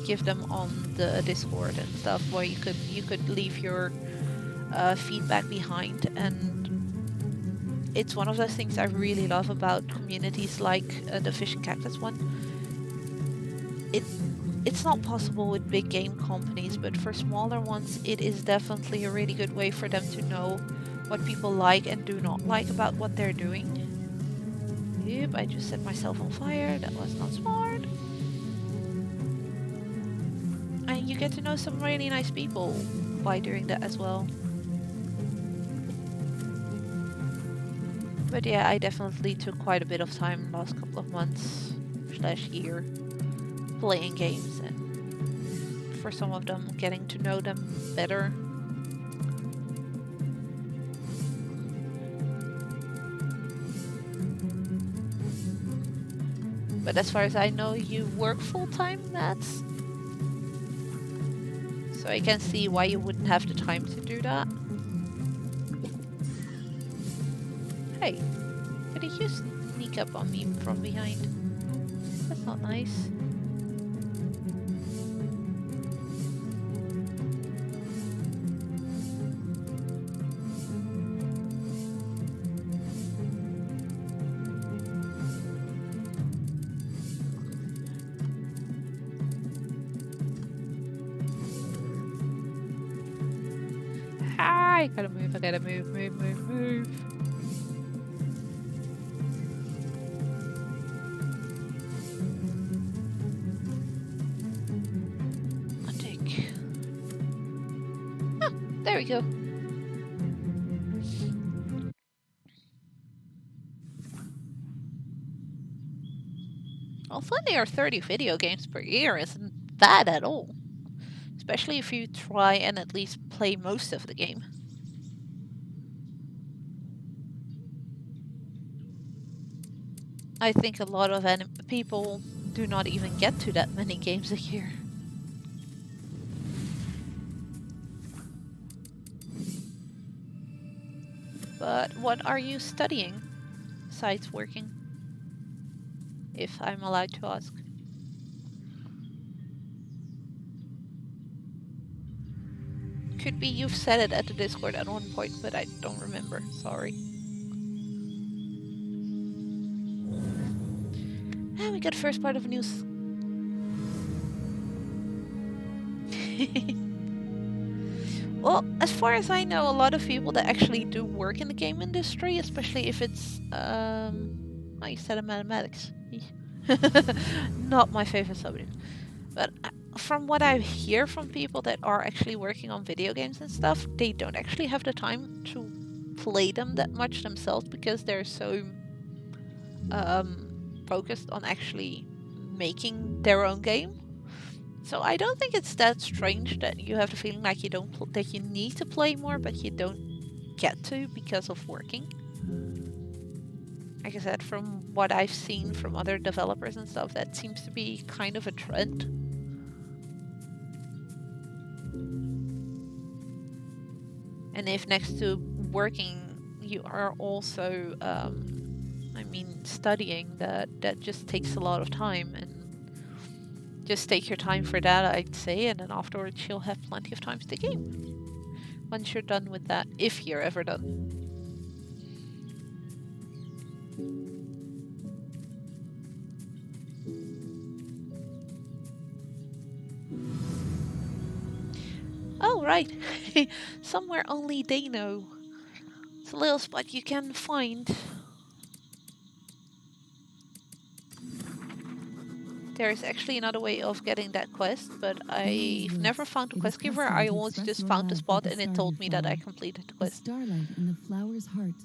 give them on the Discord and stuff, where you could leave your feedback behind. And it's one of those things I really love about communities like the Fish and Cactus one. It's not possible with big game companies, but for smaller ones, it is definitely a really good way for them to know what people like and do not like about what they're doing. Yep, I just set myself on fire. That was not smart. And you get to know some really nice people by doing that as well. But yeah, I definitely took quite a bit of time last couple of months / year playing games, and for some of them getting to know them better. But as far as I know, you work full-time, Nats. So I can see why you wouldn't have the time to do that. Hey, why did you sneak up on me from behind? That's not nice. I gotta move, move. I'll take... Ah, there we go. Well, 20 or 30 video games per year isn't bad at all. Especially if you try and at least play most of the game. I think a lot of people do not even get to that many games a year. But what are you studying besides working? If I'm allowed to ask. Could be you've said it at the Discord at one point, but I don't remember. Sorry. And we got first part of news. Well, as far as I know, a lot of people that actually do work in the game industry, especially if it's, you said mathematics. Not my favorite subject. But from what I hear from people that are actually working on video games and stuff, they don't actually have the time to play them that much themselves because they're so focused on actually making their own game. So I don't think it's that strange that you have the feeling like you don't that you need to play more, but you don't get to because of working. Like I said, from what I've seen from other developers and stuff, that seems to be kind of a trend. And if next to working you are also, studying, that just takes a lot of time, and just take your time for that, I'd say, and then afterwards you'll have plenty of time to game once you're done with that, if you're ever done. Oh, right. Somewhere only they know. It's a little spot you can find. There's actually another way of getting that quest, but I've never found a quest giver. I always just found the spot and it told me that I completed the The quest. starlight in the flower's heart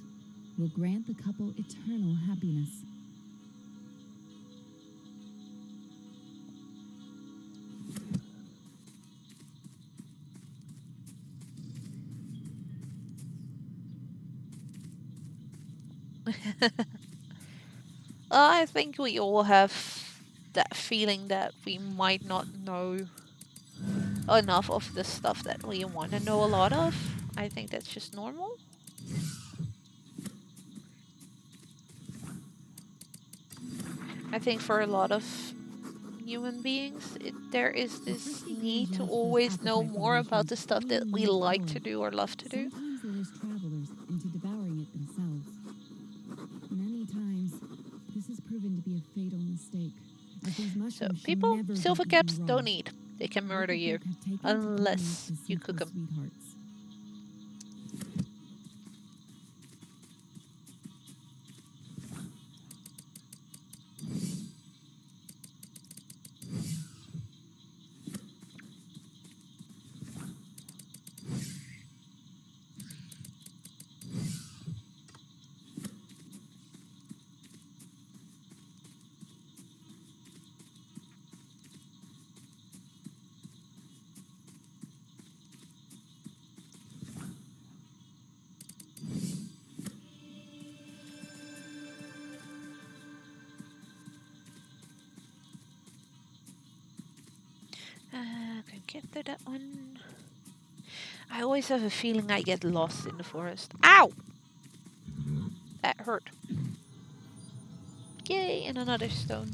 will grant the couple eternal happiness. I think we all have that feeling that we might not know enough of the stuff that we want to know a lot of. I think that's just normal. I think for a lot of human beings, there is this need to always know more about the stuff that we like to do or love to do. Sometimes lures travelers into devouring it themselves. Many times, this has proven to be a fatal mistake. As these So mushrooms should people, never be silver eaten caps raw. don't eat. They can murder Local you folk have taken to unless pollinate the you cook simple them. sweethearts. Can get to that one. I always have a feeling I get lost in the forest. Ow! That hurt. Yay, and another stone.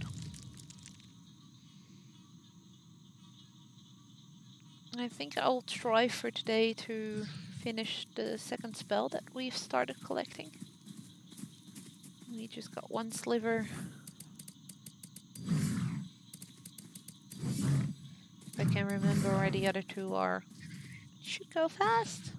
I think I'll try for today to finish the second spell that we've started collecting. We just got one sliver. If I can remember where the other two are. It should go fast.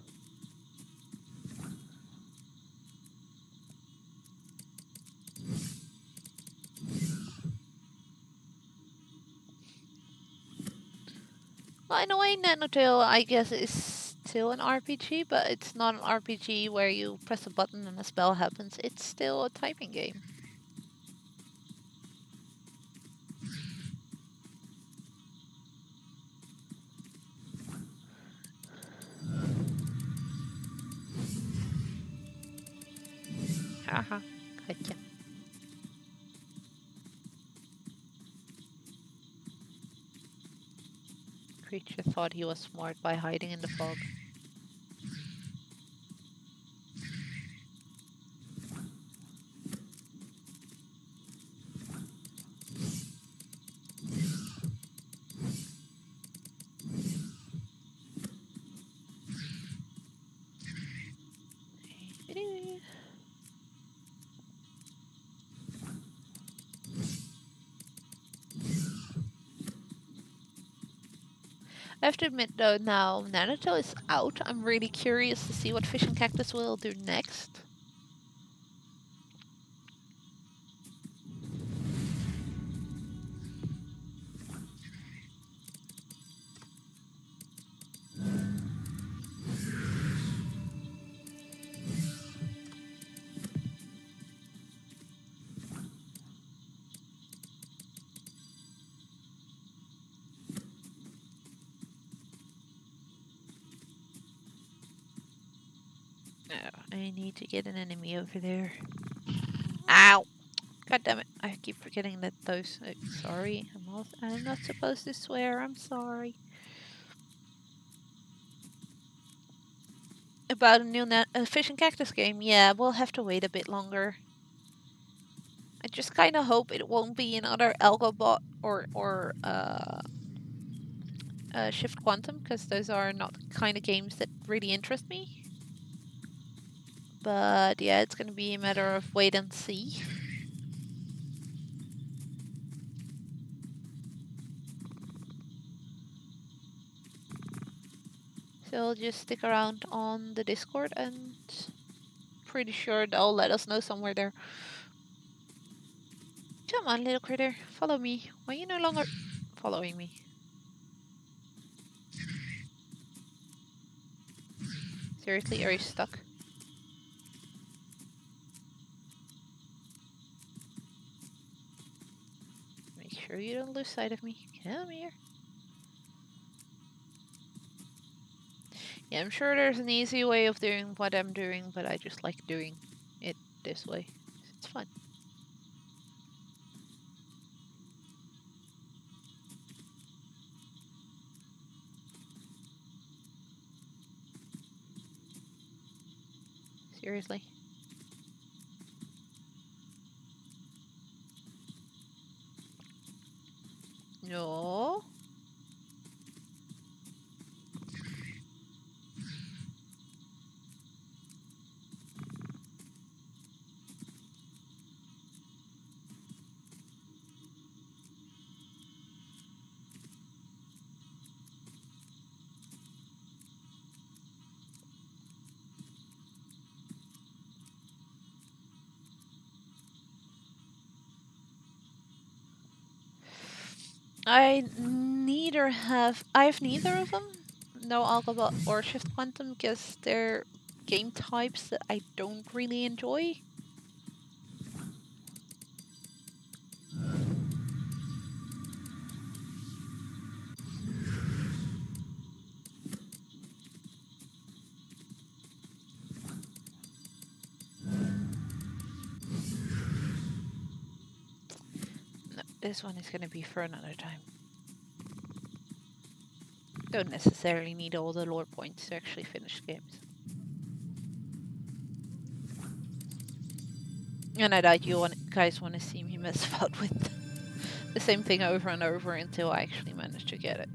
Well, in a way, Nanotale, I guess, is still an RPG, but it's not an RPG where you press a button and a spell happens. It's still a typing game. Haha, gotcha. Creature thought he was smart by hiding in the fog. I have to admit though, now Nanotale is out, I'm really curious to see what Fish and Cactus will do next. Oh, I need to get an enemy over there. Ow! God damn it, I keep forgetting that those... sorry, I'm not supposed to swear, I'm sorry. About a new Fish and Cactus game, yeah, we'll have to wait a bit longer. I just kind of hope it won't be another Algobot or Shift Quantum, because those are not the kind of games that really interest me. But yeah, it's gonna be a matter of wait and see. So just stick around on the Discord and pretty sure they'll let us know somewhere there. Come on, little critter, follow me. Why are you no longer following me? Seriously, are you stuck? Make sure you don't lose sight of me. Come here. Yeah, I'm sure there's an easy way of doing what I'm doing, but I just like doing it this way. It's fun. Seriously. No. I have neither of them. No Algabot or Shift Quantum because they're game types that I don't really enjoy. No, this one is gonna be for another time. Don't necessarily need all the lore points to actually finish games. And I doubt you guys want to see me mess about with the same thing over and over until I actually manage to get it.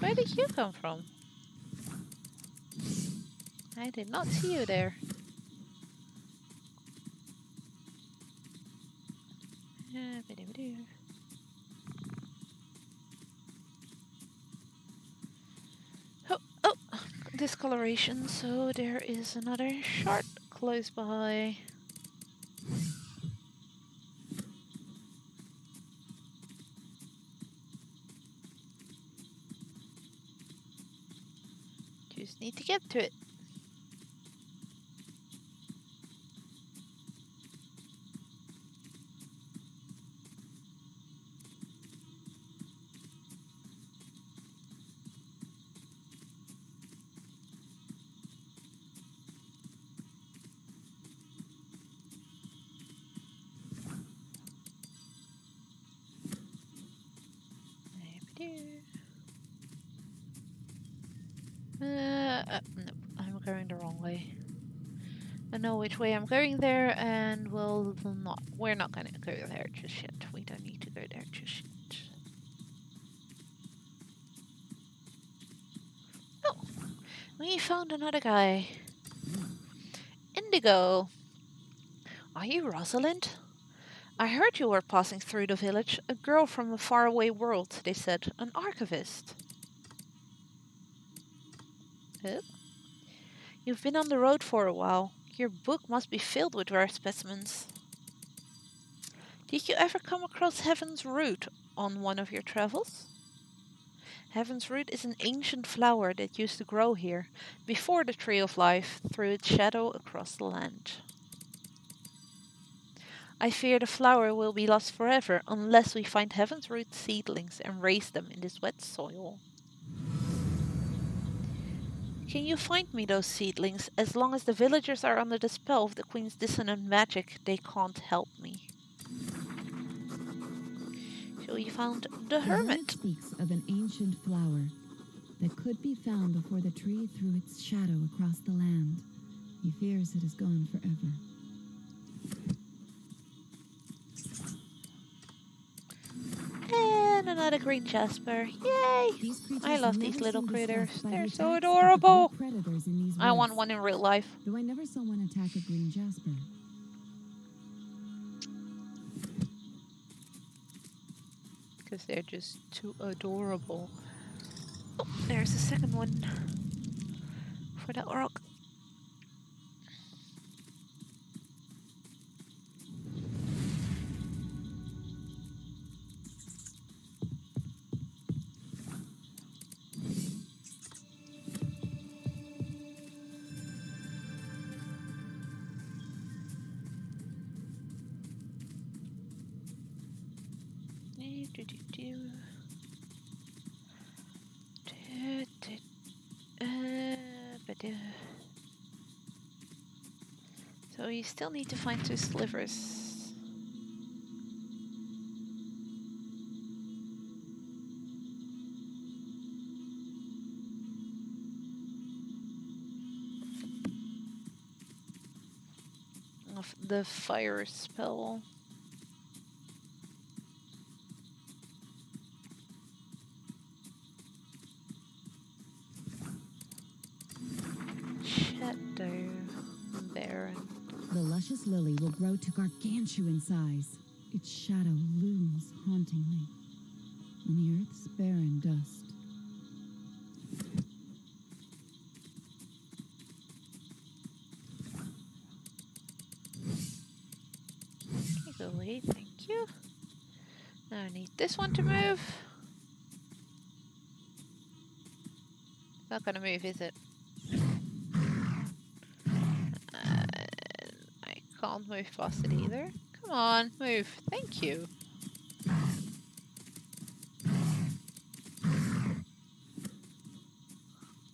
Where did you come from? I did not see you there. Oh, oh, discoloration, so there is another shard close by. Just need to get to it. Nope, I'm going the wrong way. I know which way I'm going there, and we're not gonna go there just yet. We don't need to go there just yet. Oh, we found another guy. Indigo. Are you Rosalind? I heard you were passing through the village. A girl from a faraway world, they said. An archivist. Oh. You've been on the road for a while. Your book must be filled with rare specimens. Did you ever come across Heaven's Root on one of your travels? Heaven's Root is an ancient flower that used to grow here, before the Tree of Life, threw its shadow across the land. I fear the flower will be lost forever unless we find Heaven's Root seedlings and raise them in this wet soil. Can you find me those seedlings? As long as the villagers are under the spell of the Queen's dissonant magic, they can't help me. So we found the hermit. Speaks of an ancient flower that could be found before the tree threw its shadow across the land. He fears it is gone forever. And another green jasper. Yay! I love these little critters. They're so Attacks of the adorable. great predators in these I want woods. one in real life. Though I never saw one attack a green jasper. Because they're just too adorable. Oh, there's a second one. For that rock. So you still need to find 2 slivers. Of the fire spell. Shadow Baron. The luscious lily will grow to gargantuan size. Its shadow looms hauntingly on the earth's barren dust. Easily, thank you. Now I need this one to move. Not gonna move, is it? I can't move past it either. Come on, move. Thank you.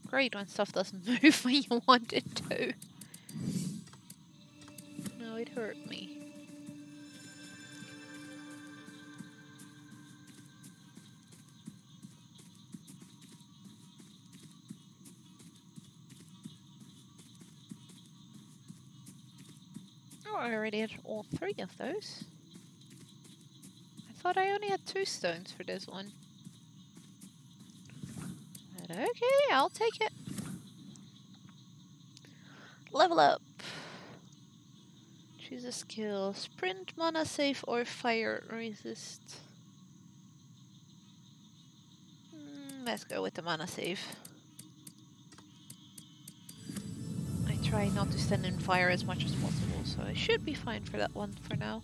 Great when stuff doesn't move when you want it to. No, it hurt me. Oh, I already had all 3 of those. I thought I only had 2 stones for this one. But okay, I'll take it. Level up. Choose a skill. Sprint, mana save, or fire resist. Let's go with the mana save. I try not to stand in fire as much as possible, so I should be fine for that one for now.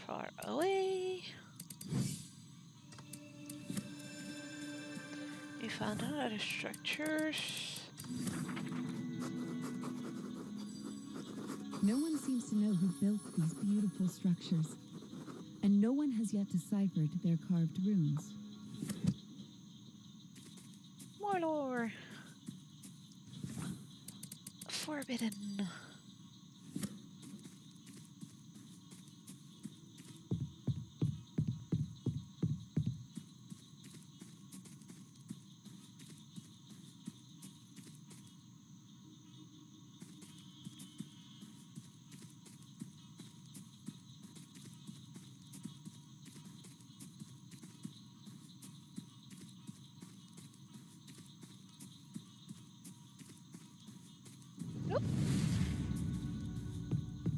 Far away. We found other structures. No one seems to know who built these beautiful structures, and no one has yet deciphered their carved runes. More lore. Forbidden. Nope.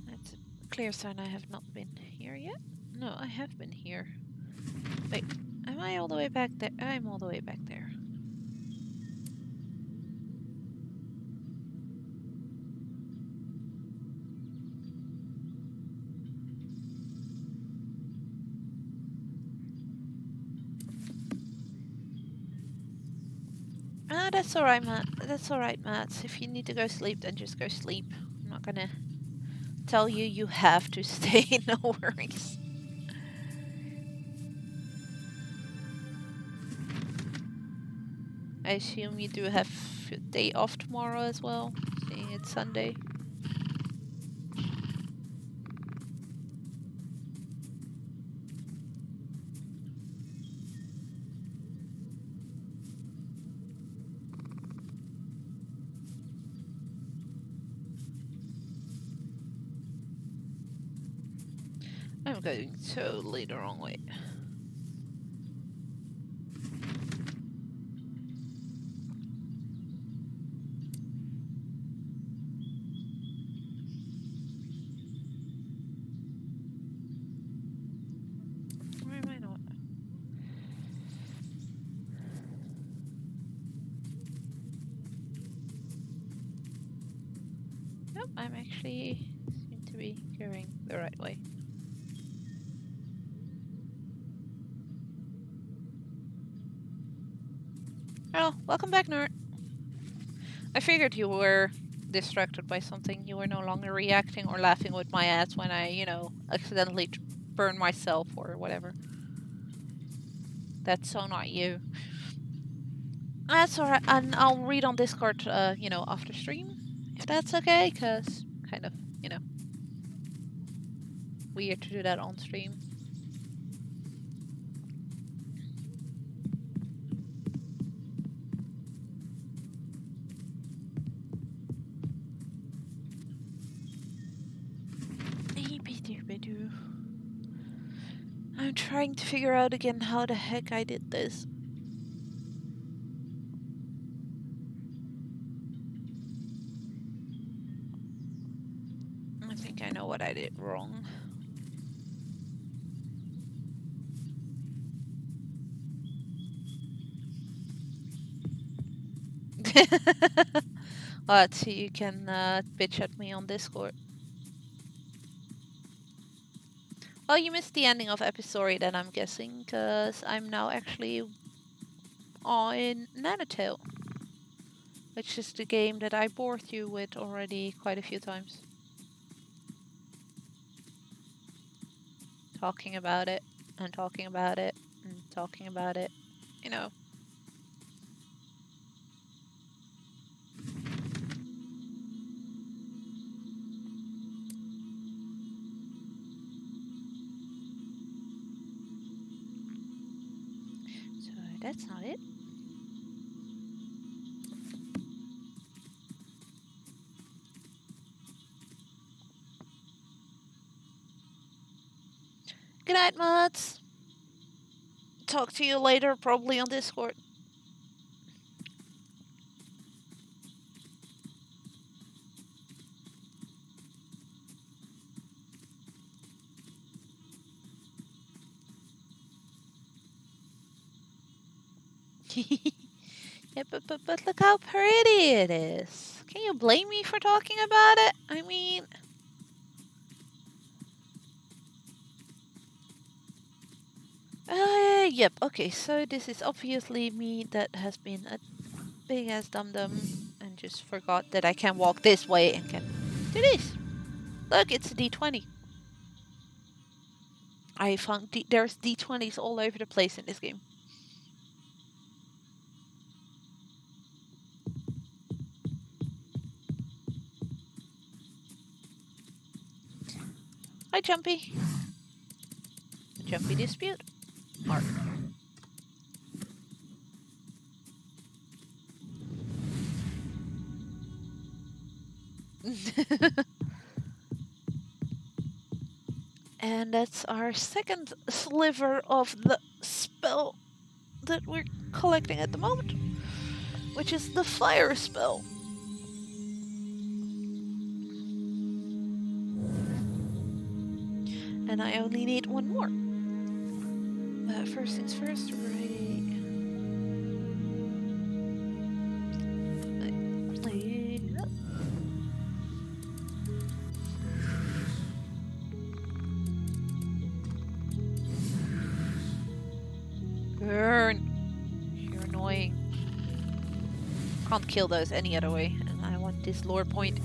That's a clear sign I have not been here yet. No, I have been here. Wait, am I all the way back there? I'm all the way back there. Ah, that's alright, Matt. That's alright, Matt. If you need to go sleep, then just go sleep. I'm not gonna tell you you have to stay, no worries. I assume you do have a day off tomorrow as well, seeing it's Sunday. I'm going totally the wrong way. Where am I not? Nope, I'm actually seem to be going the right way. Oh, welcome back, Nerd. I figured you were distracted by something, you were no longer reacting or laughing with my ass when I, accidentally burn myself or whatever. That's so not you. That's alright, and I'll read on Discord, after stream, if that's okay, because kind of, weird to do that on stream. I'm trying to figure out again how the heck I did this. I think I know what I did wrong. Let's see, you can bitch at me on Discord. Well, you missed the ending of Epistory then, I'm guessing, because I'm now actually on Nanotale, which is the game that I bored you with already quite a few times. Talking about it, and talking about it, and talking about it, So that's not it. Good night, mods. Talk to you later, probably on Discord. Yeah, but look how pretty it is. Can you blame me for talking about it? I mean... Yep, okay, so this is obviously me that has been a big ass dum-dum and just forgot that I can walk this way and can do this. Look, it's a D20. I found there's D20s all over the place in this game. Hi, Jumpy. Jumpy dispute. Mark. And that's our second sliver of the spell that we're collecting at the moment, which is the fire spell. And I only need one more. But first things first, Burn! You're annoying. Can't kill those any other way, and I want this lore point.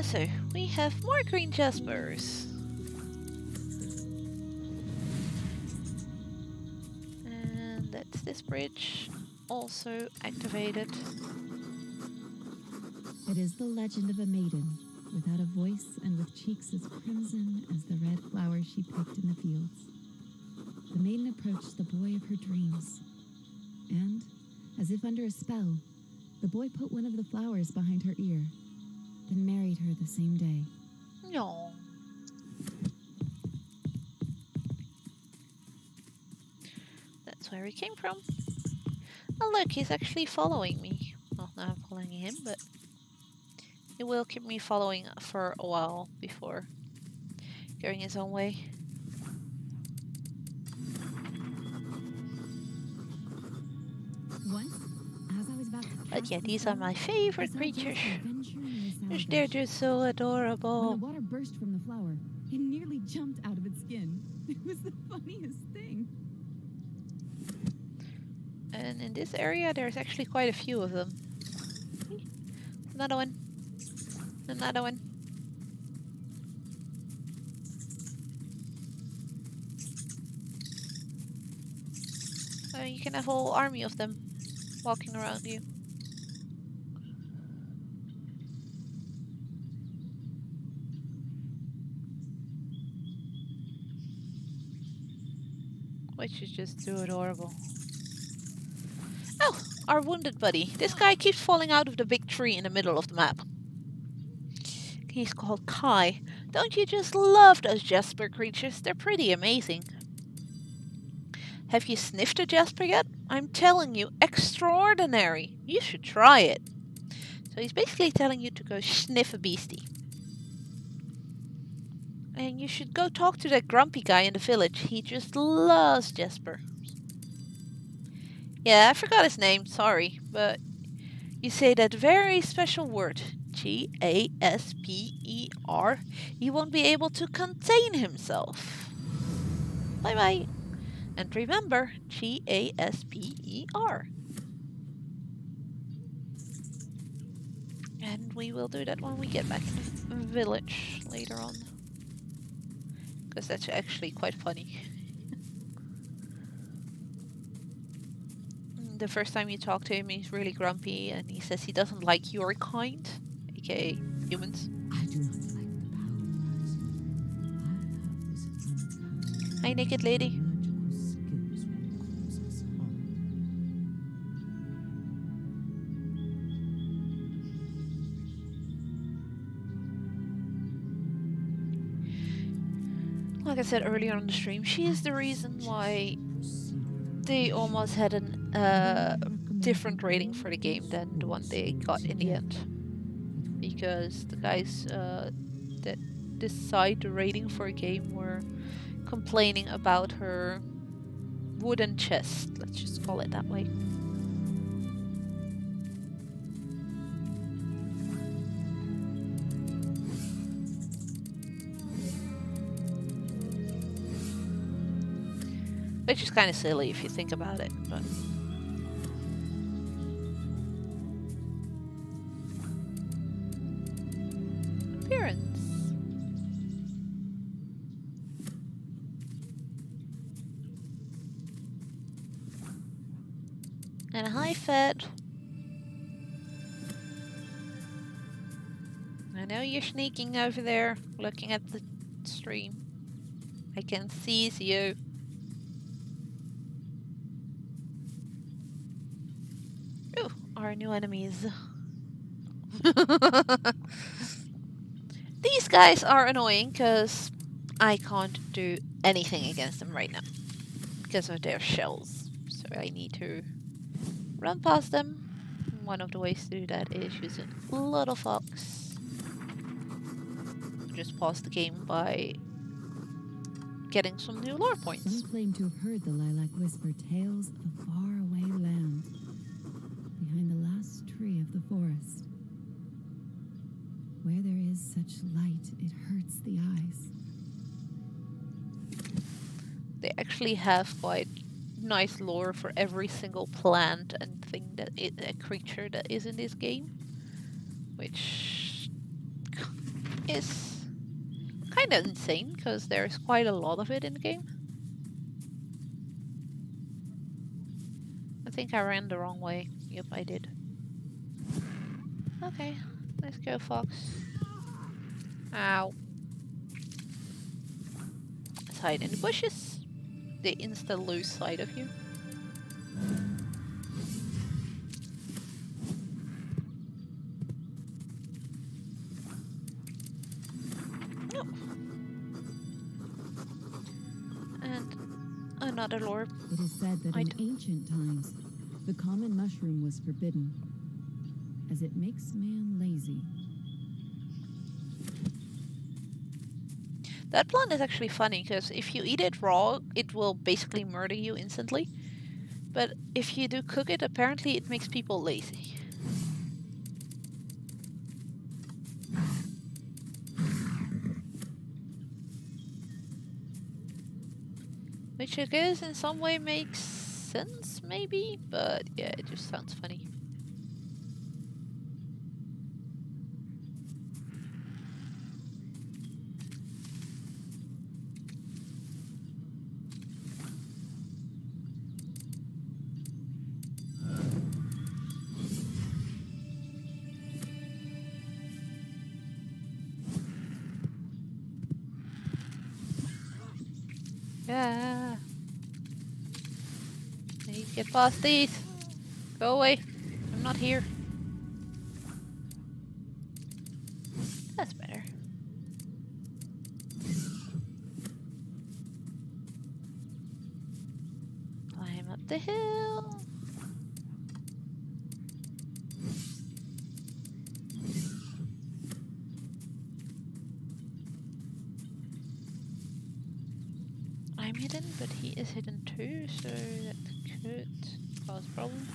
So, we have more green jaspers. And that's this bridge, also activated. It is the legend of a maiden, without a voice and with cheeks as crimson as the red flowers she picked in the fields. The maiden approached the boy of her dreams, and, as if under a spell, the boy put one of the flowers behind her ear, then married her the same day. No. That's where he came from. Oh look, he's actually following me. Well, not I'm following him, but He will keep me following for a while before going his own way. Once, as I was about to But cast yeah, the these are spell, my I favorite saw creatures. Jasper venturing near They're Salvage. just so When the adorable. water burst from the flower, it nearly jumped out of its skin. It was the funniest thing. And in this area, there's actually quite a few of them. Another one. Another one. So you can have a whole army of them walking around you. Which is just too adorable. Oh, our wounded buddy. This guy keeps falling out of the big tree in the middle of the map. He's called Kai. Don't you just love those Jasper creatures? They're pretty amazing. Have you sniffed a Jasper yet? I'm telling you, extraordinary. You should try it. So he's basically telling you to go sniff a beastie. And you should go talk to that grumpy guy in the village. He just loves Jasper. Yeah, I forgot his name, sorry. But you say that very special word, Gasper. He won't be able to contain himself. Bye bye. And remember, Gasper. And we will do that when we get back in the village later on. Because that's actually quite funny. The first time you talk to him, he's really grumpy and he says he doesn't like your kind, aka humans. I do not like the powers. I have this uncanny Hi, naked lady. magical skills will cause us harm. Like I said earlier on the stream, she is the reason why they almost had a different rating for the game than the one they got in the end. Because the guys that decide the rating for a game were complaining about her wooden chest. Let's just call it that way. Which is kind of silly if you think about it, but... Appearance. And hi, Fed. I know you're sneaking over there, looking at the stream. I can seize you. Ooh, our new enemies. These guys are annoying because I can't do anything against them right now because of their shells. So I need to run past them. One of the ways to do that is using Little Fox. Just pause the game by getting some new lore points. Some claim to have heard the lilac whisper tales of a faraway land behind the last tree of the forest. Where there is such light, it hurts the eyes. They actually have quite nice lore for every single plant and thing that a creature that is in this game, which is kind of insane because there's quite a lot of it in the game. I think I ran the wrong way. Yep, I did. Okay, let's go, Fox. Ow. Let's hide in the bushes. They insta lose sight of you. Oh. And another lore. It is said that in ancient times, the common mushroom was forbidden, as it makes man lazy. That plant is actually funny because if you eat it raw, it will basically murder you instantly. But if you do cook it, apparently it makes people lazy. Which I guess in some way makes sense, maybe? But yeah, it just sounds funny. Yeah. Need to get past these. Go away. I'm not here. That's better. Climb up the hill. I'm hidden, but he is hidden too, so that could cause a problem.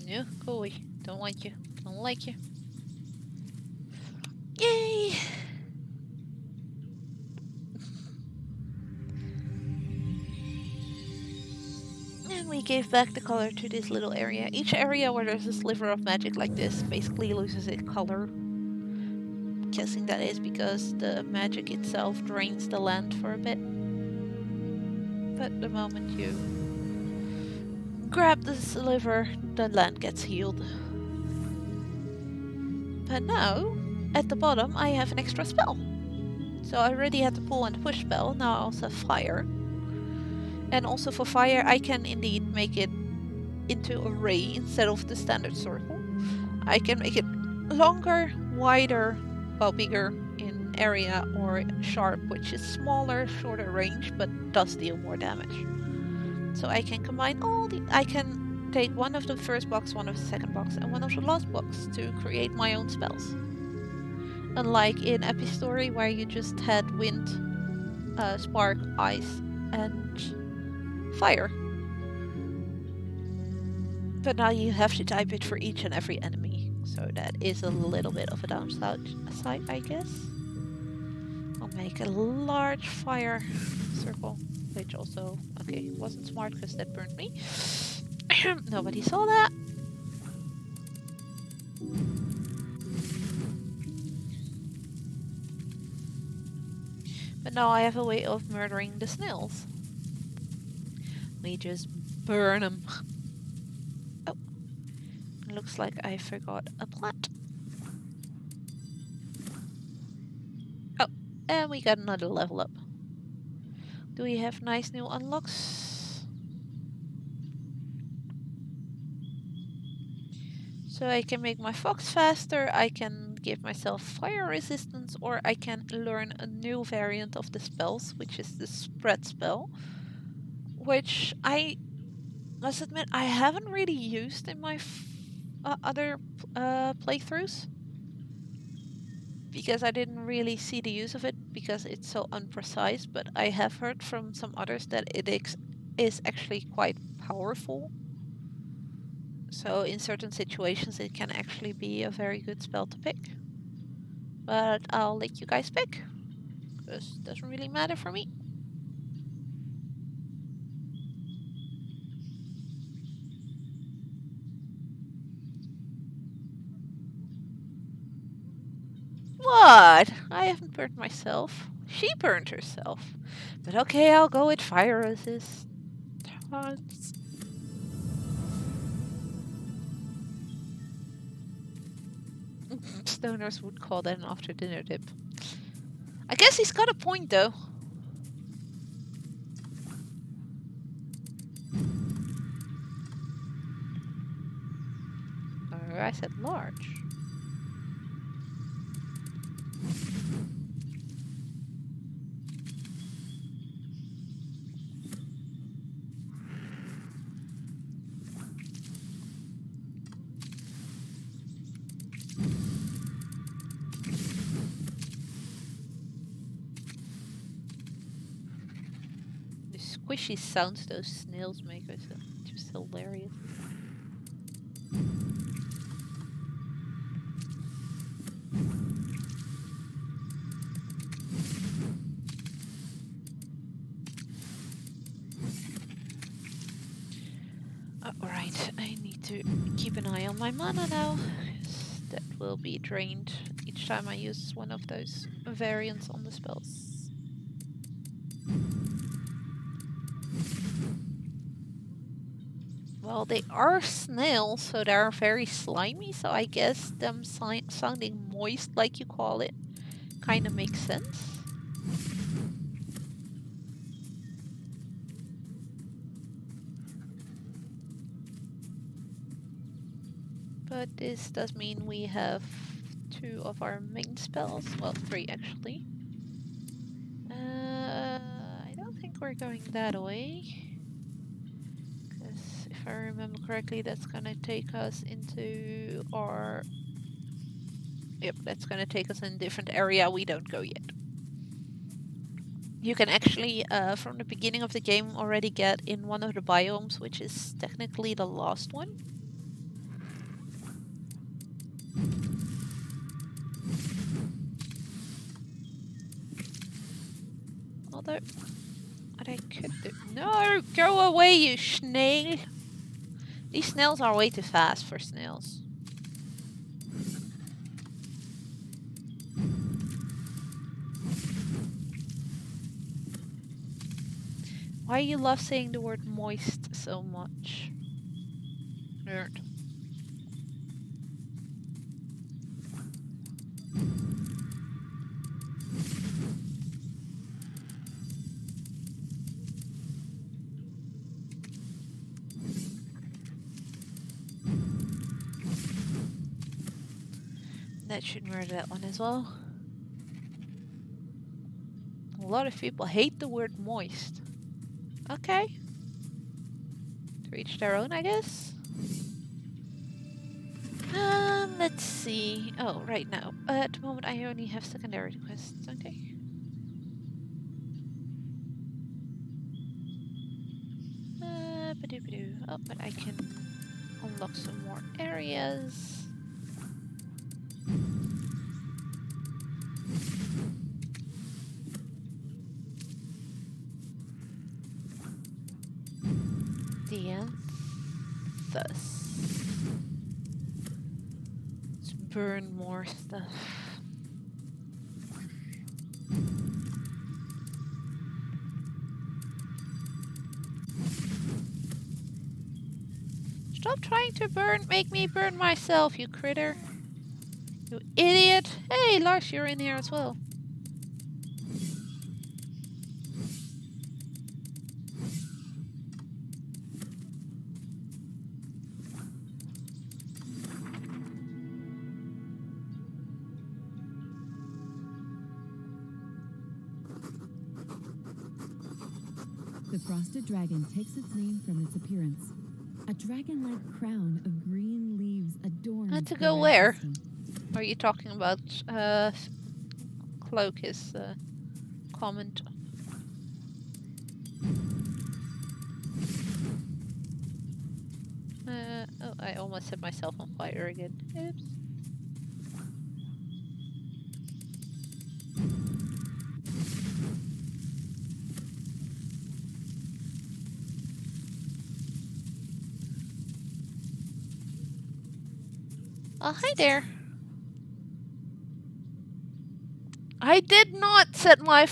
No, go away. Don't want you. Don't like you. Yay! And we gave back the color to this little area. Each area where there's a sliver of magic like this basically loses its color. I'm guessing that is because the magic itself drains the land for a bit. But the moment you grab the sliver, the land gets healed. But now, at the bottom, I have an extra spell. So I already had the pull and push spell, now I also have fire. And also for fire, I can indeed make it into a ray instead of the standard circle. I can make it longer, wider, well, bigger in area, or sharp, which is smaller, shorter range, but does deal more damage. So I can combine I can take one of the first box, one of the second box, and one of the last box to create my own spells. Unlike in Epistory, where you just had wind, spark, ice, and fire. But now you have to type it for each and every enemy, so that is a little bit of a downside, I guess. I'll make a large fire circle, which also, okay, wasn't smart because that burned me. Nobody saw that. But now I have a way of murdering the snails. We just burn them. Oh, looks like I forgot a plant. Oh, and we got another level up. Do we have nice new unlocks? So I can make my fox faster, I can give myself fire resistance, or I can learn a new variant of the spells, which is the spread spell. Which I must admit I haven't really used in my other playthroughs. Because I didn't really see the use of it because it's so unprecise, but I have heard from some others that it is actually quite powerful. So in certain situations it can actually be a very good spell to pick. But I'll let you guys pick, because it doesn't really matter for me. What? I haven't burned myself. She burned herself. But okay, I'll go with fire resist. Stoners would call that an after dinner dip. I guess he's got a point though. Or I said large. squishy sounds those snails make are just hilarious. Alright, I need to keep an eye on my mana now, 'cause that will be drained each time I use one of those variants on the spells. Well, they are snails, so they're very slimy, so I guess them sounding moist, like you call it, kind of makes sense. But this does mean we have 2 of our main spells. Well, 3 actually. I don't think we're going that way. Because if I remember correctly, that's gonna take us into our... Yep, that's gonna take us in a different area we don't go yet. You can actually, from the beginning of the game, already get in one of the biomes, which is technically the last one. Although, what I could do... No! Go away, you snail! These snails are way too fast for snails. Why you love saying the word moist so much? Nerd. That should murder that one as well. A lot of people hate the word moist. Okay. To each their own, I guess. Let's see. Oh, right now. At the moment I only have secondary quests, okay. Ba-doo-ba-doo. Oh, but I can unlock some more areas. Thus. Let's burn more stuff. Stop trying to make me burn myself, you critter. You idiot. Hey, Lars, you're in here as well. The frosted dragon takes its name from its appearance. A dragon-like crown of green leaves adorns To the go red where? system. Are you talking about Cloak, his comment? Oh, I almost set myself on fire again. Oops. Oh, hi there. I did not set my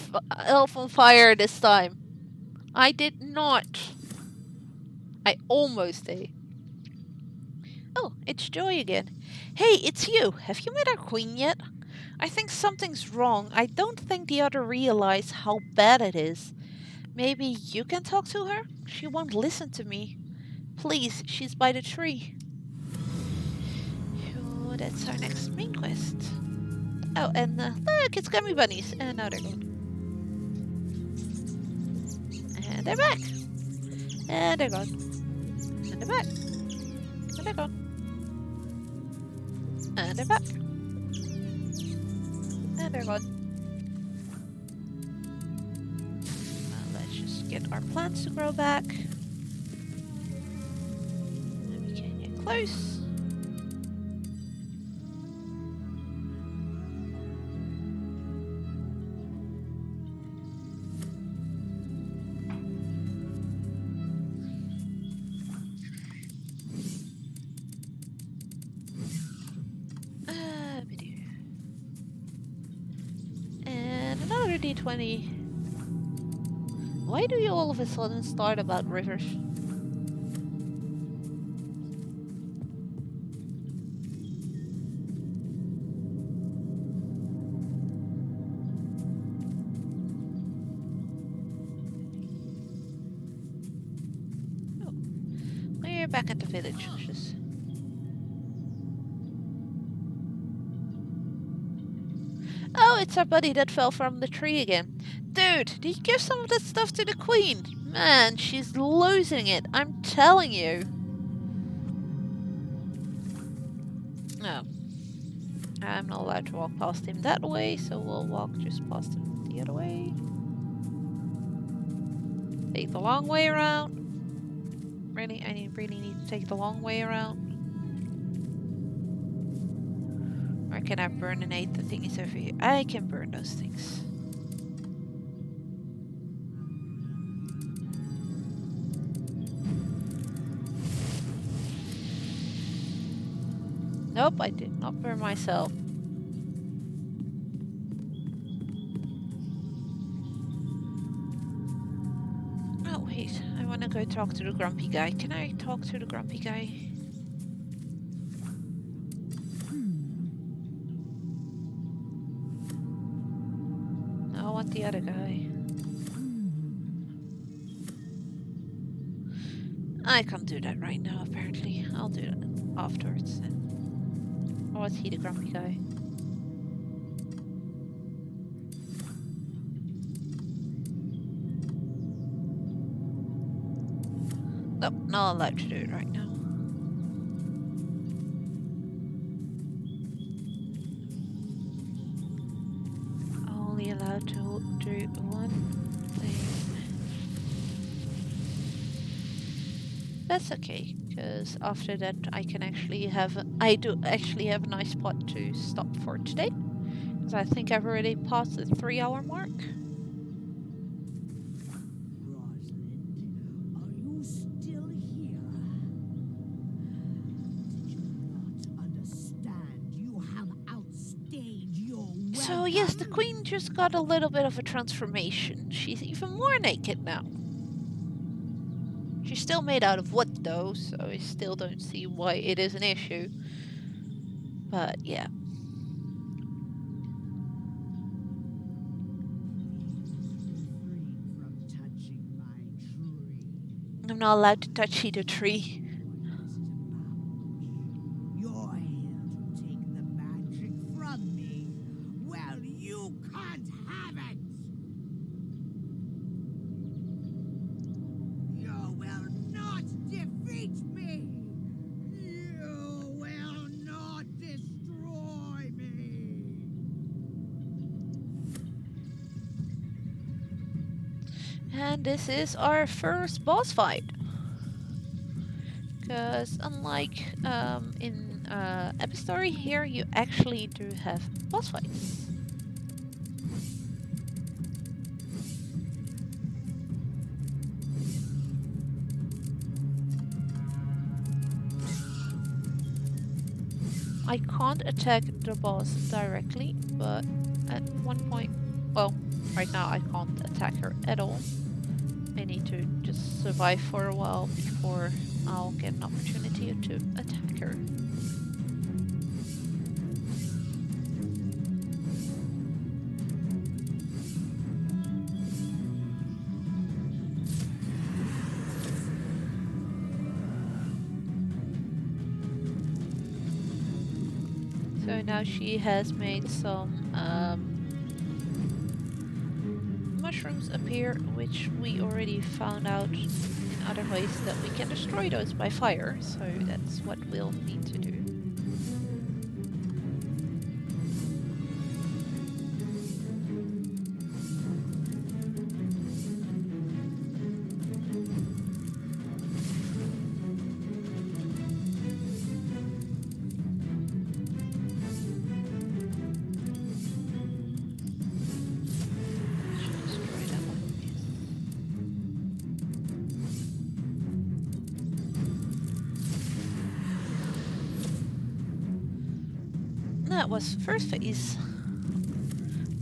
elf on fire this time. I did not. I almost did. Oh, it's Joy again. Hey, it's you. Have you met our queen yet? I think something's wrong. I don't think the other realize how bad it is. Maybe you can talk to her? She won't listen to me. Please, she's by the tree. Oh, that's our next main quest. Oh, and look, it's gummy bunnies. And now they're gone. And they're back. And they're gone. And they're back. And they're gone. And they're back. And they're gone. Let's just get get our plants to grow back. And we can get close. And another D20. Why do you all of a sudden start about rivers? Oh, we're back at the village. Just... Oh, it's our buddy that fell from the tree again. Dude, did you give some of that stuff to the queen? Man, she's losing it, I'm telling you. No. I'm not allowed to walk past him that way, so we'll walk just past him the other way. Take the long way around. Really? I really need to take the long way around? Or can I burninate the thingies over here? I can burn those things. Nope, I did not burn myself. Oh wait, I want to go talk to the grumpy guy. Can I talk to the grumpy guy? No, I want the other guy. I can't do that right now, apparently. I'll do that afterwards then. Or was he the grumpy guy? Nope, not allowed to do it right now. Only allowed to do one thing. That's okay, because after that I can actually have I do actually have a nice spot to stop for today. Because I think I've already passed the 3-hour mark. Rosalind, are you still here? Did you not understand? You have outstayed your welcome. So yes, the queen just got a little bit of a transformation. She's even more naked now. She's still made out of wood though, so I still don't see why it is an issue. But yeah. Refrain from touching my tree. I'm not allowed to touch either tree. What is it about? You're here to take the magic from me. Well, you can't have it. You will not defeat me. You will not destroy me. And this is our first boss fight. Because unlike in Epistory, here you actually do have boss fights. I can't attack the boss directly, but at one point, well, right now I can't attack her at all. I need to just survive for a while before I'll get an opportunity to attack her. So now she has made some mushrooms appear, which we already found out in other ways that we can destroy those by fire, so that's what we'll need to do. That was first phase.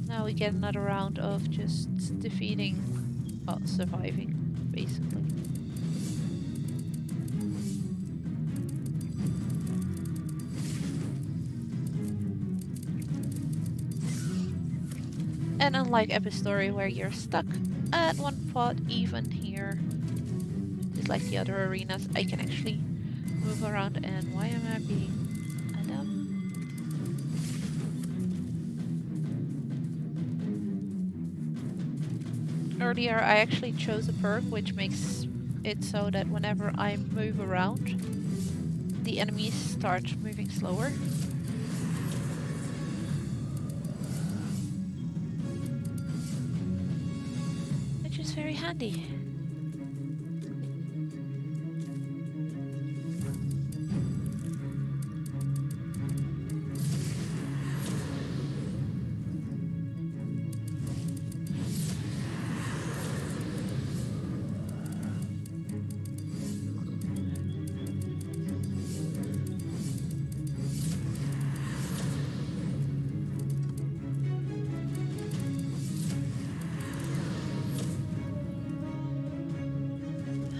Now we get another round of just defeating, well, surviving, basically. And unlike Epistory, where you're stuck at one spot, even here, just like the other arenas, I can actually move around. And why am I being a dumb? Earlier, I actually chose a perk which makes it so that whenever I move around, the enemies start moving slower. Which is very handy.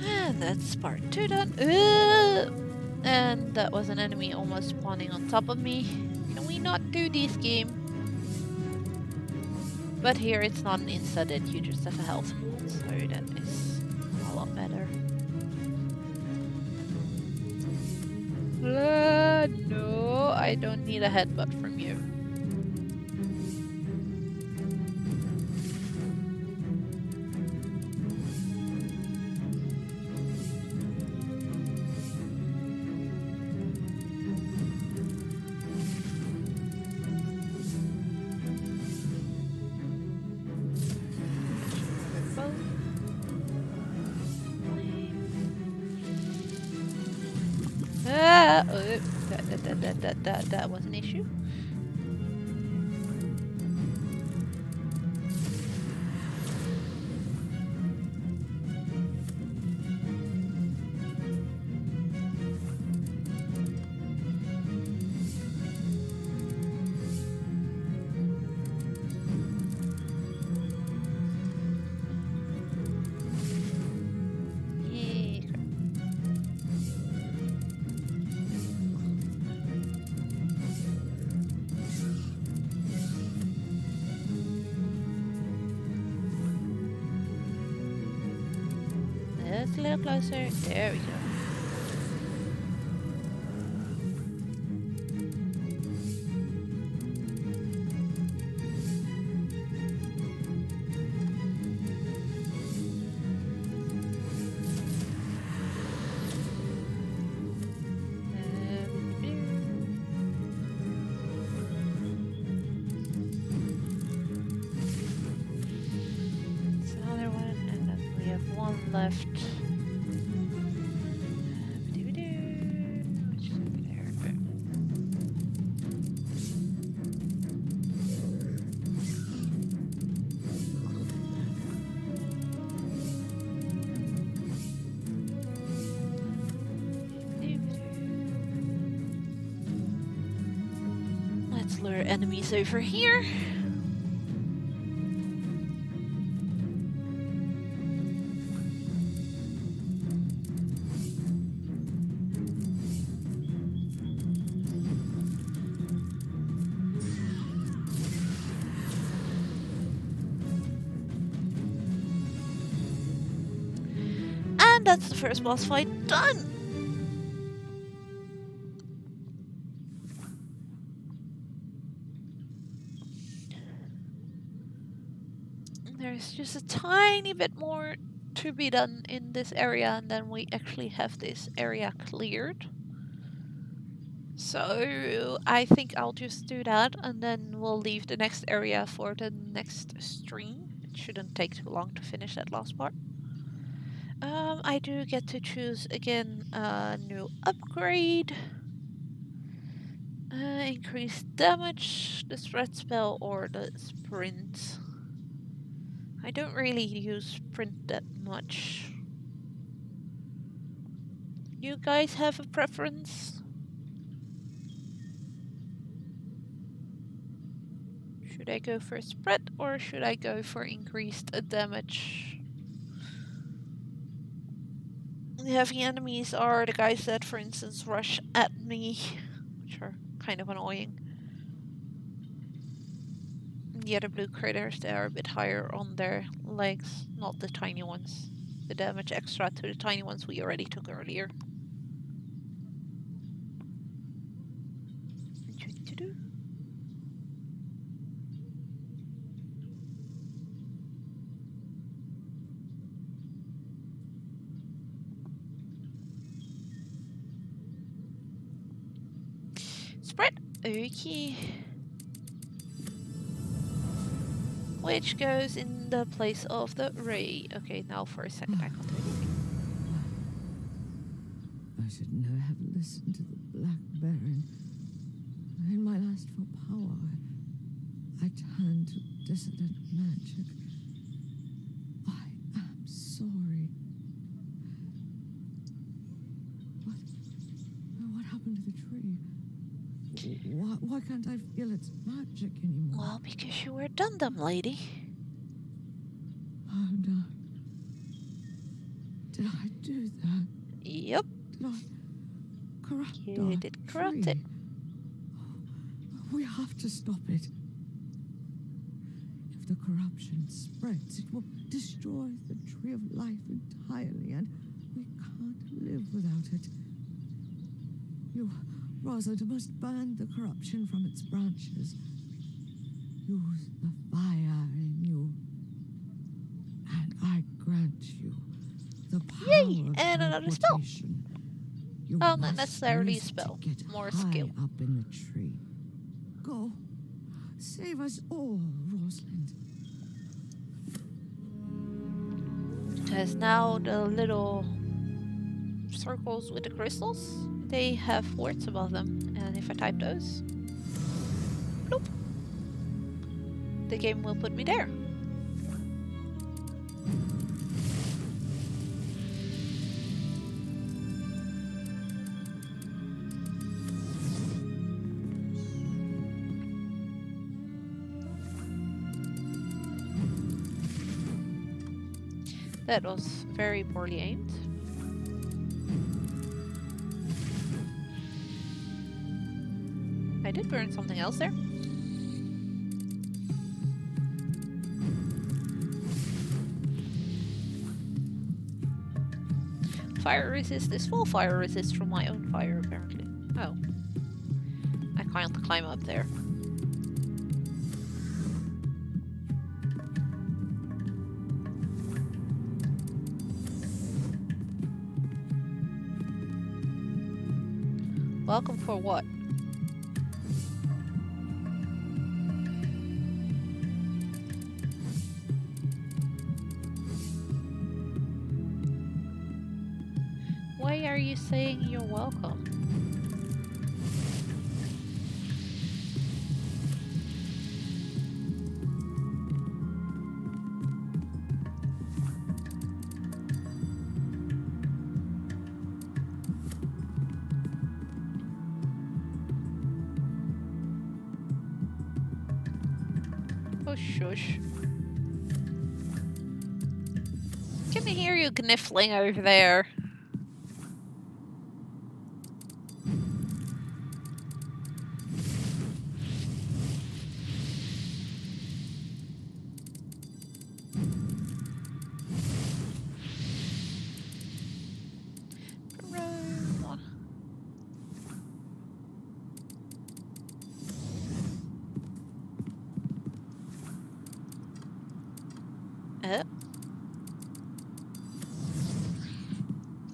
And that's part 2 done. And that was an enemy almost spawning on top of me. Can we not do this game? But here it's not an insta that you just have a health pool, so that is a lot better. No, I don't need a headbutt from you. That was an issue. Yeah. Just a little closer. There we go. It's another one, and then we have one left. Which is over there. Let's lure enemies over here. And that's the first boss fight done! There's just a tiny bit more to be done in this area, and then we actually have this area cleared. So I think I'll just do that, and then we'll leave the next area for the next stream. It shouldn't take too long to finish that last part. I do get to choose again a new upgrade. Increased damage, the spread spell, or the sprint. I don't really use sprint that much. You guys have a preference? Should I go for spread or should I go for increased damage? The heavy enemies are the guys that, for instance, rush at me, which are kind of annoying. The other blue critters, they are a bit higher on their legs, not the tiny ones. The damage extra to the tiny ones we already took earlier. Spread. Okay. Which goes in the place of the ray. Okay, now for a second I can't do anything. I should never have listened to the Black Baron. In my lust for power, I turned to dissident magic. I am sorry. What happened to the tree? Why can't I feel its magic anymore? Well, because you were Dum-Dum, lady. Oh no. Did I do that? Yep. Did I corrupt You our did corrupt tree? it. We have to stop it. If the corruption spreads, it will destroy the tree of life entirely, and we can't live without it. You, Rosalind, must burn the corruption from its branches. Use the fire in you, and I grant you the power Yay! of And another spell. teleportation. You Well, not must necessarily a use it to spell. get More high skill. up in the tree. Go. Save us all, Rosalind. Because now the little circles with the crystals, they have words above them. And if I type those, bloop, the game will put me there. That was very poorly aimed. I did burn something else there. Fire resist is full fire resist from my own fire, apparently. Oh. I can't climb up there. Welcome for what? Why are you saying you're welcome? Oh, shush. Can I hear you gniffling over there? Rome.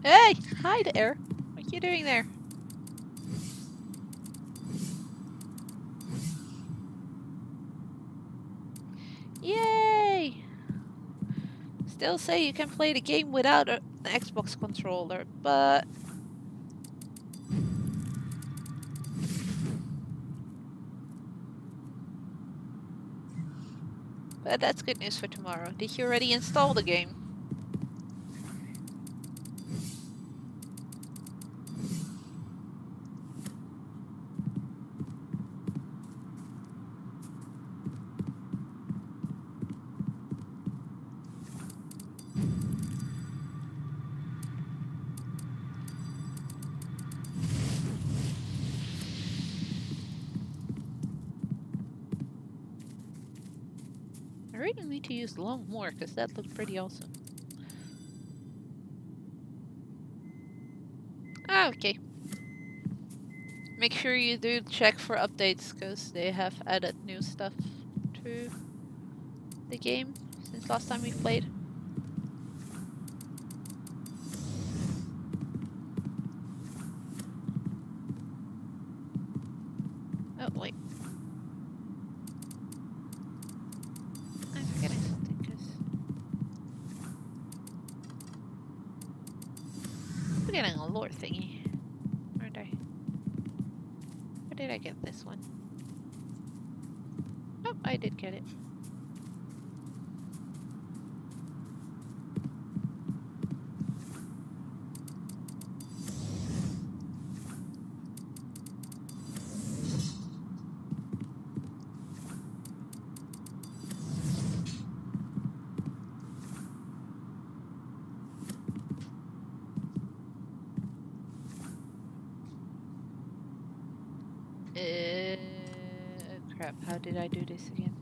Hey! Hi there! What are you doing there? Yay! Still say you can play the game without an Xbox controller, but... But that's good news for tomorrow. Did you already install the game? I really need to use long more, because that looked pretty awesome. Ah, okay. Make sure you do check for updates, because they have added new stuff to the game since last time we played. Oh, wait. I'm forgetting something, because... I'm getting a lore thingy, aren't I? Where did I get this one? Oh, I did get it. Crap, how did I do this again?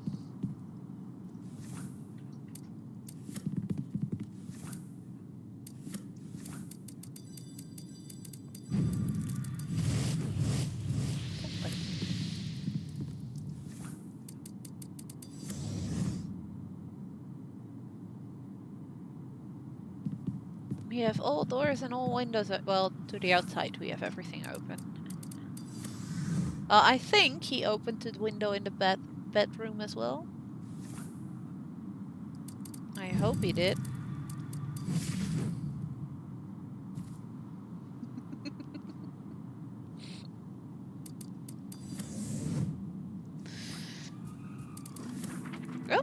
We have all doors and all windows. Well, to the outside, we have everything open. I think he opened the window in the bedroom as well. I hope he did. Oh,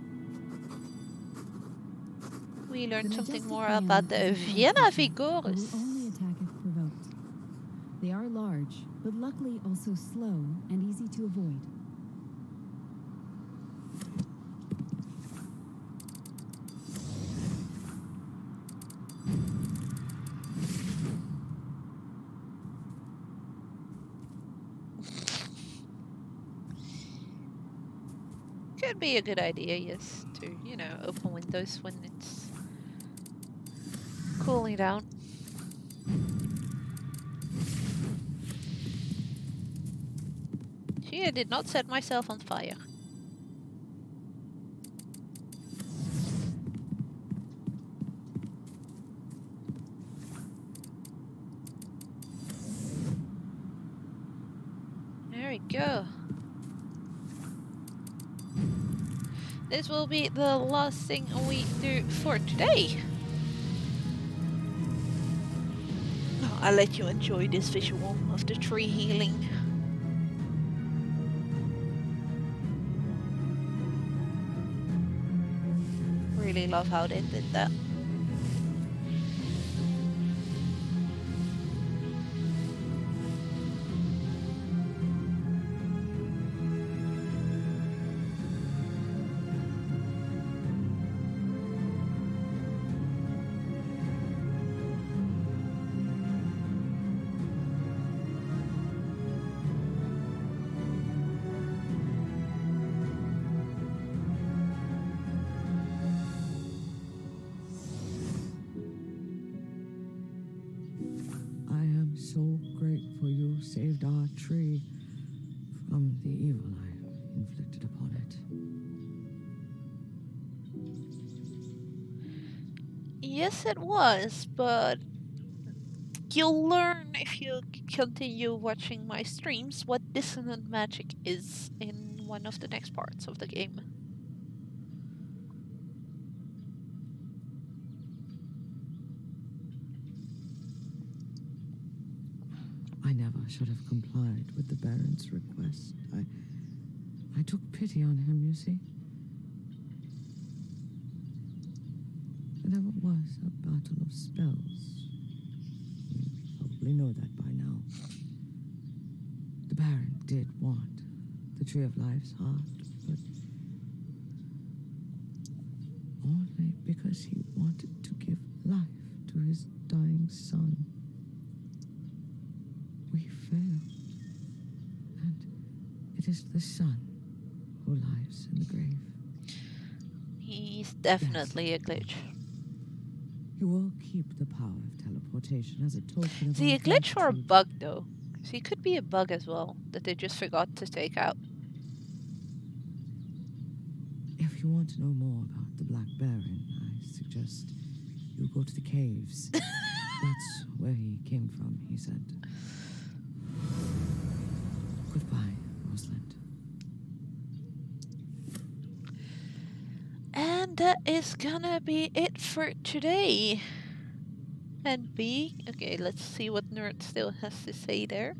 we learned The something majestic more male about the is a fur Vienna creature that will Vigoris. only attack if provoked. They are large, but luckily also slow and easy to avoid. Could be a good idea, yes, to, open windows when it's cooling down. See, I did not set myself on fire. There we go. This will be the last thing we do for today. I'll let you enjoy this visual of the tree healing. Really love how they did that. I am so grateful you saved our tree from the evil I inflicted upon it. Yes, it was, but you'll learn if you continue watching my streams what dissonant magic is in one of the next parts of the game. I never should have complied with the Baron's request. I took pity on him, you see. There never was a battle of spells. You probably know that by now. The Baron did want the Tree of Life's heart, but only because he wanted to give life to his dying son. We failed, and it is the son who lies in the grave. He's definitely a glitch. You will keep the power of teleportation as a token Is of he our a glitch or a gratitude. bug, though? 'Cause he could be a bug as well, that they just forgot to take out. If you want to know more about the Black Baron, I suggest you go to the caves. That's where he came from, he said. Goodbye, Rosalind. And that is gonna be it for today. And B, okay, let's see what Nerd still has to say there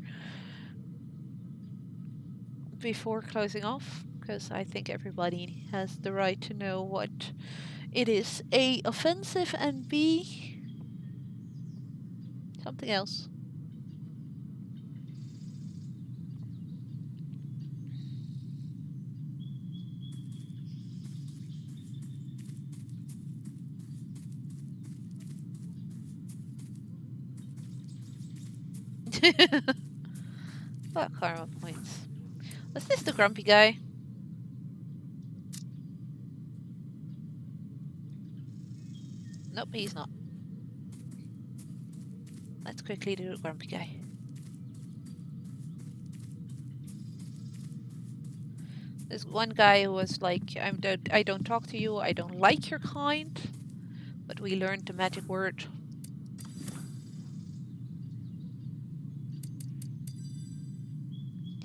before closing off, because I think everybody has the right to know what it is. A, offensive, and B, something else. What karma points? Was this the grumpy guy? Nope, he's not. Let's quickly do the grumpy guy. This one guy who was like, I don't talk to you, I don't like your kind, but we learned the magic word.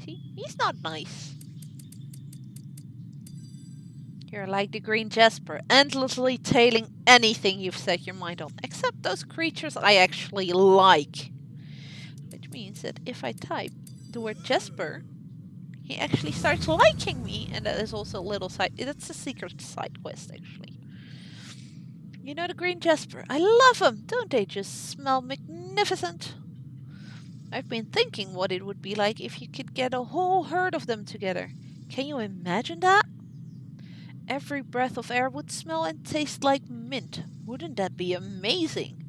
See, he's not nice. You're like the green Jasper, endlessly tailing anything you've set your mind on, except those creatures I actually like. Which means that if I type the word Jasper, he actually starts liking me, and that is also a little side. That's a secret side quest, actually. You know the green Jasper? I love them! Don't they just smell magnificent? I've been thinking what it would be like if you could get a whole herd of them together. Can you imagine that? Every breath of air would smell and taste like mint. Wouldn't that be amazing?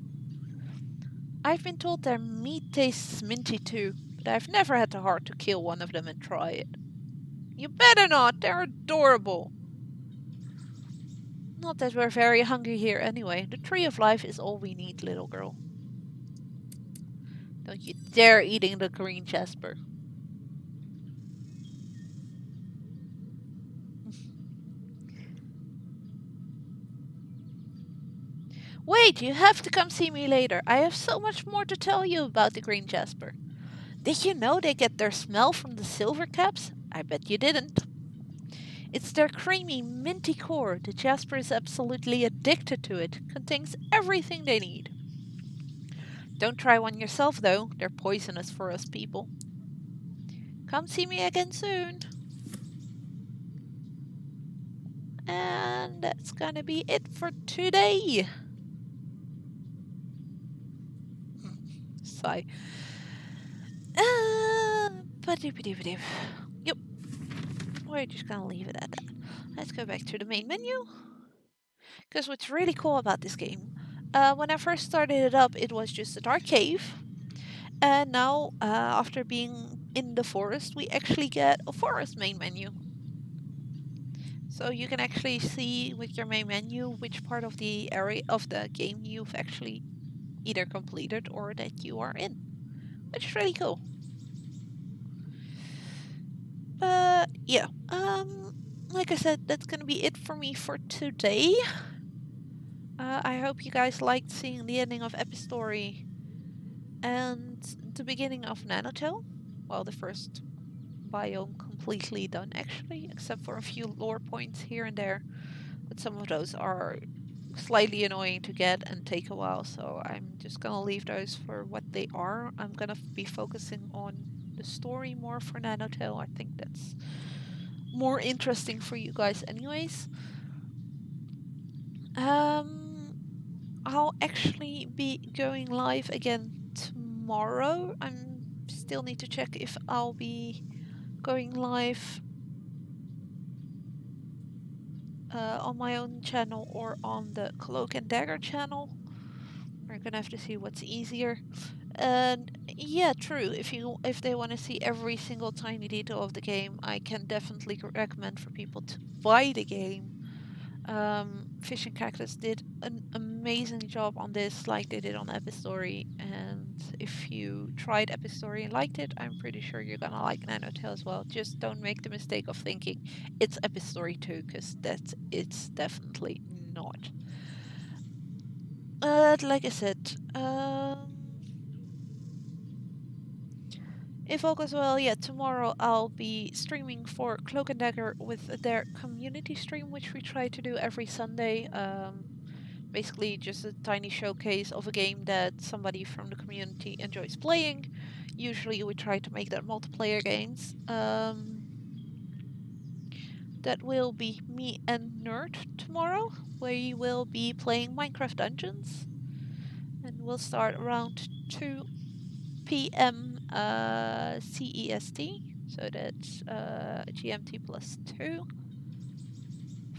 I've been told their meat tastes minty too, but I've never had the heart to kill one of them and try it. You better not, they're adorable. Not that we're very hungry here anyway. The tree of life is all we need, little girl. Don't you dare eating the green Jasper. Wait, you have to come see me later. I have so much more to tell you about the green Jasper. Did you know they get their smell from the silver caps? I bet you didn't. It's their creamy, minty core. The Jasper is absolutely addicted to it. Contains everything they need. Don't try one yourself, though. They're poisonous for us people. Come see me again soon. And that's gonna be it for today. Sigh. Yep. We're just gonna leave it at that. Let's go back to the main menu. Because what's really cool about this game, when I first started it up, it was just a dark cave. And now, after being in the forest, we actually get a forest main menu. So you can actually see with your main menu which part of the area of the game you've actually either completed or that you are in, which is really cool. But yeah, like I said, that's gonna be it for me for today. I hope you guys liked seeing the ending of Epistory and the beginning of Nanotale. Well, the first biome completely done, actually, except for a few lore points here and there. But some of those are slightly annoying to get and take a while, so I'm just gonna leave those for what they are. I'm gonna be focusing on the story more for Nanotale. I think that's more interesting for you guys anyways. I'll actually be going live again tomorrow. I still need to check if I'll be going live on my own channel or on the Cloak and Dagger channel. We're gonna have to see what's easier. And yeah, true. If they want to see every single tiny detail of the game, I can definitely recommend for people to buy the game. Fish and Cactus did an amazing job on this, like they did on Epistory. And if you tried Epistory and liked it, I'm pretty sure you're gonna like Nanotale as well. Just don't make the mistake of thinking it's Epistory too, because it's definitely not. Like I said, if all goes well, yeah, tomorrow I'll be streaming for Cloak and Dagger with their community stream, which we try to do every Sunday. Basically, just a tiny showcase of a game that somebody from the community enjoys playing. Usually, we try to make that multiplayer games. That will be me and Nerd tomorrow. We will be playing Minecraft Dungeons, and we'll start around 2 p.m. CEST, so that's GMT plus 2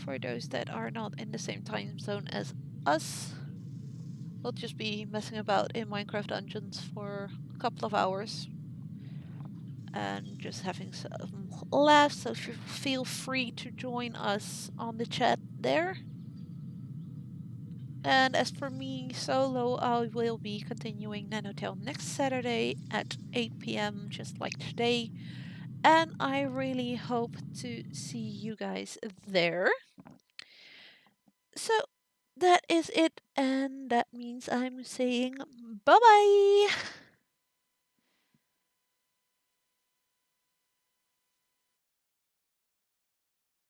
for those that are not in the same time zone as us. We'll just be messing about in Minecraft Dungeons for a couple of hours and just having some laughs, so feel free to join us on the chat there. And as for me solo, I will be continuing Nanotale next Saturday at 8 p.m., just like today. And I really hope to see you guys there. So that is it, and that means I'm saying bye bye!